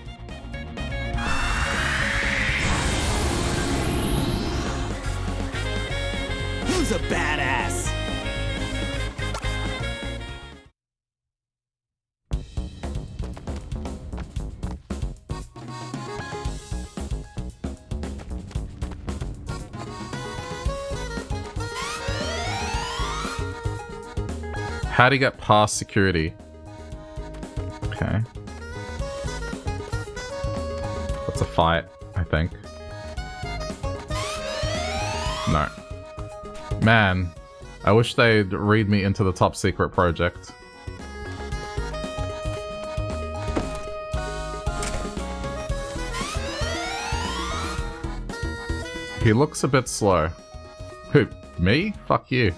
Who's a badass? How do you get past security? Okay. That's a fight, I think. No. Man, I wish they'd read me into the top secret project. He looks a bit slow. Who? Me? Fuck you.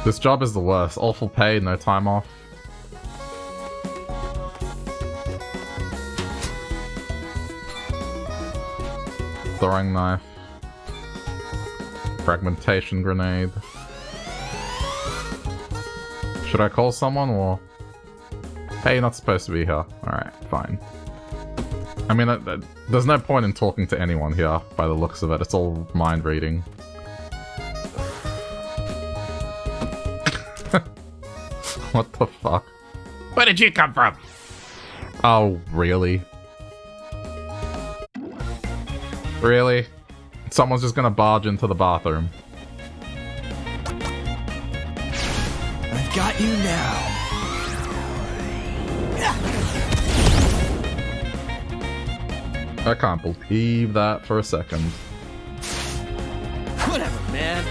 This job is the worst. Awful pay, no time off. Throwing knife. Fragmentation grenade. Should I call someone or... Hey, you're not supposed to be here. Alright, fine. I mean, there's no point in talking to anyone here, by the looks of it. It's all mind reading. What the fuck? Where did you come from? Oh, really? Really? Someone's just gonna barge into the bathroom. I've got you now. I can't believe that for a second. Whatever, man.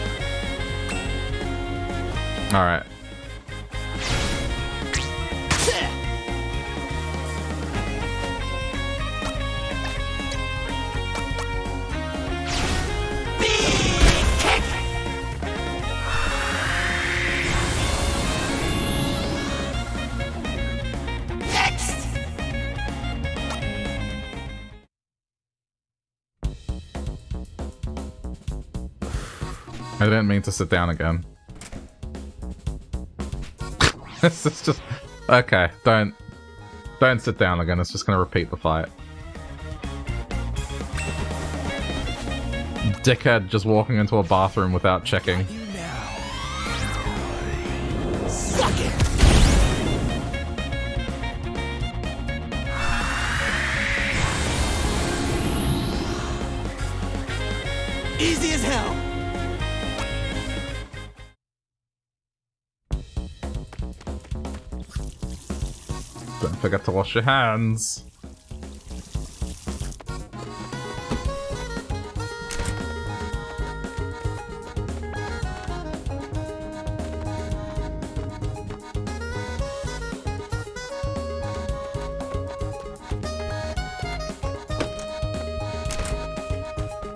Alright. I didn't mean to sit down again. This is just... Okay, don't sit down again, it's just gonna repeat the fight. Dickhead just walking into a bathroom without checking. Suck it. Easy as hell. Don't forget to wash your hands.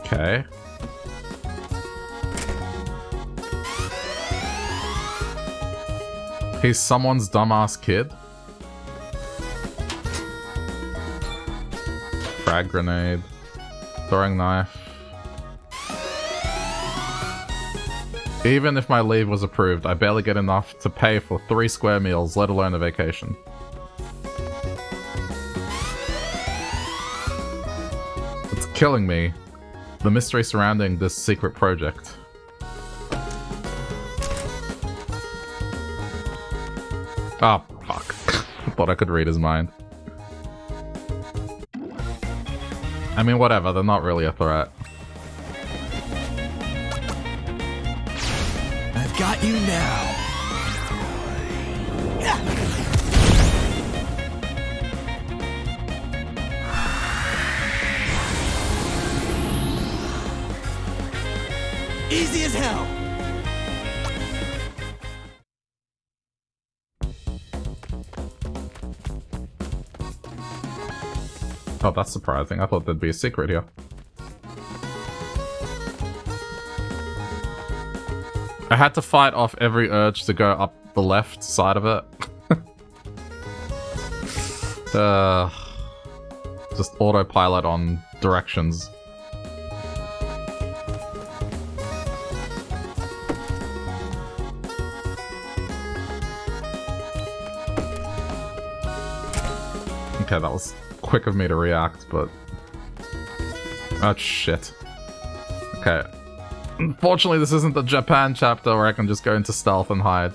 Okay. He's someone's dumbass kid. Frag grenade. Throwing knife. Even if my leave was approved, I barely get enough to pay for 3 square meals, let alone a vacation. It's killing me. The mystery surrounding this secret project. Oh, fuck. I thought I could read his mind. I mean, whatever, they're not really a threat. I've got you now. Easy as hell. Oh, that's surprising. I thought there'd be a secret here. I had to fight off every urge to go up the left side of it. Just autopilot on directions. Okay, that was quick of me to react, but... oh, shit. Okay. Unfortunately, this isn't the Japan chapter where I can just go into stealth and hide.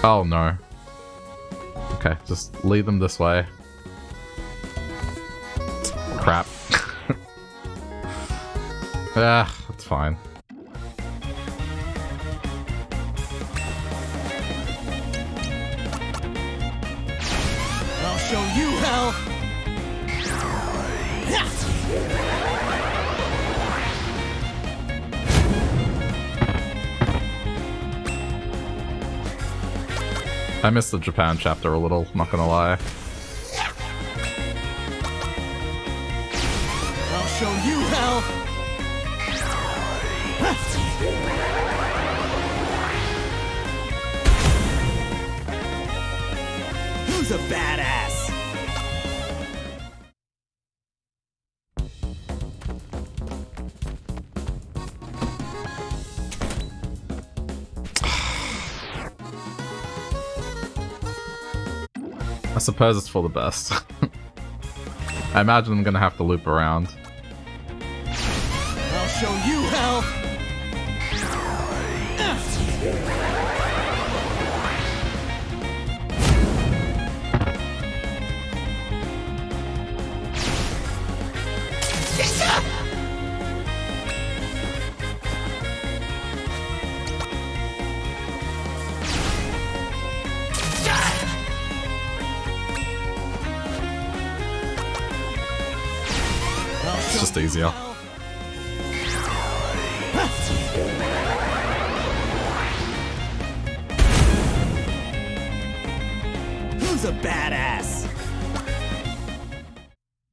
Oh, no. Okay, just lead them this way. Crap. Ah, that's fine. I'll show you hell. I missed the Japan chapter a little, not gonna lie. I'll show you hell. Who's a badass? I suppose it's for the best. I imagine I'm gonna have to loop around. I'll show you hell. It's just easier. Who's a badass?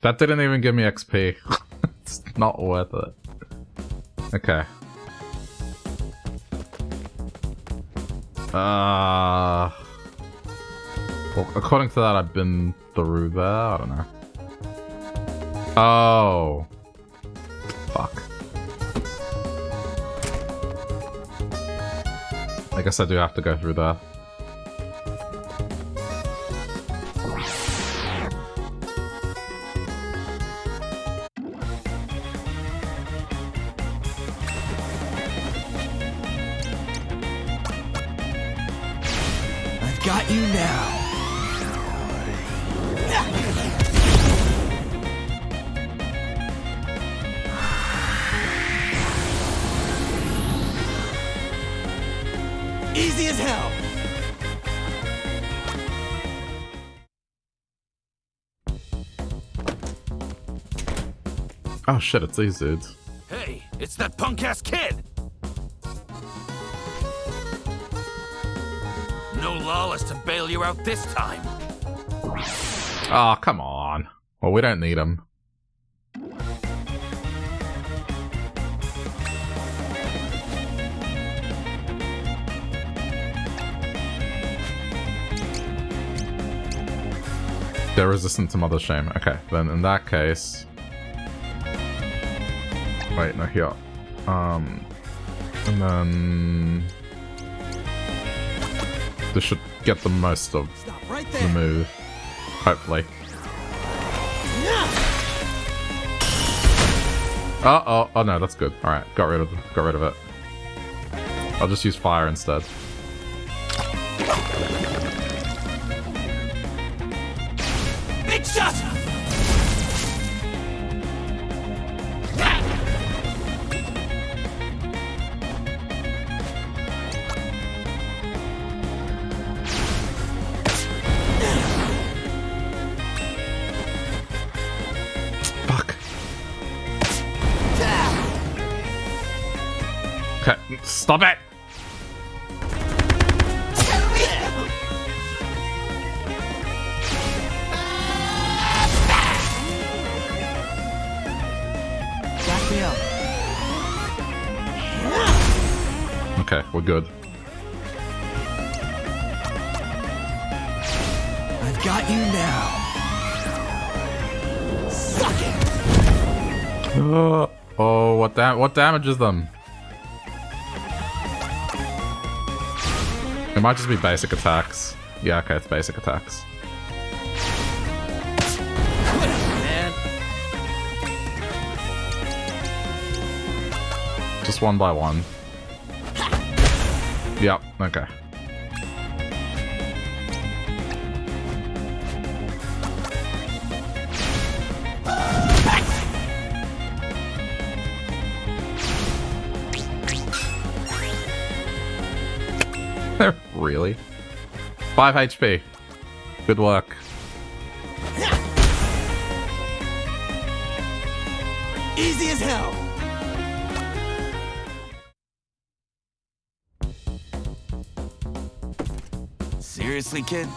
That didn't even give me XP. It's not worth it. Okay. Well, according to that, I've been through there. I don't know. Oh. Fuck. I guess I do have to go through there. I've got you now. as hell. Oh shit, it's these dudes. Hey, it's that punk-ass kid! No Lawless to bail you out this time. Oh, come on. Well, we don't need him. They're resistant to Mother's Shame. Okay, then in that case... Wait, no, here. And then... This should get the most of the move. Hopefully. Oh no, that's good. Alright, got rid of it. I'll just use fire instead. Big shot! Fuck. Okay, stop it! Back me up. Okay, we're good. I've got you now. Suck it. Oh, what damages them? It might just be basic attacks. Yeah, okay, it's basic attacks. Man. Just one by one. Yep, okay. Really? 5 HP. Good work. Easy as hell. Seriously, kid?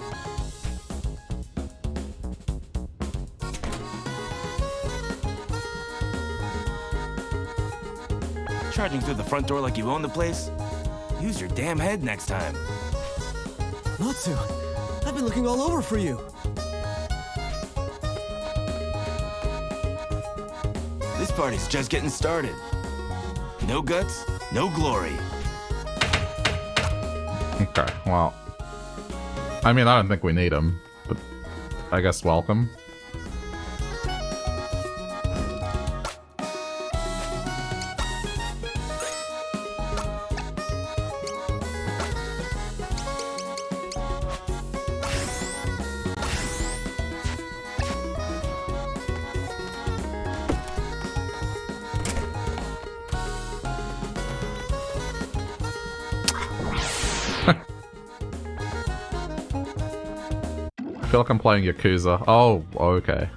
Charging through the front door like you own the place? Use your damn head next time. Natsu, I've been looking all over for you. This party's just getting started. No guts, no glory. Okay, well. I mean, I don't think we need him, but I guess welcome. I feel like I'm playing Yakuza. Oh, okay.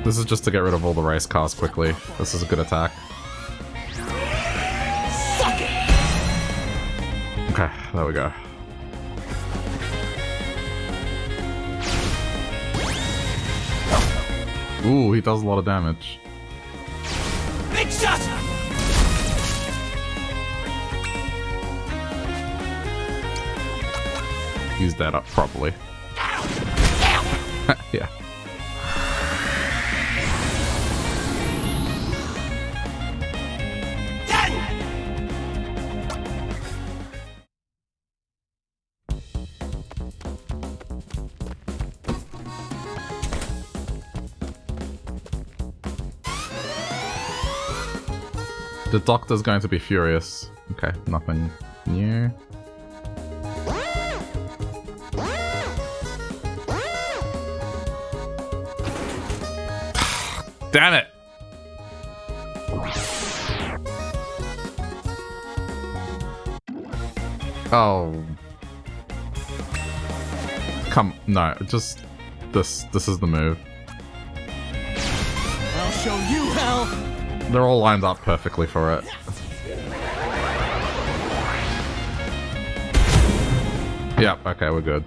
This is just to get rid of all the race cars quickly. This is a good attack. Okay, there we go. Ooh, he does a lot of damage. Big shot! Use that up properly. Yeah. The doctor's going to be furious. Okay, nothing new. Damn it! Oh. Come, no, just this is the move. I'll show you hell. They're all lined up perfectly for it. Yep, okay, we're good.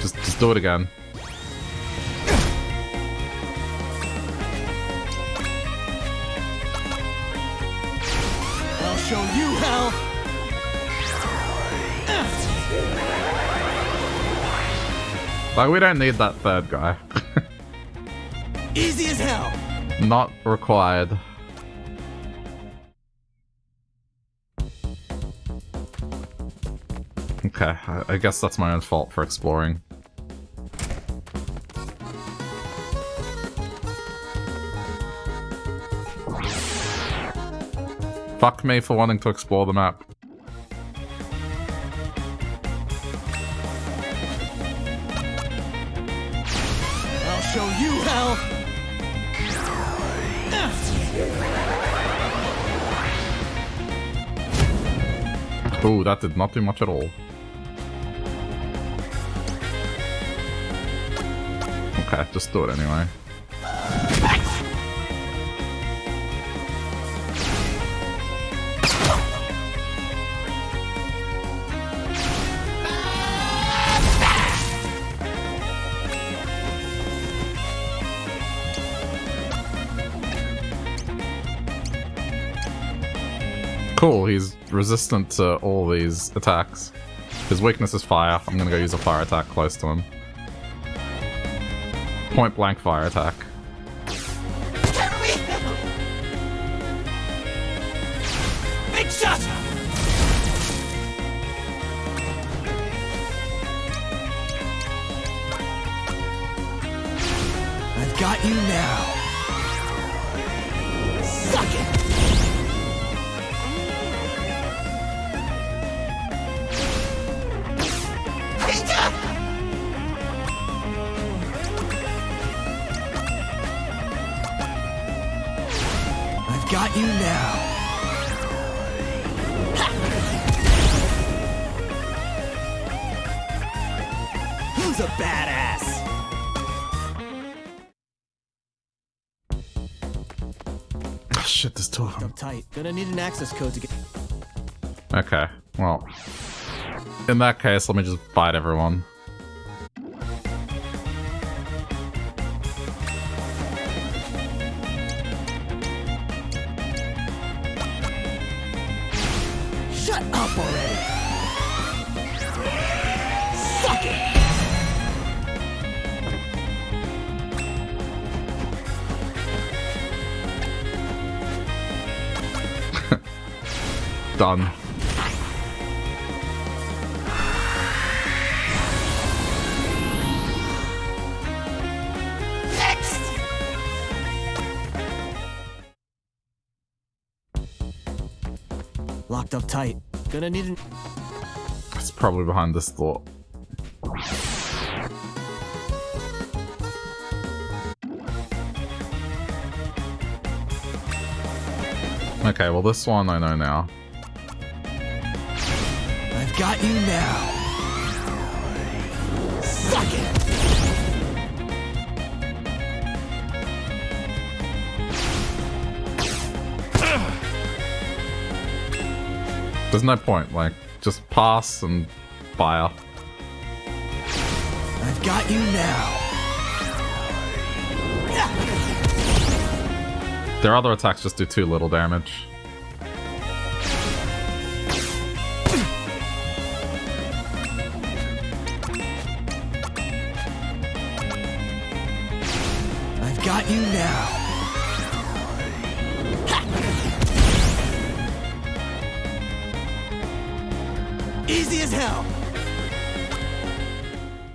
Just do it again. I'll show you hell. Like, we don't need that third guy. Easy as hell. Not required. Okay, I guess that's my own fault for exploring. Fuck me for wanting to explore the map. I'll show you hell. Ooh, that did not do much at all. Okay, just do it anyway. Cool, he's resistant to all these attacks. His weakness is fire. I'm gonna go use a fire attack close to him. Point blank fire attack. Big shot. I've got you now. Suck it. Got you now. Who's a badass? Oh shit, there's two of them. Uptight. Gonna need an access code to get. Okay, well. In that case, let me just fight everyone. Shut up already! Suck it! Done. Next! Locked up tight. Gonna need an. It's probably behind this door. Okay, well this one I know now. I've got you now. Suck it! There's no point, like, just pass and fire. I've got you now. Their other attacks just do too little damage. I've got you now. Easy as hell.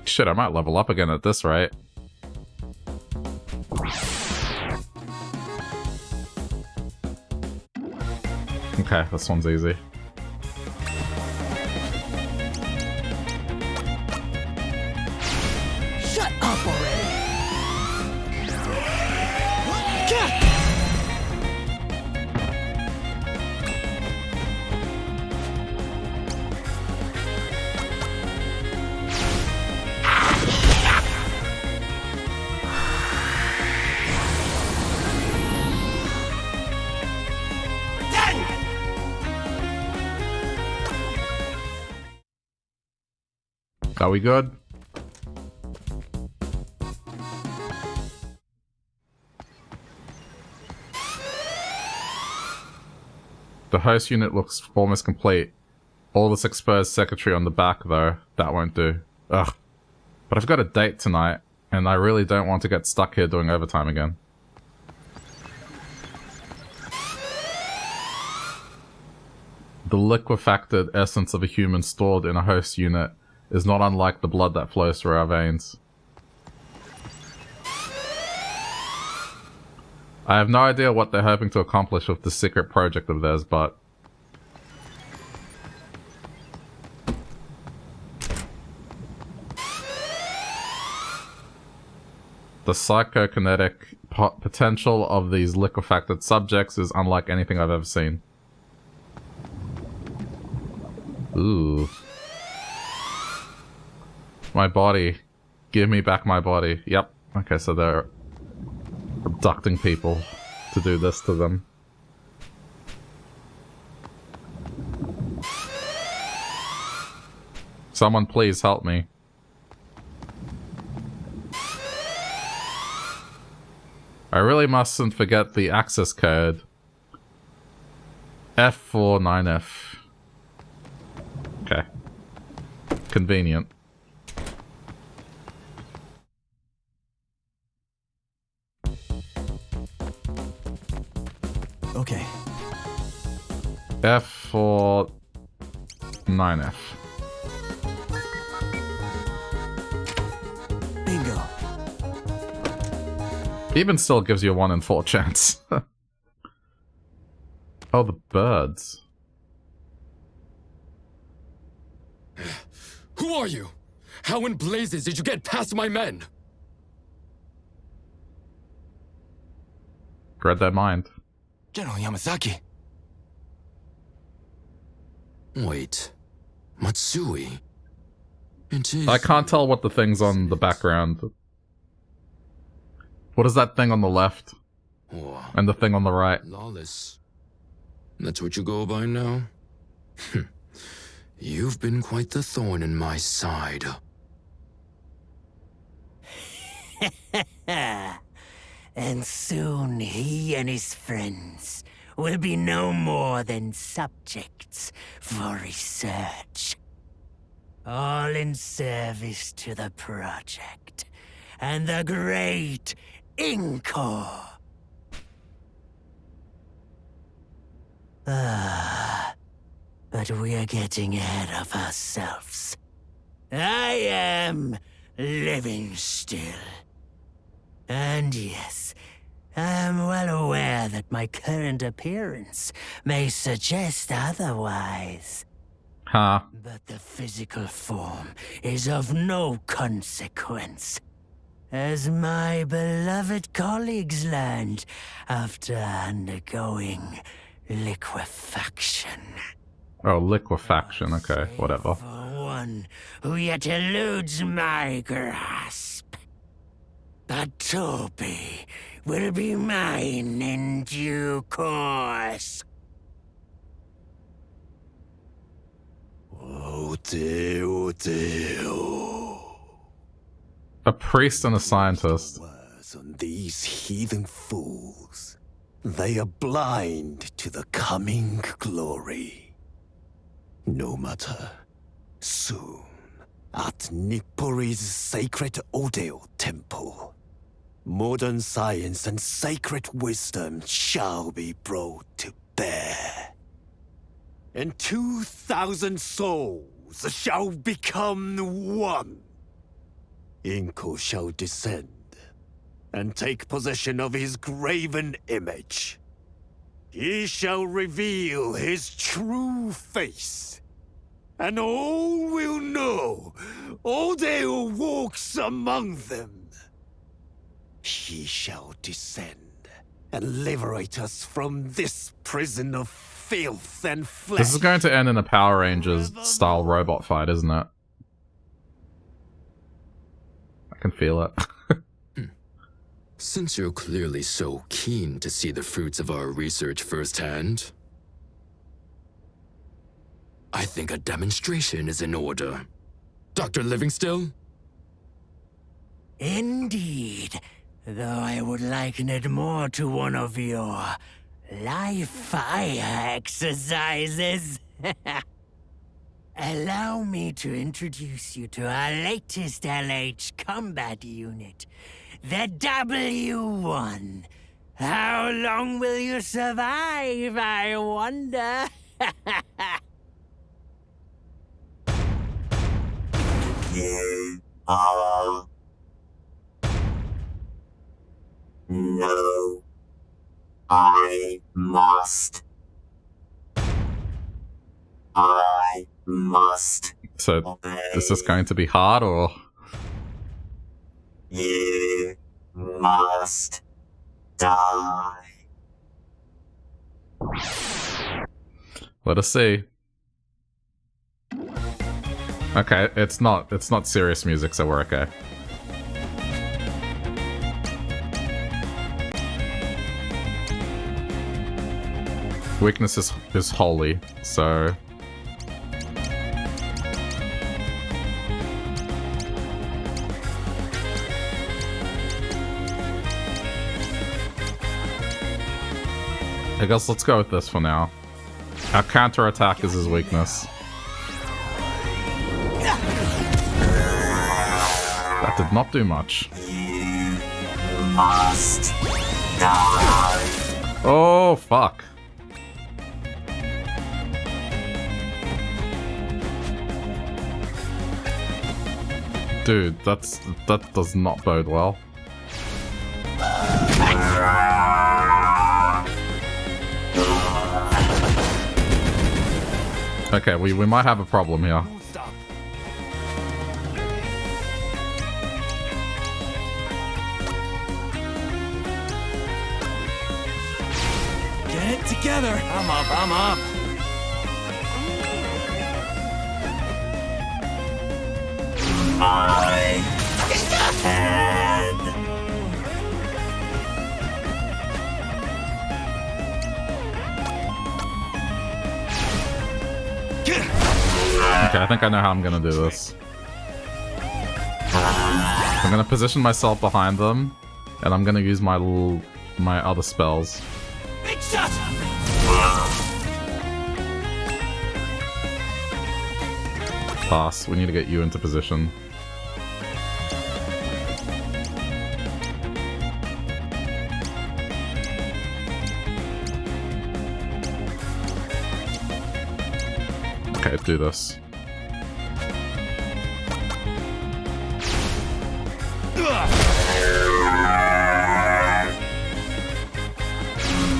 Shit, I might level up again at this rate. Okay, this one's easy. Shut up already. Are we good? The host unit looks almost complete. All this exposed circuitry on the back, though, that won't do. Ugh. But I've got a date tonight, and I really don't want to get stuck here doing overtime again. The liquefacted essence of a human stored in a host unit is not unlike the blood that flows through our veins. I have no idea what they're hoping to accomplish with this secret project of theirs, but... the psychokinetic potential of these liquefacted subjects is unlike anything I've ever seen. Ooh. My body. Give me back my body. Yep. Okay, so they're abducting people to do this to them. Someone please help me. I really mustn't forget the access code. F49F. Okay. Convenient. Okay. F49F. Bingo. Even still gives you a 1 in 4 chance. Oh, the birds. Who are you? How in blazes did you get past my men? Read their mind. General Yamazaki. Wait. Matsui? It is... I can't tell what the thing's on the background. What is that thing on the left? Oh, and the thing on the right? Lawless. That's what you go by now? You've been quite the thorn in my side. And soon he and his friends will be no more than subjects for research. All in service to the project and the great Inco. But we are getting ahead of ourselves. I am living still. And yes, I am well aware that my current appearance may suggest otherwise. Huh. But the physical form is of no consequence. As my beloved colleagues learned after undergoing liquefaction. Oh, liquefaction. Okay, whatever. For one who yet eludes my grasp. But Toby will be mine in due course. Oh dear, oh dear. A priest and a scientist. Words on these heathen fools. They are blind to the coming glory. No matter. Soon, at Nippori's sacred Odeo temple, modern science and sacred wisdom shall be brought to bear. And 2,000 souls shall become one. Inko shall descend and take possession of his graven image. He shall reveal his true face, and all will know Odeo walks among them. He shall descend and liberate us from this prison of filth and flesh. This is going to end in a Power Rangers style robot fight, isn't it? I can feel it. Since you're clearly so keen to see the fruits of our research firsthand, I think a demonstration is in order. Dr. Livingstone? Indeed, though I would liken it more to one of your live fire exercises. Allow me to introduce you to our latest LH combat unit, the W1. How long will you survive, I wonder? You are... No. I must. I must. So, is this going to be hard, or...? You must die. Let us see. Okay, it's not serious music, so we're okay. Weakness is holy, so... I guess let's go with this for now. Our counterattack is his weakness. That did not do much. You must die. Oh, fuck. Dude, that does not bode well. Okay, we might have a problem here. Get it together! I'm up. My head. Okay, I think I know how I'm gonna do this. I'm gonna position myself behind them, and I'm gonna use my other spells. Big shot! Pass. We need to get you into position. Okay, do this.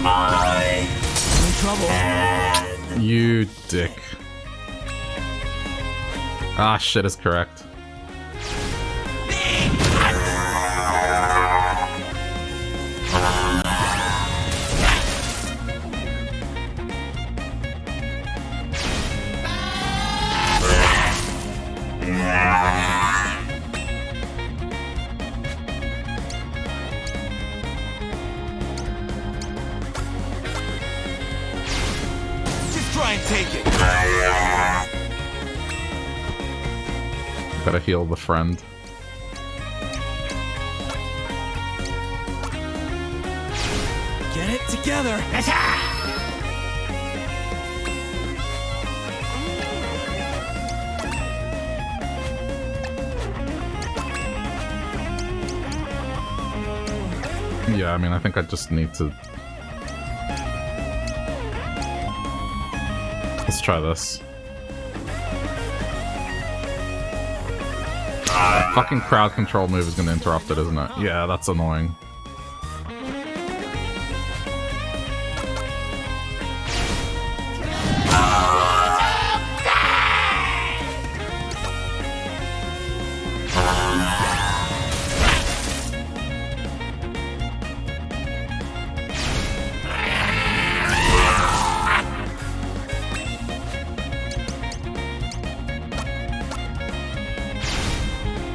My trouble. head. You dick. Ah, shit is correct. Just try and take it. Gotta heal the friend. Get it together! Yeah, I mean, I think I just need to... Let's try this. That fucking crowd control move is gonna interrupt it, isn't it? Yeah, that's annoying.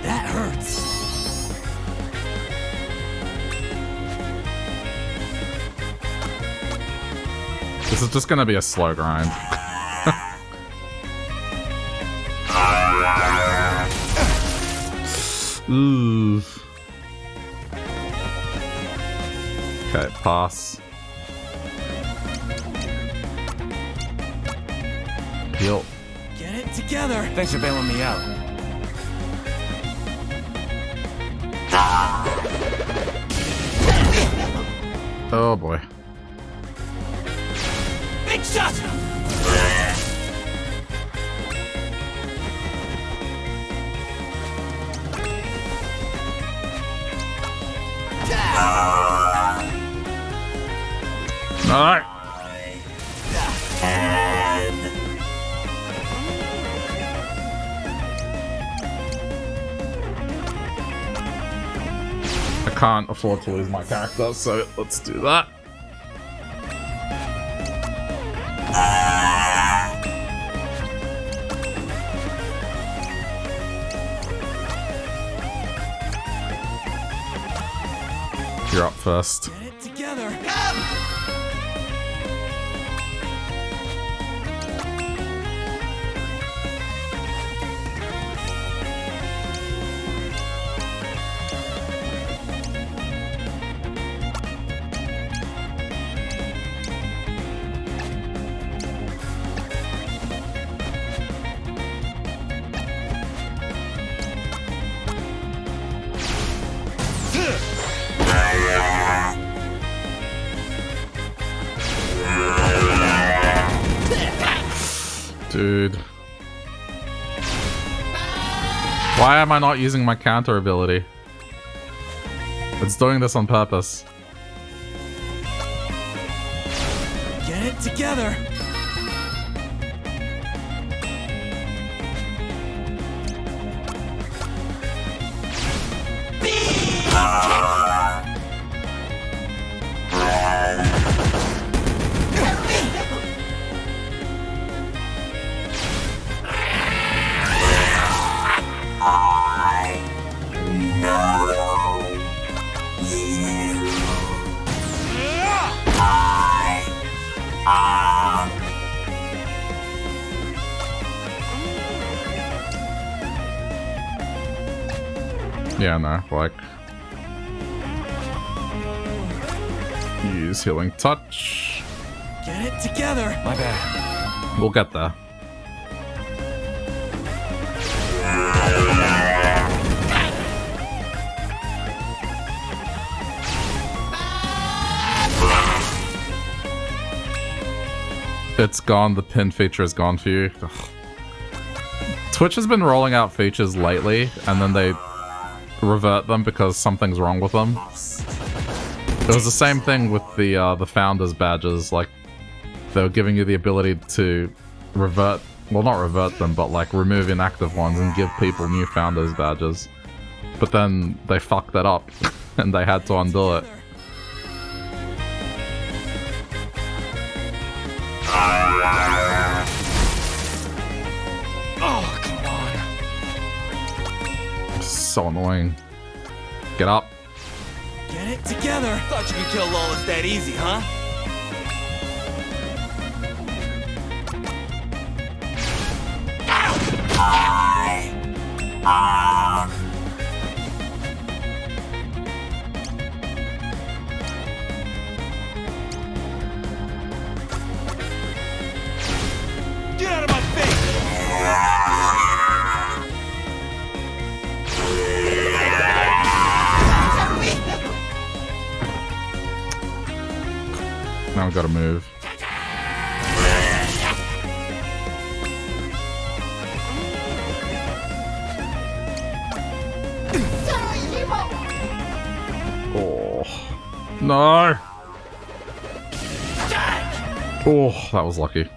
That hurts. This is just gonna be a slow grind. Ooh. Okay, pass. Heal. Get it together. Thanks for bailing me out. Oh boy. Big shot. Alright. I can't afford to lose my character, so let's do that. You're up first. Get it together. Dude. Why am I not using my counter ability? It's doing this on purpose. Get it together. Yeah, no, like... Use Healing Touch. Get it together. My bad. We'll get there. It's gone, the pin feature is gone for you. Ugh. Twitch has been rolling out features lately, and then they revert them because something's wrong with them. It was the same thing with the founders badges. Like, they were giving you the ability to revert, well, not revert them, but like remove inactive ones and give people new founders badges. But then they fucked that up and they had to undo it. Oh, come on. So annoying. Get up. Get it together. Thought you could kill Lawless that easy, huh? Get out of my face! Now we gotta move. Oh. No! Oh, that was lucky.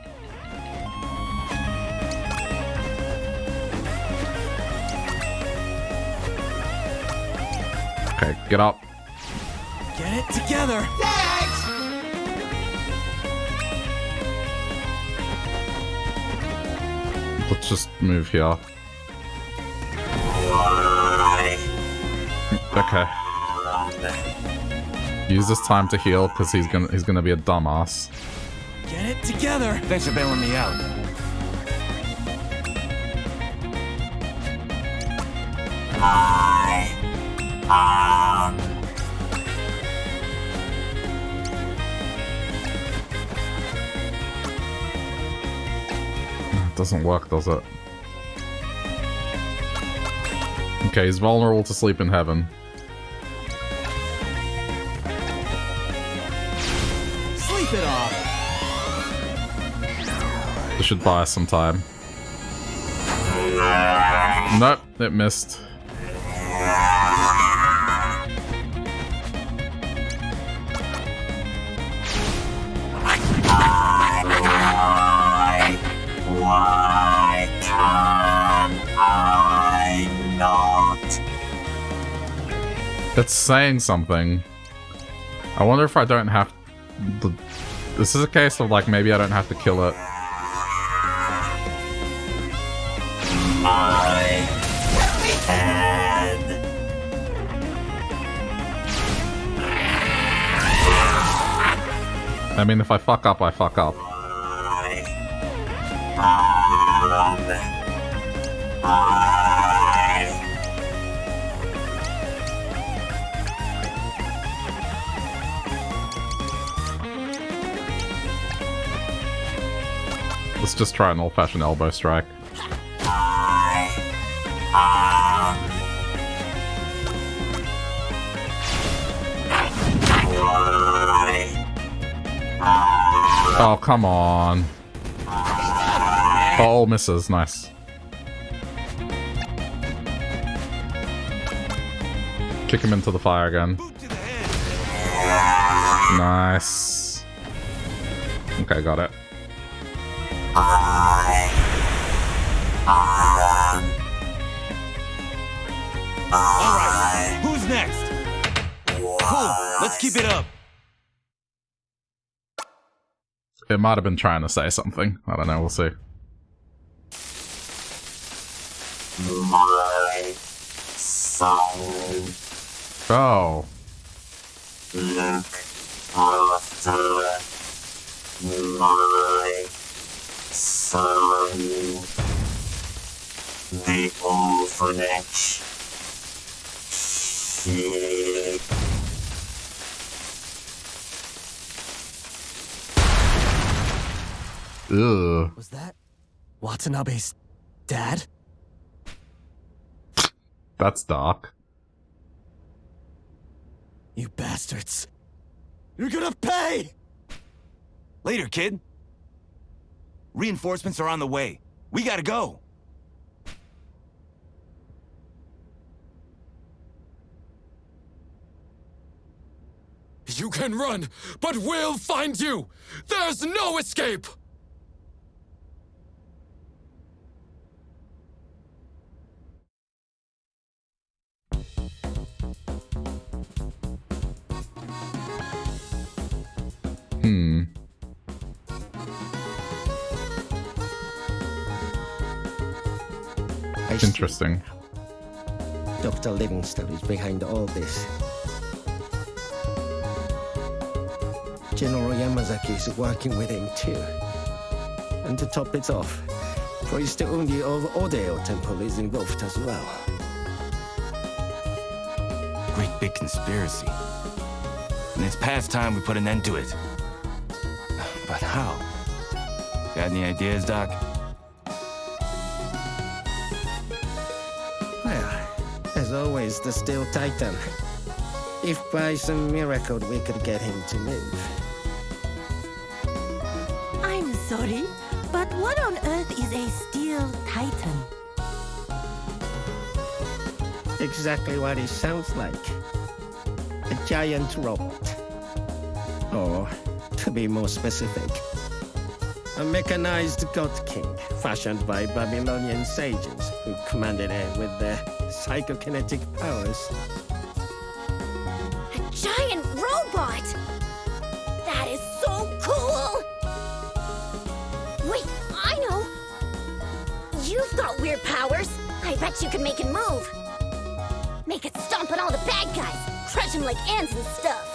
Okay, get up. Get it together. Let's just move here. Okay. Use this time to heal because he's gonna be a dumbass. Get it together. Thanks for bailing me out. I Doesn't work, does it? Okay, he's vulnerable to sleep in heaven. Sleep it off. This should buy us some time. Nope, it missed. Why can I not? It's saying something. I wonder if I don't have... This is a case of, like, maybe I don't have to kill it. My head. I mean, if I fuck up, I fuck up. Let's just try an old-fashioned elbow strike. Oh, come on. Oh, misses. Nice. Kick him into the fire again. Nice. Okay, got it. Alright, who's next? Cool, let's keep it up. It might have been trying to say something. I don't know, we'll see. My son. Oh. Look after my son. The orphanage. He... Ugh. Was that Watanabe's dad? That's dark. You bastards. You're gonna pay! Later, kid. Reinforcements are on the way. We gotta go. You can run, but we'll find you! There's no escape! Interesting. Dr. Livingston is behind all this. General Yamazaki is working with him too. And to top it off, Priest Undi of Odeo Temple is involved as well. Great big conspiracy. And it's past time we put an end to it. But how? Got any ideas, Doc? Well, as always, the Steel Titan. If by some miracle we could get him to move. I'm sorry, but what on earth is a Steel Titan? Exactly what it sounds like. A giant robot. Or, to be more specific, a mechanized god king fashioned by Babylonian sages who commanded it with their psychokinetic powers. A giant robot! That is so cool! Wait, I know! You've got weird powers. I bet you can make it move. Make it stomp on all the bad guys, crush them like ants and stuff.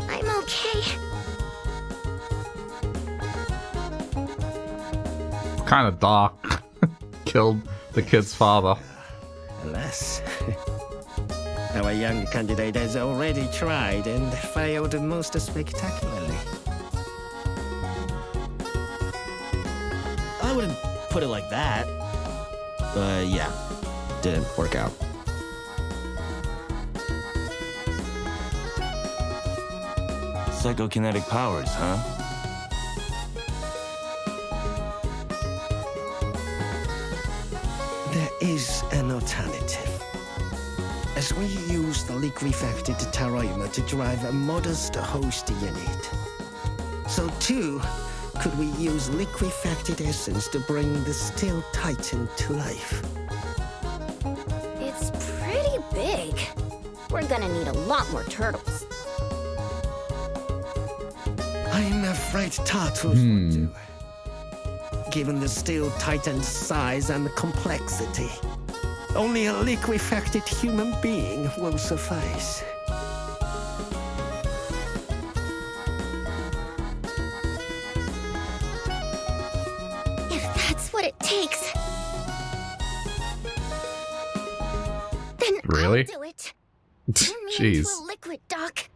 I'm okay. It's kind of dark. Killed the kid's father. Alas, our young candidate has already tried and failed most spectacularly. I wouldn't put it like that. But yeah, didn't work out. Psychokinetic powers, huh? There is an alternative. As we use the liquefacted Taroima to drive a modest host unit, so too could we use liquefacted essence to bring the Steel Titan to life. It's pretty big. We're gonna need a lot more turtles. I'm afraid turtles would do. Given the Steel Titan's size and complexity, only a liquefacted human being will suffice. If that's what it takes, then Really? I'll do it. Turn me Jeez. into a liquid, Doc.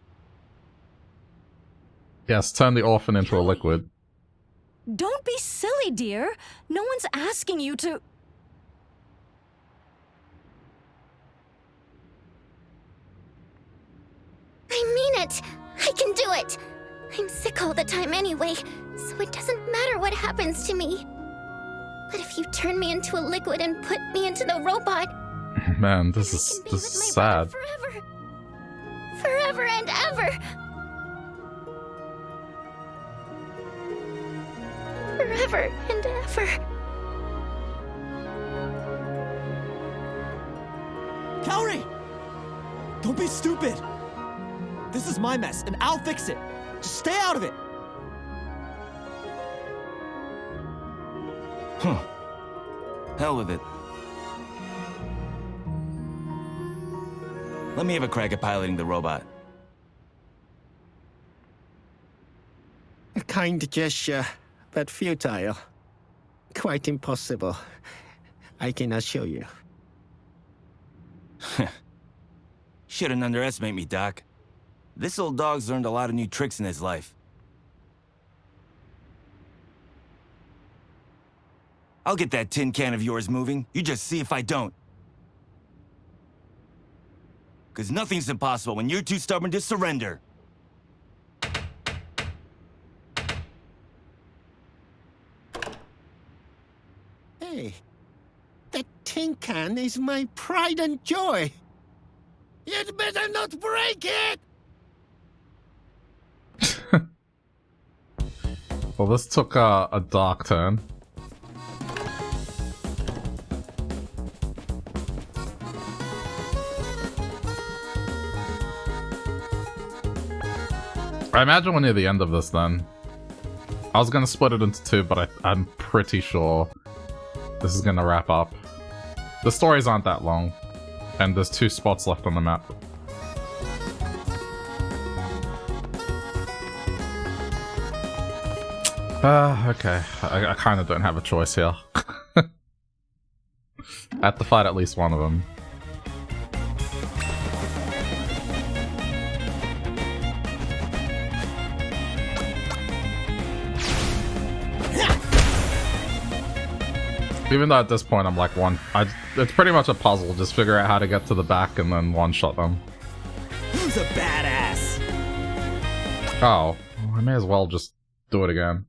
Yes, turn the orphan into a liquid. Don't be silly, dear. No one's asking you to... I mean it. I can do it. I'm sick all the time anyway, so it doesn't matter what happens to me. But if you turn me into a liquid and put me into the robot, Man, this is sad. forever and ever. Forever and ever. Kaori! Don't be stupid! This is my mess, and I'll fix it. Just stay out of it! Huh. Hell with it. Let me have a crack at piloting the robot. A kind gesture, but futile. Quite impossible, I can assure you. Shouldn't underestimate me, Doc. This old dog's learned a lot of new tricks in his life. I'll get that tin can of yours moving. You just see if I don't. 'Cause nothing's impossible when you're too stubborn to surrender. Hey, that tin can is my pride and joy. You'd better not break it! Well, this took a dark turn. I imagine we're near the end of this then. I was gonna split it into two, but I'm pretty sure this is gonna wrap up. The stories aren't that long, and there's 2 spots left on the map. Okay. I kind of don't have a choice here. I have to fight at least one of them. Even though at this point I'm like it's pretty much a puzzle. Just figure out how to get to the back and then one-shot them. Who's a badass? Oh, well, I may as well just do it again.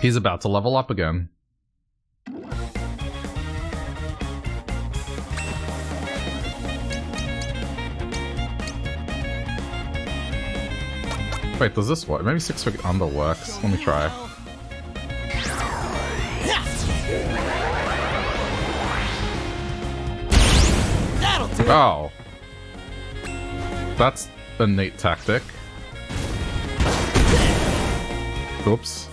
He's about to level up again. Wait, does this work? Maybe 6 Feet Under works. Let me try. That'll do. Oh. That's a neat tactic. Oops.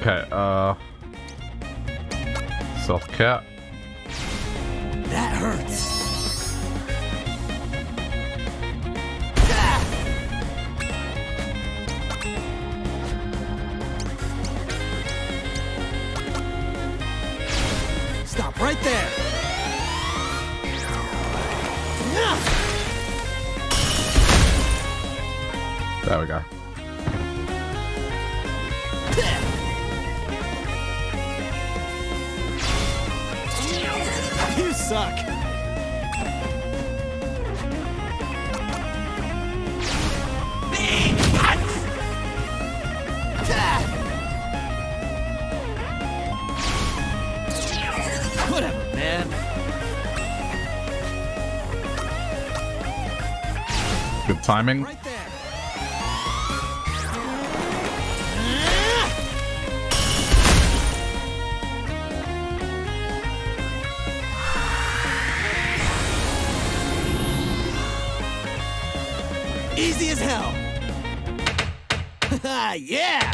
Okay, self-care. That hurts. Stop right there. There we go. You suck. Whatever, man. Good timing. Right there. Easy as hell. Yeah.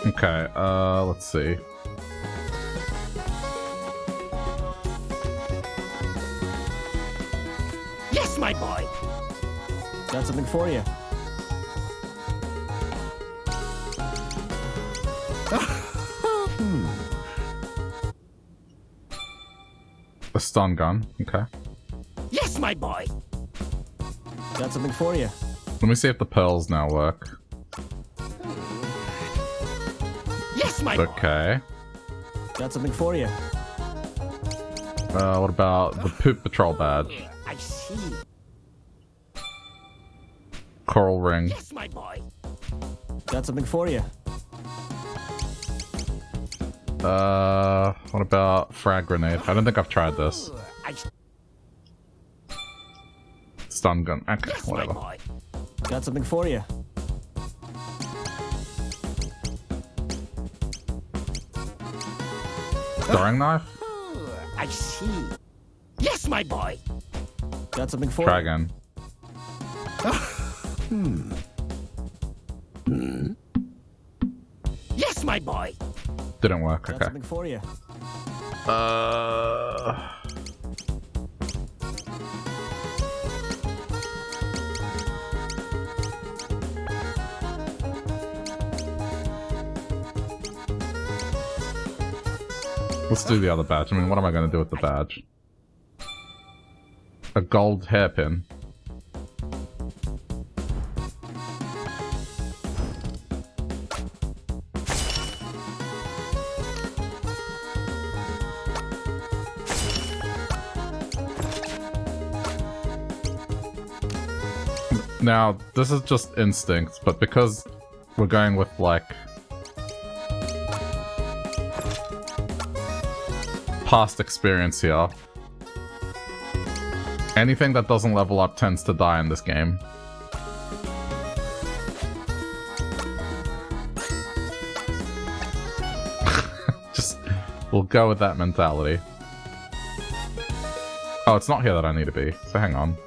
Okay, let's see. Yes, my boy. Got something for you. A stun gun. Okay. Yes, my boy. Got something for you. Let me see if the pearls now work. Yes, my boy. Okay. Got something for you. What about the Poop Patrol badge? I see. Coral ring. Yes, my boy. Got something for you. What about frag grenade? I don't think I've tried this. Stun gun. Okay, Yes, whatever. my boy. Got something for you. Throwing knife? I see. Yes, my boy. Got something for Try you. again. Yes, my boy. Didn't work. Got Okay. something for you. Let's do the other badge. I mean, what am I going to do with the badge? A gold hairpin. Now, this is just instinct, but because we're going with, like, past experience here, anything that doesn't level up tends to die in this game. Just, we'll go with that mentality. Oh, it's not here that I need to be, so hang on.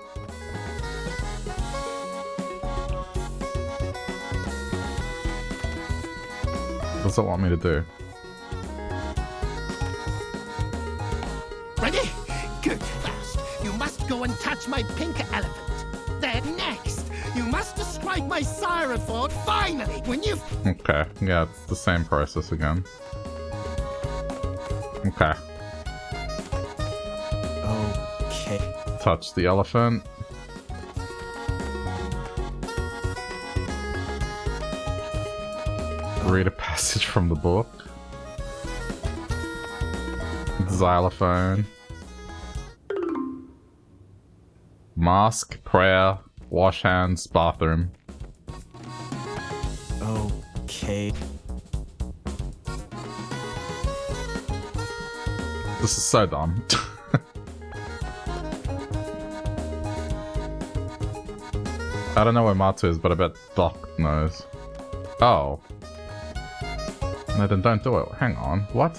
What does it want me to do? Ready? Good. First, you must go and touch my pink elephant. Then next, you must describe my siren fort. Finally, when you've... Okay, yeah, it's the same process again. Okay. Okay. Touch the elephant. Read a passage from the book. Xylophone. Mask, prayer, wash hands, bathroom. Okay. This is so dumb. I don't know where Matsu is, but I bet Doc knows. Oh. No, then don't do it. Hang on. What?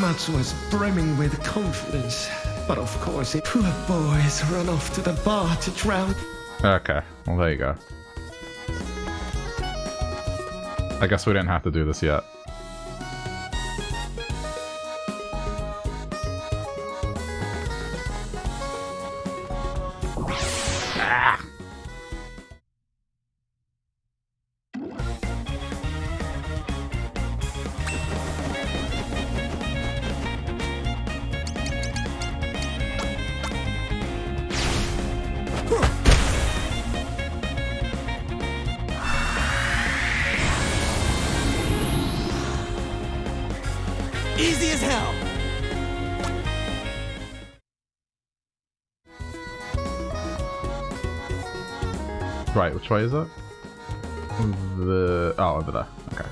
Amatsu was brimming with confidence. But of course, poor boys run off to the bar to drown. Okay, well there you go. I guess we didn't have to do this yet. Ah. Easy as hell. Right, which way is it? Oh, over there. Okay.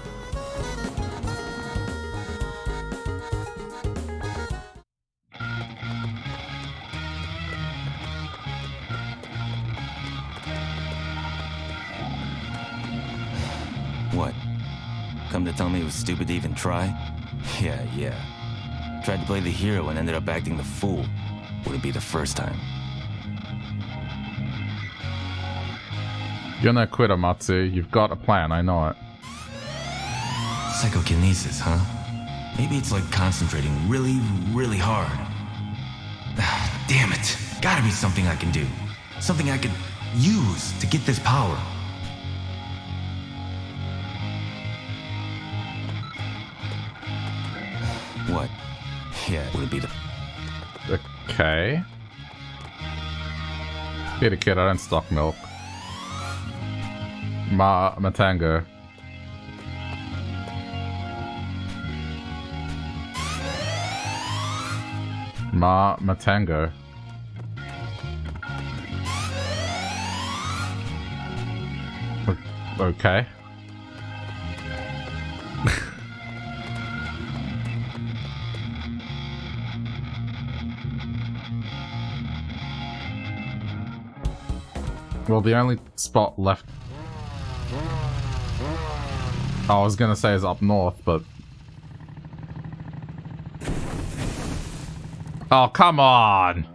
What? Come to tell me it was stupid to even try? Yeah. Tried to play the hero and ended up acting the fool. Wouldn't be the first time. You're no quitter, Matsu. You've got a plan, I know it. Psychokinesis, huh? Maybe it's like concentrating really, really hard. Damn it. Gotta be something I can do. Something I could use to get this power. What? Yeah, would it be the... Okay. Get a kid, I don't stock milk. Matango. Matango. Okay. Well, the only spot left... I was gonna say is up north, but... Oh, come on!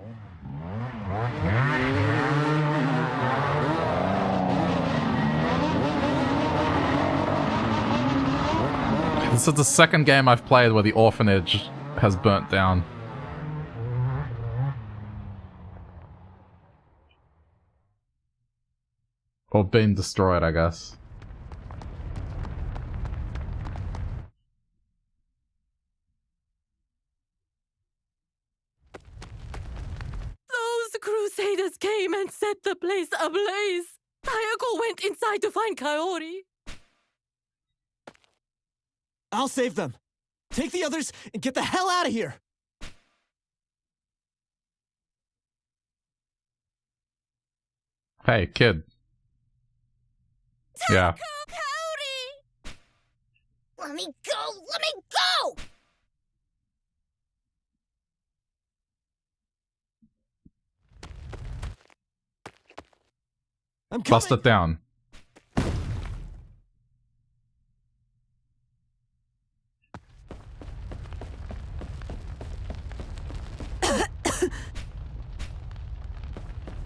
This is the second game I've played where the orphanage has burnt down. Or been destroyed, I guess. Those crusaders came and set the place ablaze. Ayako went inside to find Kaori. I'll save them. Take the others and get the hell out of here. Hey, kid. Yeah. Kaori! Let me go! Let me go! I'm coming. Bust it down.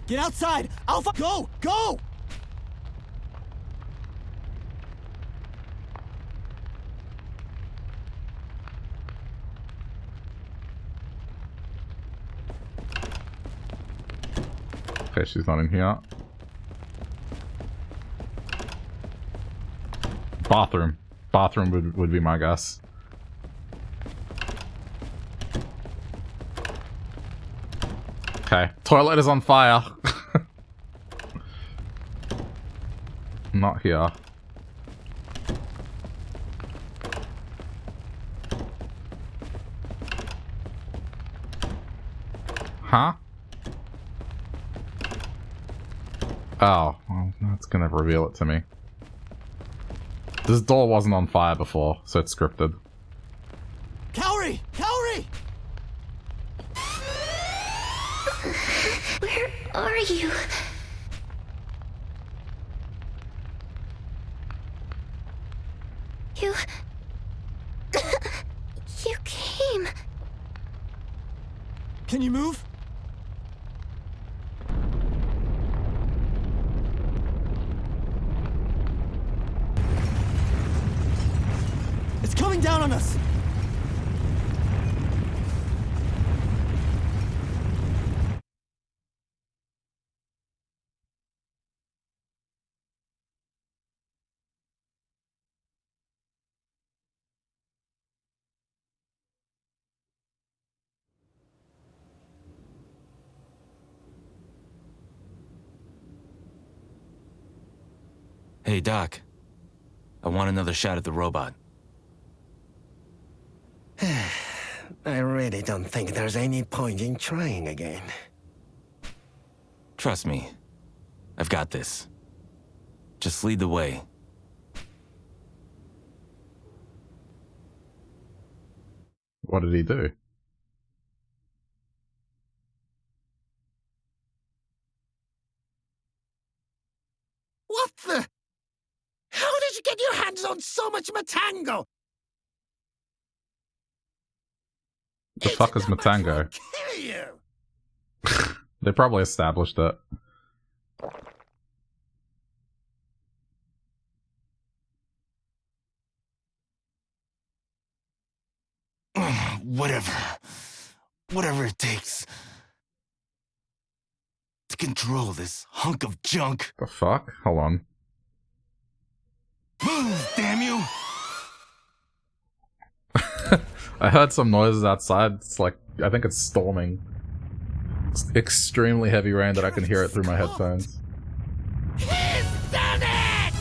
Get outside! Alpha! Go! Go! Okay, she's not in here. Bathroom. Bathroom would be my guess. Okay. Toilet is on fire. Not here. Huh? Oh, well, that's gonna reveal it to me. This door wasn't on fire before, so it's scripted. Kaori! Kaori! Where are you? You... you came... down on us! Hey, Doc. I want another shot at the robot. I really don't think there's any point in trying again. Trust me. I've got this. Just lead the way. What did he do? What the? How did you get your hands on so much Matango? The fuck is Matango? Kill you! They probably established it. Whatever. Whatever it takes. To control this hunk of junk. The fuck? Hold on. Move, damn you! I heard some noises outside. It's like, I think it's storming. It's extremely heavy rain that I can hear it through my headphones. He's done it!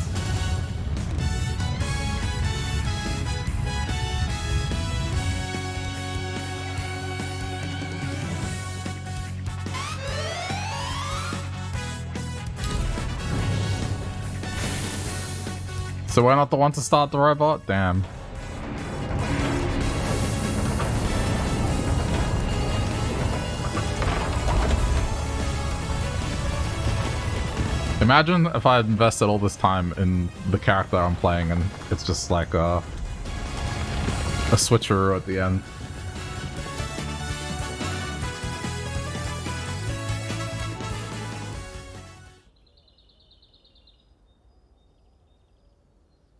So we're not the one to start the robot? Damn. Imagine if I had invested all this time in the character I'm playing and it's just like a switcheroo at the end.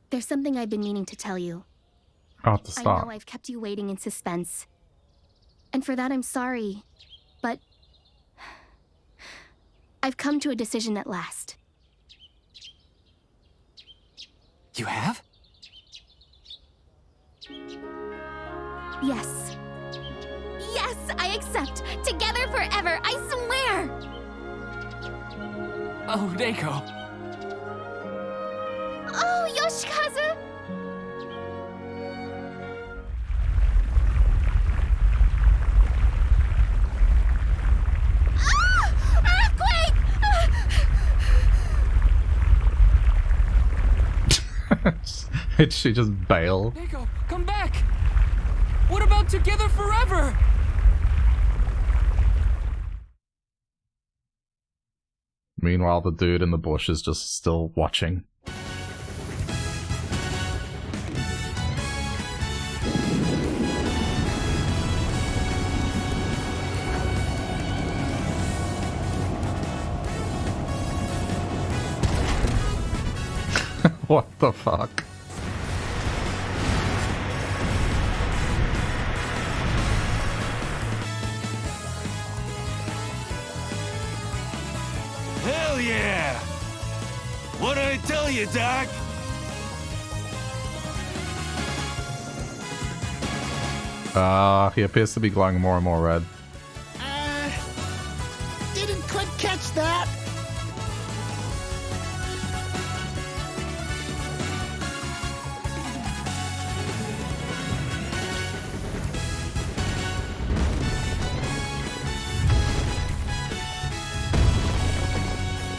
There's something I've been meaning to tell you. I'll have to stop. I know I've kept you waiting in suspense. And for that I'm sorry, but I've come to a decision at last. You have? Yes. Yes, I accept. Together forever, I swear! Oh, Reiko. Oh, Yoshikazu! Did she just bail? Reiko, come back! What about together forever? Meanwhile, the dude in the bush is just still watching. What the fuck? Hell yeah! What'd I tell you, Doc? He appears to be glowing more and more red. Didn't quite catch that.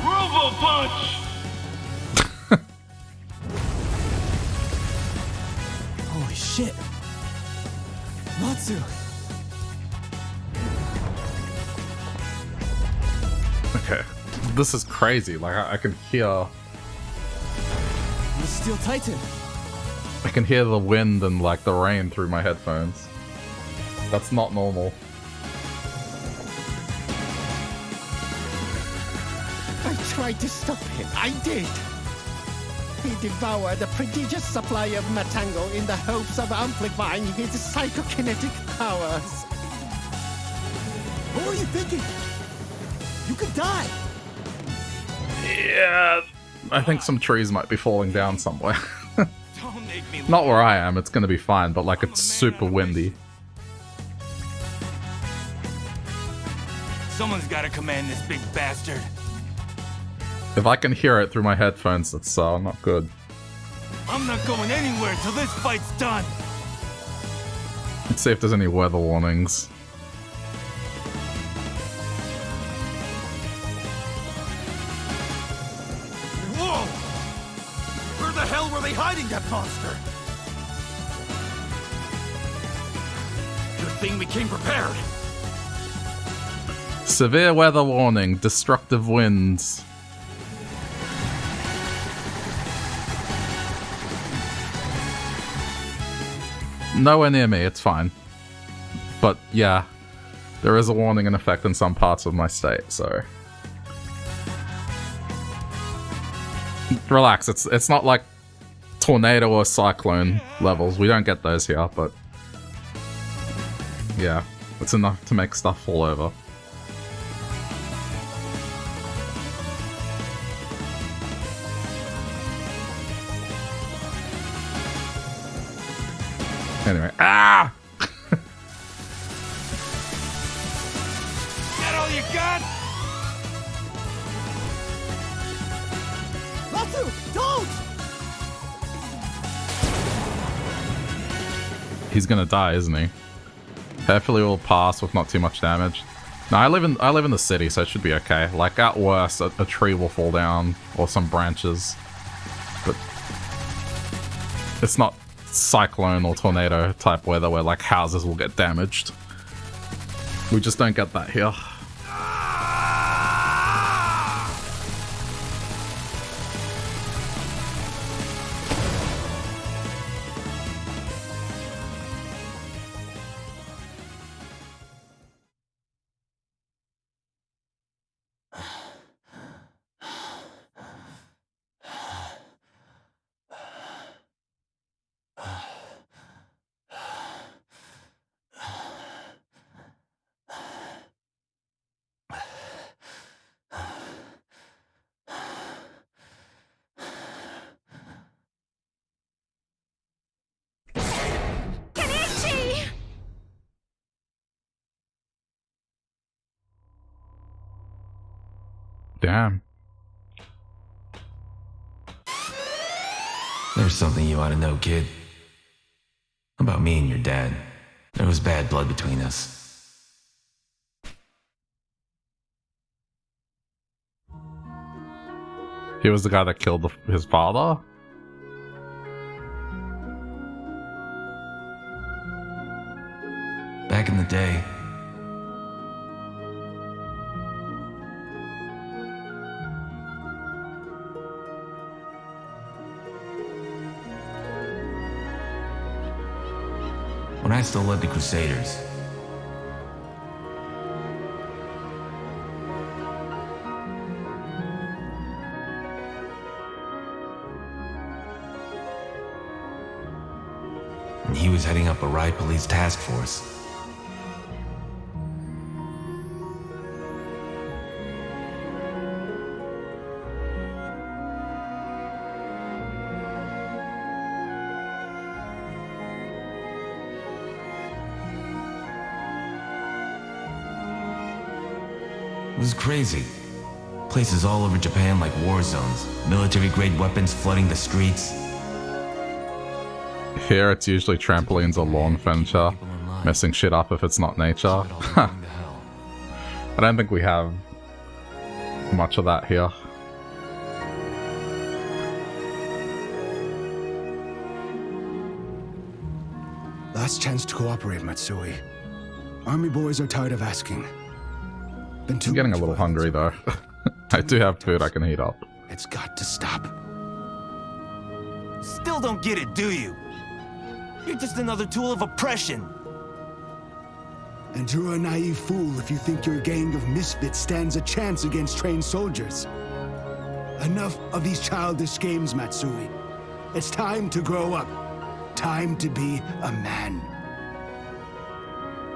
Robo Punch! Holy shit. Matsu. Okay. This is crazy. Like, I can hear... The Steel Titan. I can hear the wind and, like, the rain through my headphones. That's not normal. I tried to stop him. I did. He devoured a prodigious supply of Matango in the hopes of amplifying his psychokinetic powers. What were you thinking? You could die. Yeah, I think some trees might be falling down somewhere. Not where I am, it's gonna be fine, but like it's super windy. Someone's gotta command this big bastard. If I can hear it through my headphones, that's not good. I'm not going anywhere till this fight's done. Let's see if there's any weather warnings. Whoa! Where the hell were they hiding that monster? Good thing we came prepared. Severe weather warning, destructive winds. Nowhere near me, it's fine. But yeah, there is a warning in effect in some parts of my state, so... Relax, it's not like tornado or cyclone levels. We don't get those here, but... Yeah, it's enough to make stuff fall over. Anyway, ah! That all you got? Natsu, don't! He's gonna die, isn't he? Hopefully we'll pass with not too much damage. No, I live in the city, so it should be okay. Like at worst, a tree will fall down or some branches, but it's not cyclone or tornado type weather where like houses will get damaged. We just don't get that here. Damn. There's something you ought to know, kid. About me and your dad. There was bad blood between us. He was the guy that killed his father? Back in the day, when I still led the Crusaders. And he was heading up a riot police task force. It was crazy. Places all over Japan like war zones, military-grade weapons flooding the streets. Here it's usually trampolines or lawn furniture, messing shit up if it's not nature. I don't think we have much of that here. Last chance to cooperate, Matsui. Army boys are tired of asking. I'm getting a little hungry though. I do have food I can heat up. It's got to stop. Still don't get it, do you? You're just another tool of oppression. And you're a naive fool if you think your gang of misfits stands a chance against trained soldiers. Enough of these childish games, Matsui. It's time to grow up. Time to be a man.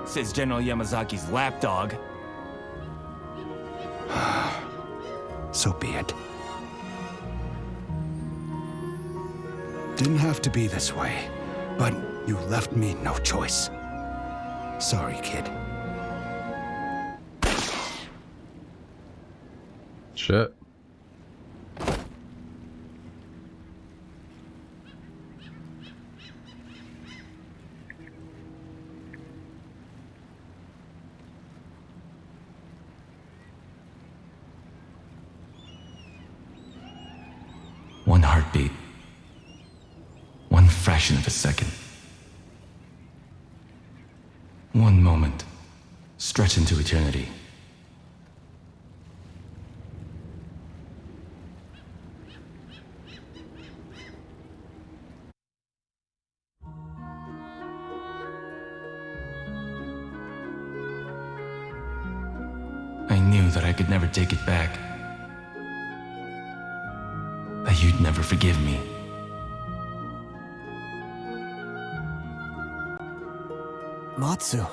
Says General Yamazaki's lapdog. So be it. Didn't have to be this way, but you left me no choice. Sorry, kid. Shit. One heartbeat. One fraction of a second. One moment. Stretch into eternity. I knew that I could never take it back. That you'd never forgive me. Matsu.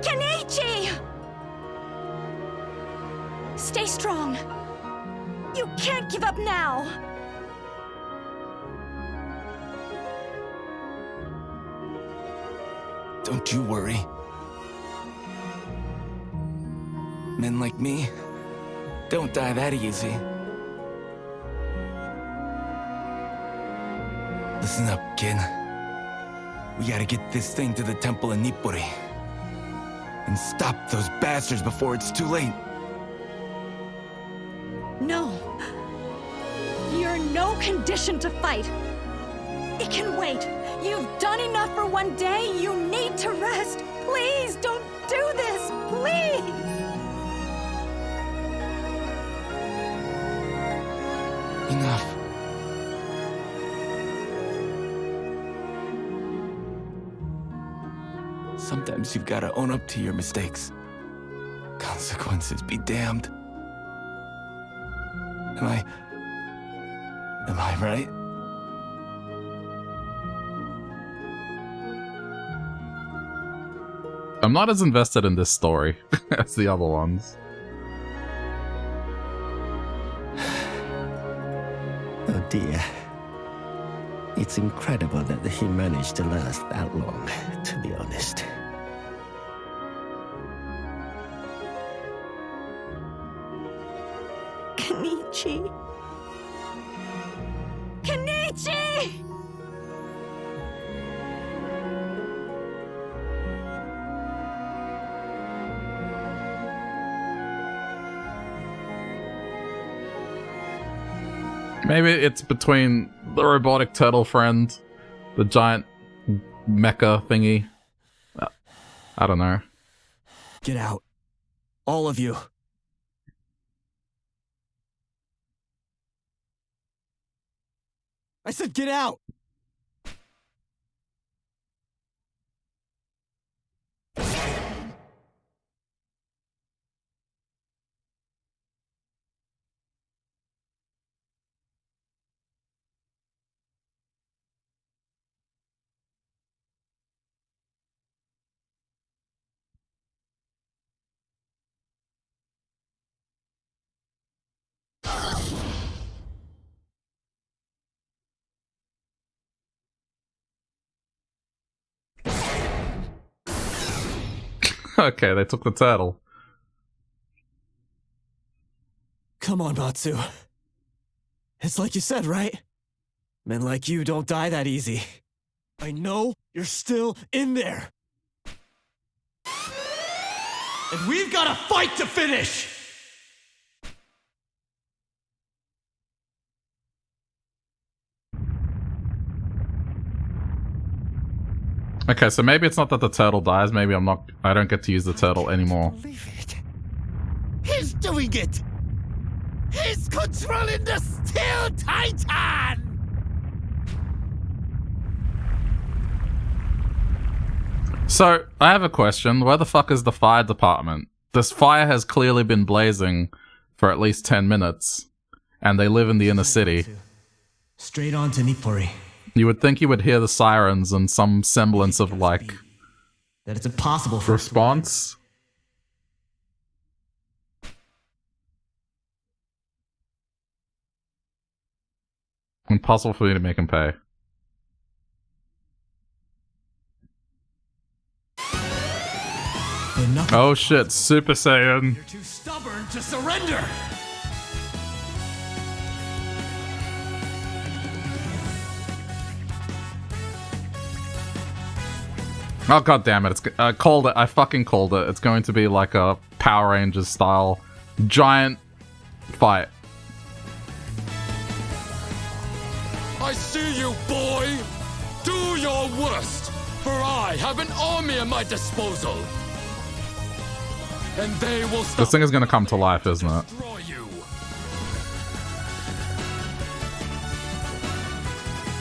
Kenichi! Stay strong. You can't give up now. Don't you worry. Men like me don't die that easy. Listen up, kid. We gotta get this thing to the temple in Nippori. And stop those bastards before it's too late. No. You're in no condition to fight. It can wait. You've done enough for one day. You need to rest. Please don't do this. Please. Enough. Sometimes you've gotta own up to your mistakes. Consequences be damned. Am I right? I'm not as invested in this story as the other ones. Oh dear. It's incredible that he managed to last that long, to be honest. Kenichi. Kenichi! Maybe it's between the robotic turtle friend, the giant mecha thingy. I don't know. Get out. All of you. I said get out! Okay, they took the turtle. Come on, Matsu. It's like you said, right? Men like you don't die that easy. I know you're still in there. And we've got a fight to finish! Okay, so maybe it's not that the turtle dies, maybe I don't get to use the turtle anymore. He's doing it! He's controlling the Steel Titan! So, I have a question. Where the fuck is the fire department? This fire has clearly been blazing for at least 10 minutes, and they live in the inner city. Straight on to Nippori. You would think you would hear the sirens and some semblance of, like, that it's impossible for response. Impossible for me to make him pay. Oh shit, Super Saiyan. You're too stubborn to surrender. Oh god damn it! It's called it. I fucking called it. It's going to be like a Power Rangers style giant fight. I see you, boy! Do your worst, for I have an army at my disposal. And they will stop. This thing is gonna come to life, isn't it?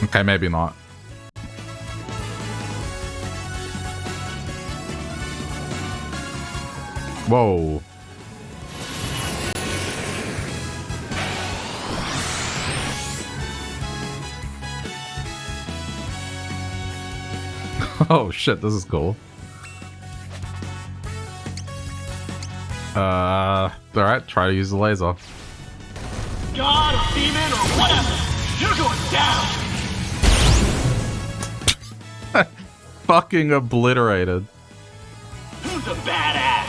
Okay, maybe not. Whoa. Oh shit, this is cool. Alright, try to use the laser. God or demon or whatever, you're going down! Fucking obliterated. Who's a badass?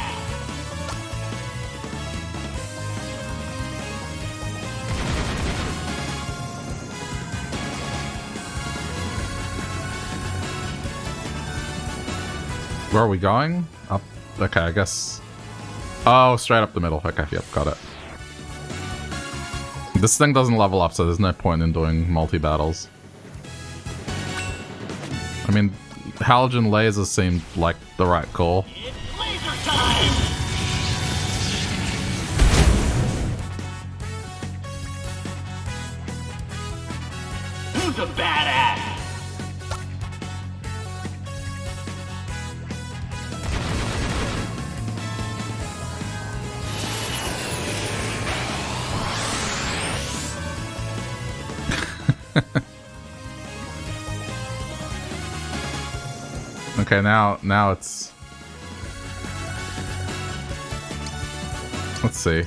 Where are we going? Up. Okay, I guess. Oh, straight up the middle. Okay, yep, got it. This thing doesn't level up, so there's no point in doing multi-battles. I mean, halogen lasers seemed like the right call. It's laser time! Who's a badass? Okay, now it's... Let's see.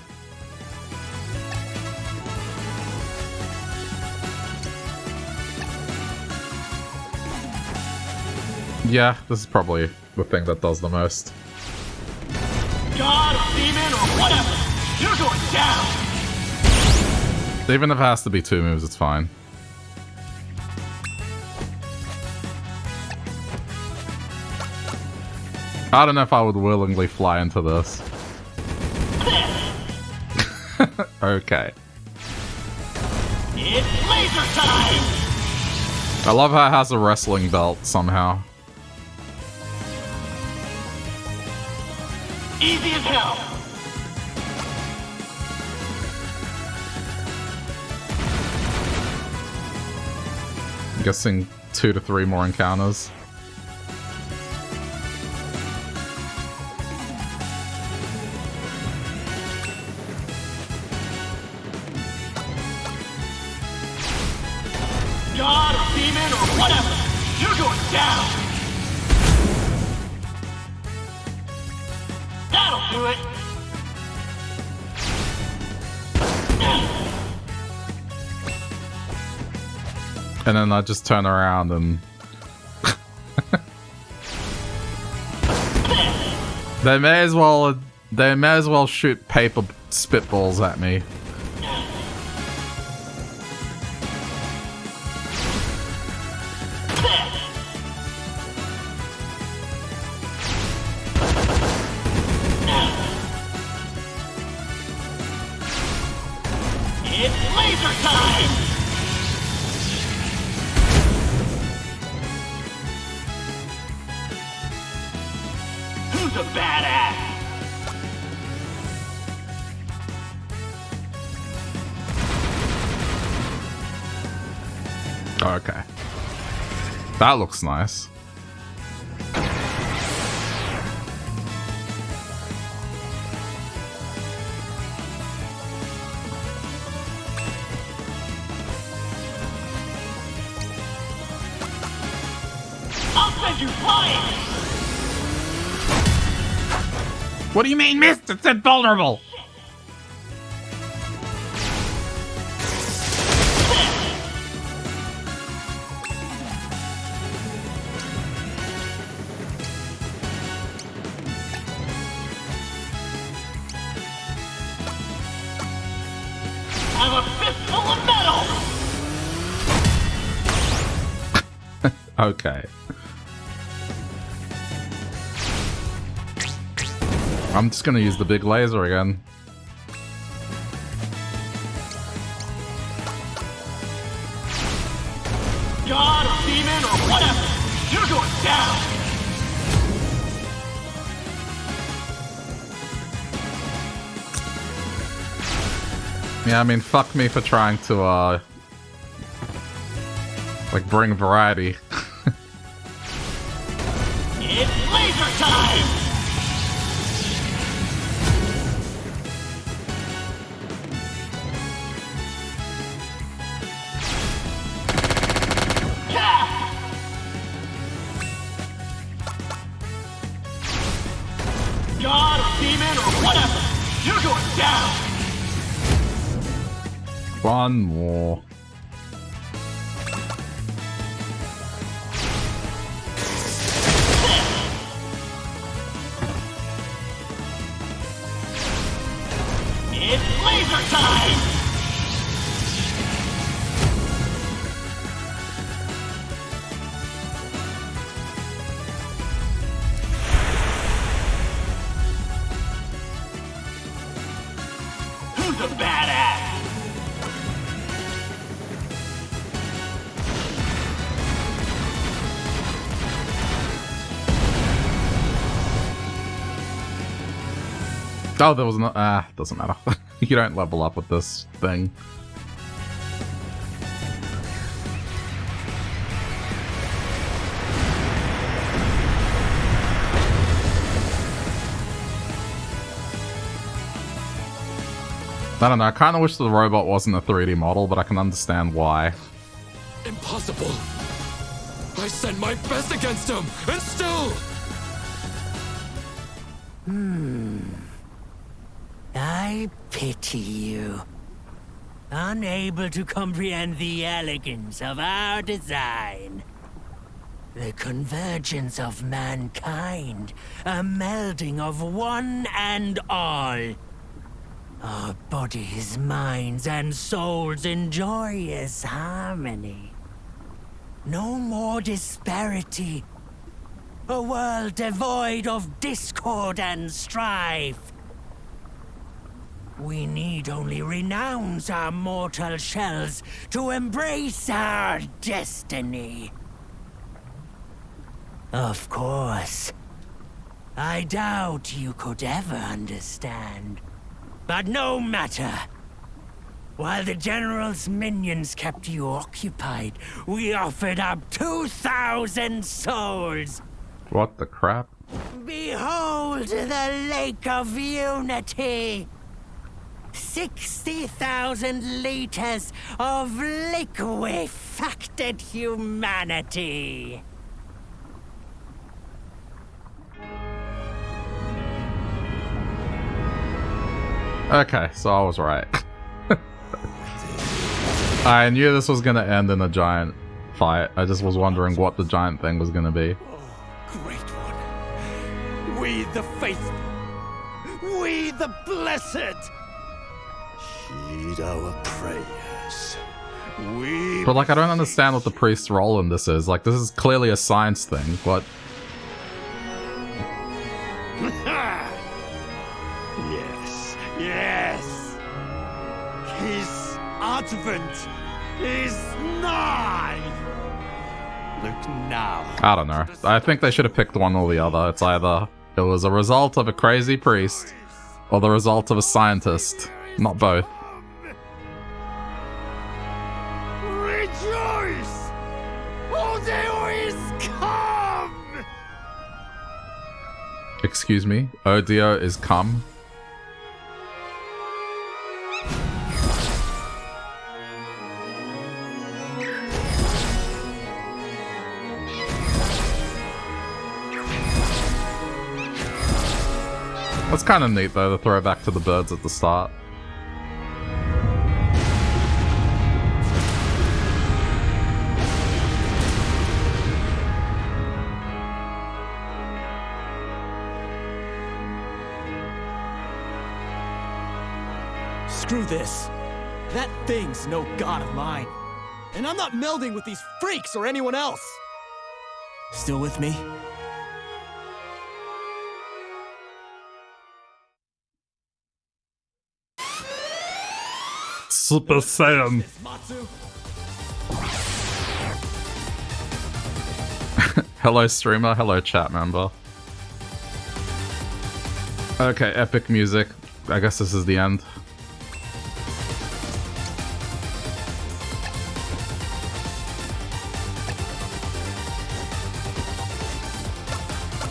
Yeah, this is probably the thing that does the most. God or demon or whatever, you're going down! Even if it has to be 2 moves, it's fine. I don't know if I would willingly fly into this. Okay. It's laser time! I love how it has a wrestling belt somehow. Easy as hell! I'm guessing 2 to 3 more encounters. God or demon or whatever, you're going down! That'll do it! And then I just turn around and... They may as well shoot paper spitballs at me. It's laser time! Who's a badass? Okay. That looks nice. I'll send you flying! What do you mean, missed? It said vulnerable! I have a fistful of metal! Okay. I'm just gonna use the big laser again. God or demon or whatever, you're going down! Yeah, I mean, fuck me for trying to, like, bring variety. It's laser time! God or demon or whatever, you're going down! One more. It's laser time! Who's a badass? Oh, there was no. Doesn't matter. You don't level up with this thing. I don't know, I kind of wish the robot wasn't a 3D model, but I can understand why. Impossible. I sent my best against him, and still... I pity you. Unable to comprehend the elegance of our design. The convergence of mankind. A melding of one and all. Our bodies, minds, and souls in joyous harmony. No more disparity. A world devoid of discord and strife. We need only renounce our mortal shells to embrace our destiny. Of course, I doubt you could ever understand. But no matter. While the General's minions kept you occupied, we offered up 2,000 souls. What the crap? Behold the Lake of Unity! 60,000 liters of liquefacted humanity! Okay, so I was right. I knew this was gonna end in a giant fight. I just was wondering what the giant thing was gonna be. Great one. We the faithful. We the blessed. Heed our prayers. We. But like, I don't understand what the priest's role in this is. Like, this is clearly a science thing. What? Yes, yes. His advent is nigh. Look now. I don't know. I think they should have picked one or the other. It's either it was a result of a crazy priest or the result of a scientist. Not both. Rejoice! Odeo is come! Excuse me? Odio is come? That's kind of neat though, to throw back to the birds at the start. Screw this. That thing's no god of mine. And I'm not melding with these freaks or anyone else. Still with me? Super Saiyan. Hello streamer, hello chat member. Okay, epic music. I guess this is the end.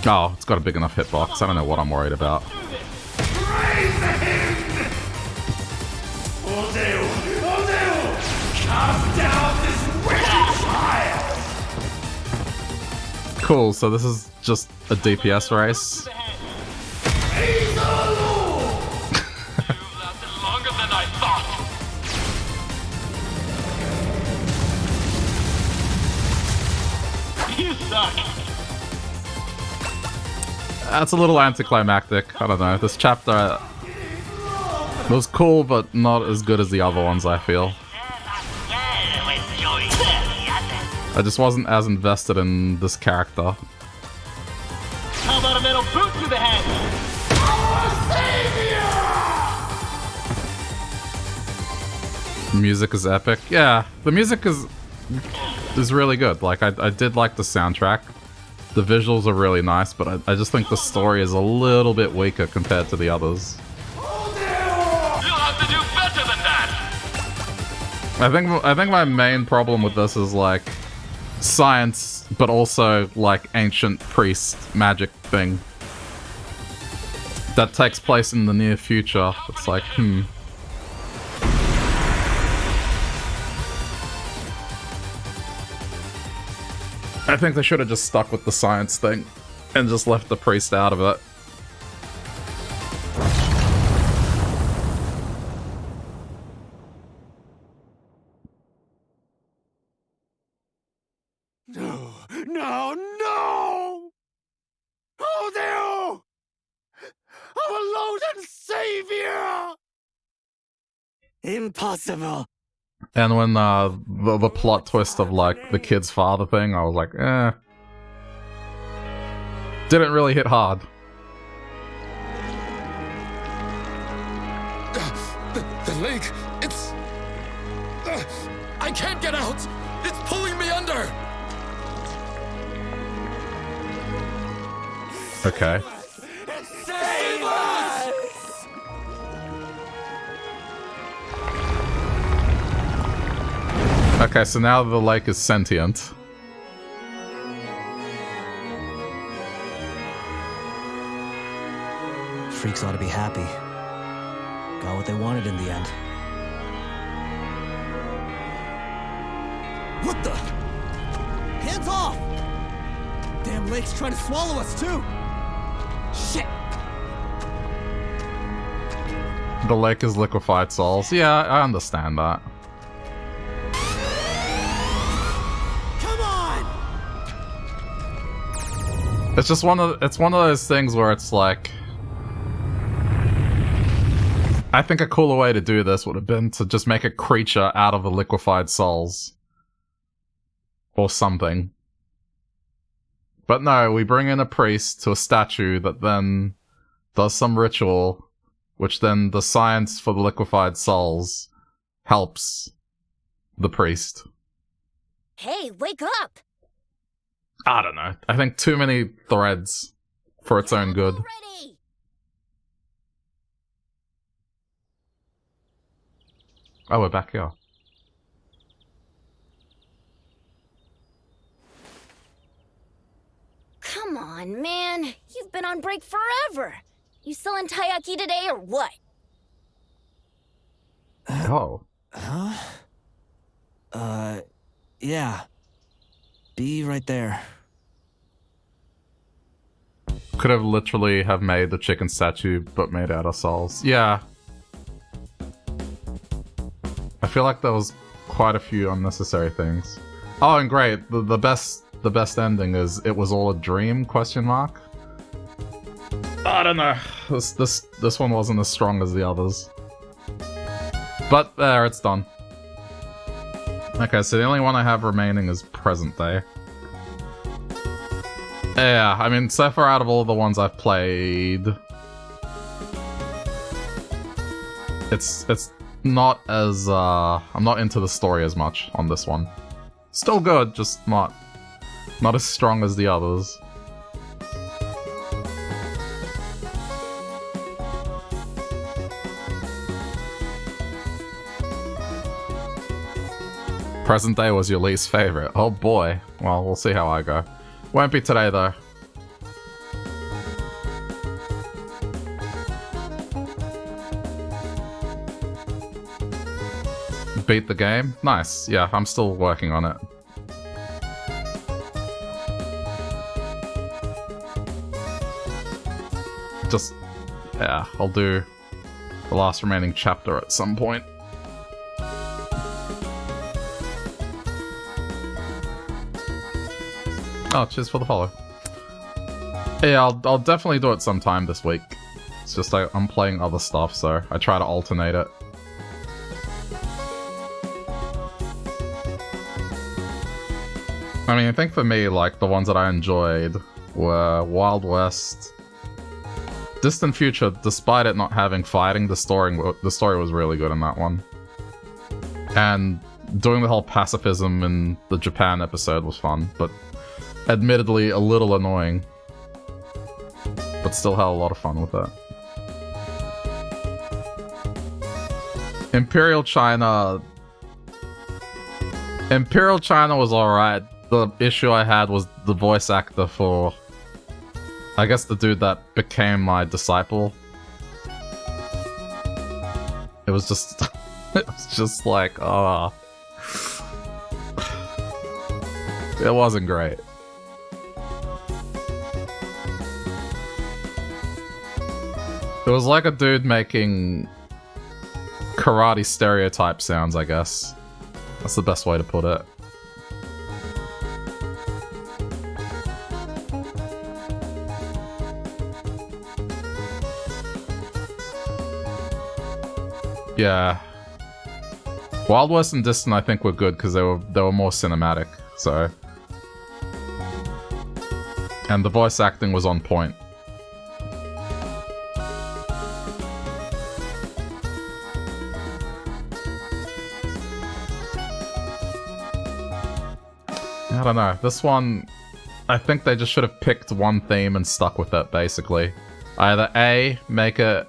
Oh, it's got a big enough hitbox. I don't know what I'm worried about. Cool, so this is just a DPS race. Longer than I thought. You suck. That's a little anticlimactic. I don't know. This chapter was cool, but not as good as the other ones, I feel. I just wasn't as invested in this character. How about a metal boot to the head? Music is epic. Yeah, the music is really good. Like, I did like the soundtrack. The visuals are really nice, but I just think the story is a little bit weaker compared to the others. You'll have to do better than that. I think my main problem with this is like science, but also like ancient priest magic thing that takes place in the near future. It's like, I think they should have just stuck with the science thing and just left the priest out of it. No, no, no! Oh, no! Our Lord and Savior! Impossible. And when the plot twist of like the kid's father thing, I was like, didn't really hit hard. The lake, it's... I can't get out! It's pulling me under! Okay. Save us! Okay, so now the lake is sentient. Freaks ought to be happy. Got what they wanted in the end. What the? Hands off! Damn lake's trying to swallow us too! Shit! The lake is liquefied souls. Yeah, I understand that. Come on! It's just one of those things where it's like, I think a cooler way to do this would have been to just make a creature out of the liquefied souls. Or something. But no, we bring in a priest to a statue that then does some ritual, which then the science for the liquefied souls helps the priest. Hey, wake up! I don't know. I think too many threads for its own good. Already! Oh, we're back here. Come on, man. You've been on break forever. You selling taiyaki today or what? Oh. Huh? Yeah. Be right there. Could have literally have made the chicken statue, but made out of souls. Yeah. I feel like there was quite a few unnecessary things. Oh, and great. The best ending is it was all a dream, question mark. I don't know. This one wasn't as strong as the others. But there, it's done. Okay, so the only one I have remaining is present day. Yeah, I mean, so far out of all the ones I've played, it's not as, I'm not into the story as much on this one. Still good, just not as strong as the others. Present day was your least favorite. Oh boy. Well, we'll see how I go. Won't be today though. Beat the game? Nice. Yeah, I'm still working on it. Just, yeah, I'll do the last remaining chapter at some point. Oh, cheers for the follow. Yeah, I'll definitely do it sometime this week. It's just I'm playing other stuff, so I try to alternate it. I mean, I think for me, like, the ones that I enjoyed were Wild West, Distant Future. Despite it not having fighting, the story was really good in that one. And doing the whole pacifism in the Japan episode was fun, but admittedly a little annoying. But still had a lot of fun with it. Imperial China was alright. The issue I had was the voice actor for, I guess, the dude that became my disciple. It was just, it was just like, oh. It wasn't great. It was like a dude making karate stereotype sounds, I guess. That's the best way to put it. Yeah. Wild West and Distant I think were good because they were more cinematic, so. And the voice acting was on point. I don't know. This one, I think they just should have picked one theme and stuck with it, basically. Either A, make it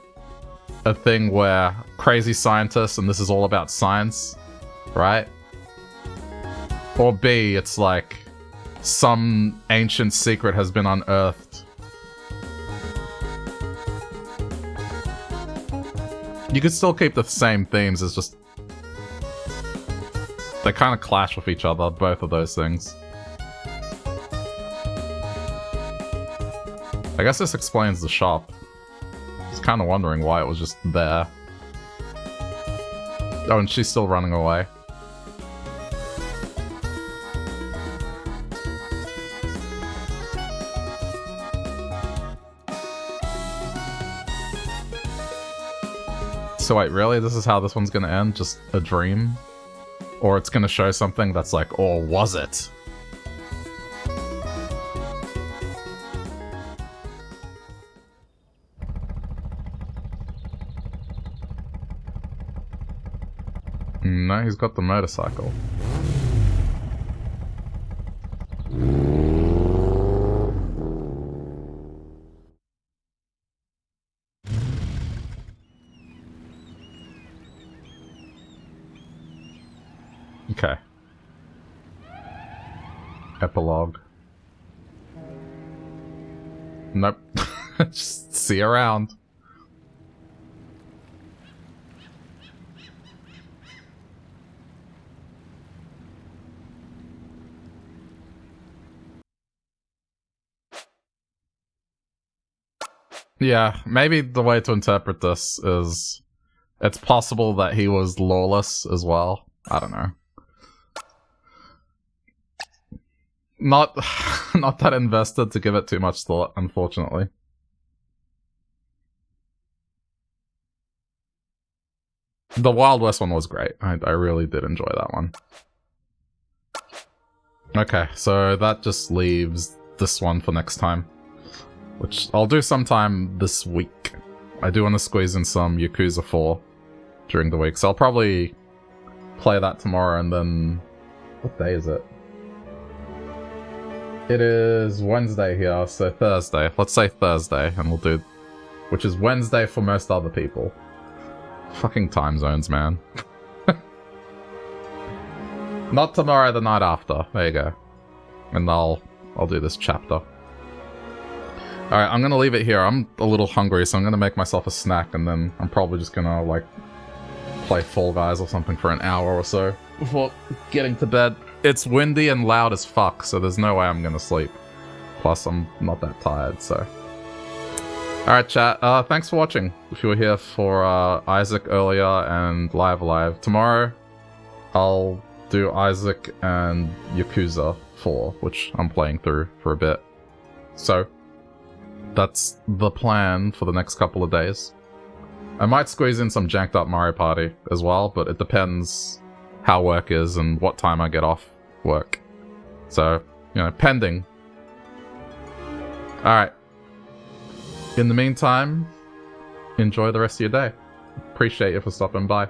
a thing where crazy scientists and this is all about science, right? Or B, it's like some ancient secret has been unearthed. You could still keep the same themes, it's just they kind of clash with each other, both of those things. I guess this explains the shop. I was kind of wondering why it was just there. Oh, and she's still running away. So wait, really? This is how this one's gonna end? Just a dream? Or it's gonna show something that's like, or was it? No, he's got the motorcycle. Okay. Epilogue. Nope. Just see you around. Yeah, maybe the way to interpret this is it's possible that he was lawless as well. I don't know. Not that invested to give it too much thought, unfortunately. The Wild West one was great. I really did enjoy that one. Okay, so that just leaves this one for next time, which I'll do sometime this week. I do want to squeeze in some Yakuza 4 during the week, so I'll probably play that tomorrow, and then... What day is it? It is Wednesday here, so Thursday. Let's say Thursday, and we'll do... Which is Wednesday for most other people. Fucking time zones, man. Not tomorrow, the night after. There you go. And I'll do this chapter. Alright, I'm gonna leave it here. I'm a little hungry, so I'm gonna make myself a snack, and then I'm probably just gonna, like, play Fall Guys or something for an hour or so before getting to bed. It's windy and loud as fuck, so there's no way I'm gonna sleep. Plus, I'm not that tired, so... Alright, chat. Thanks for watching. If you were here for Isaac earlier and Live Alive. Tomorrow, I'll do Isaac and Yakuza 4, which I'm playing through for a bit. So, that's the plan for the next couple of days. I might squeeze in some janked up Mario Party as well, but it depends how work is and what time I get off work. So, you know, pending. Alright. In the meantime, enjoy the rest of your day. Appreciate you for stopping by.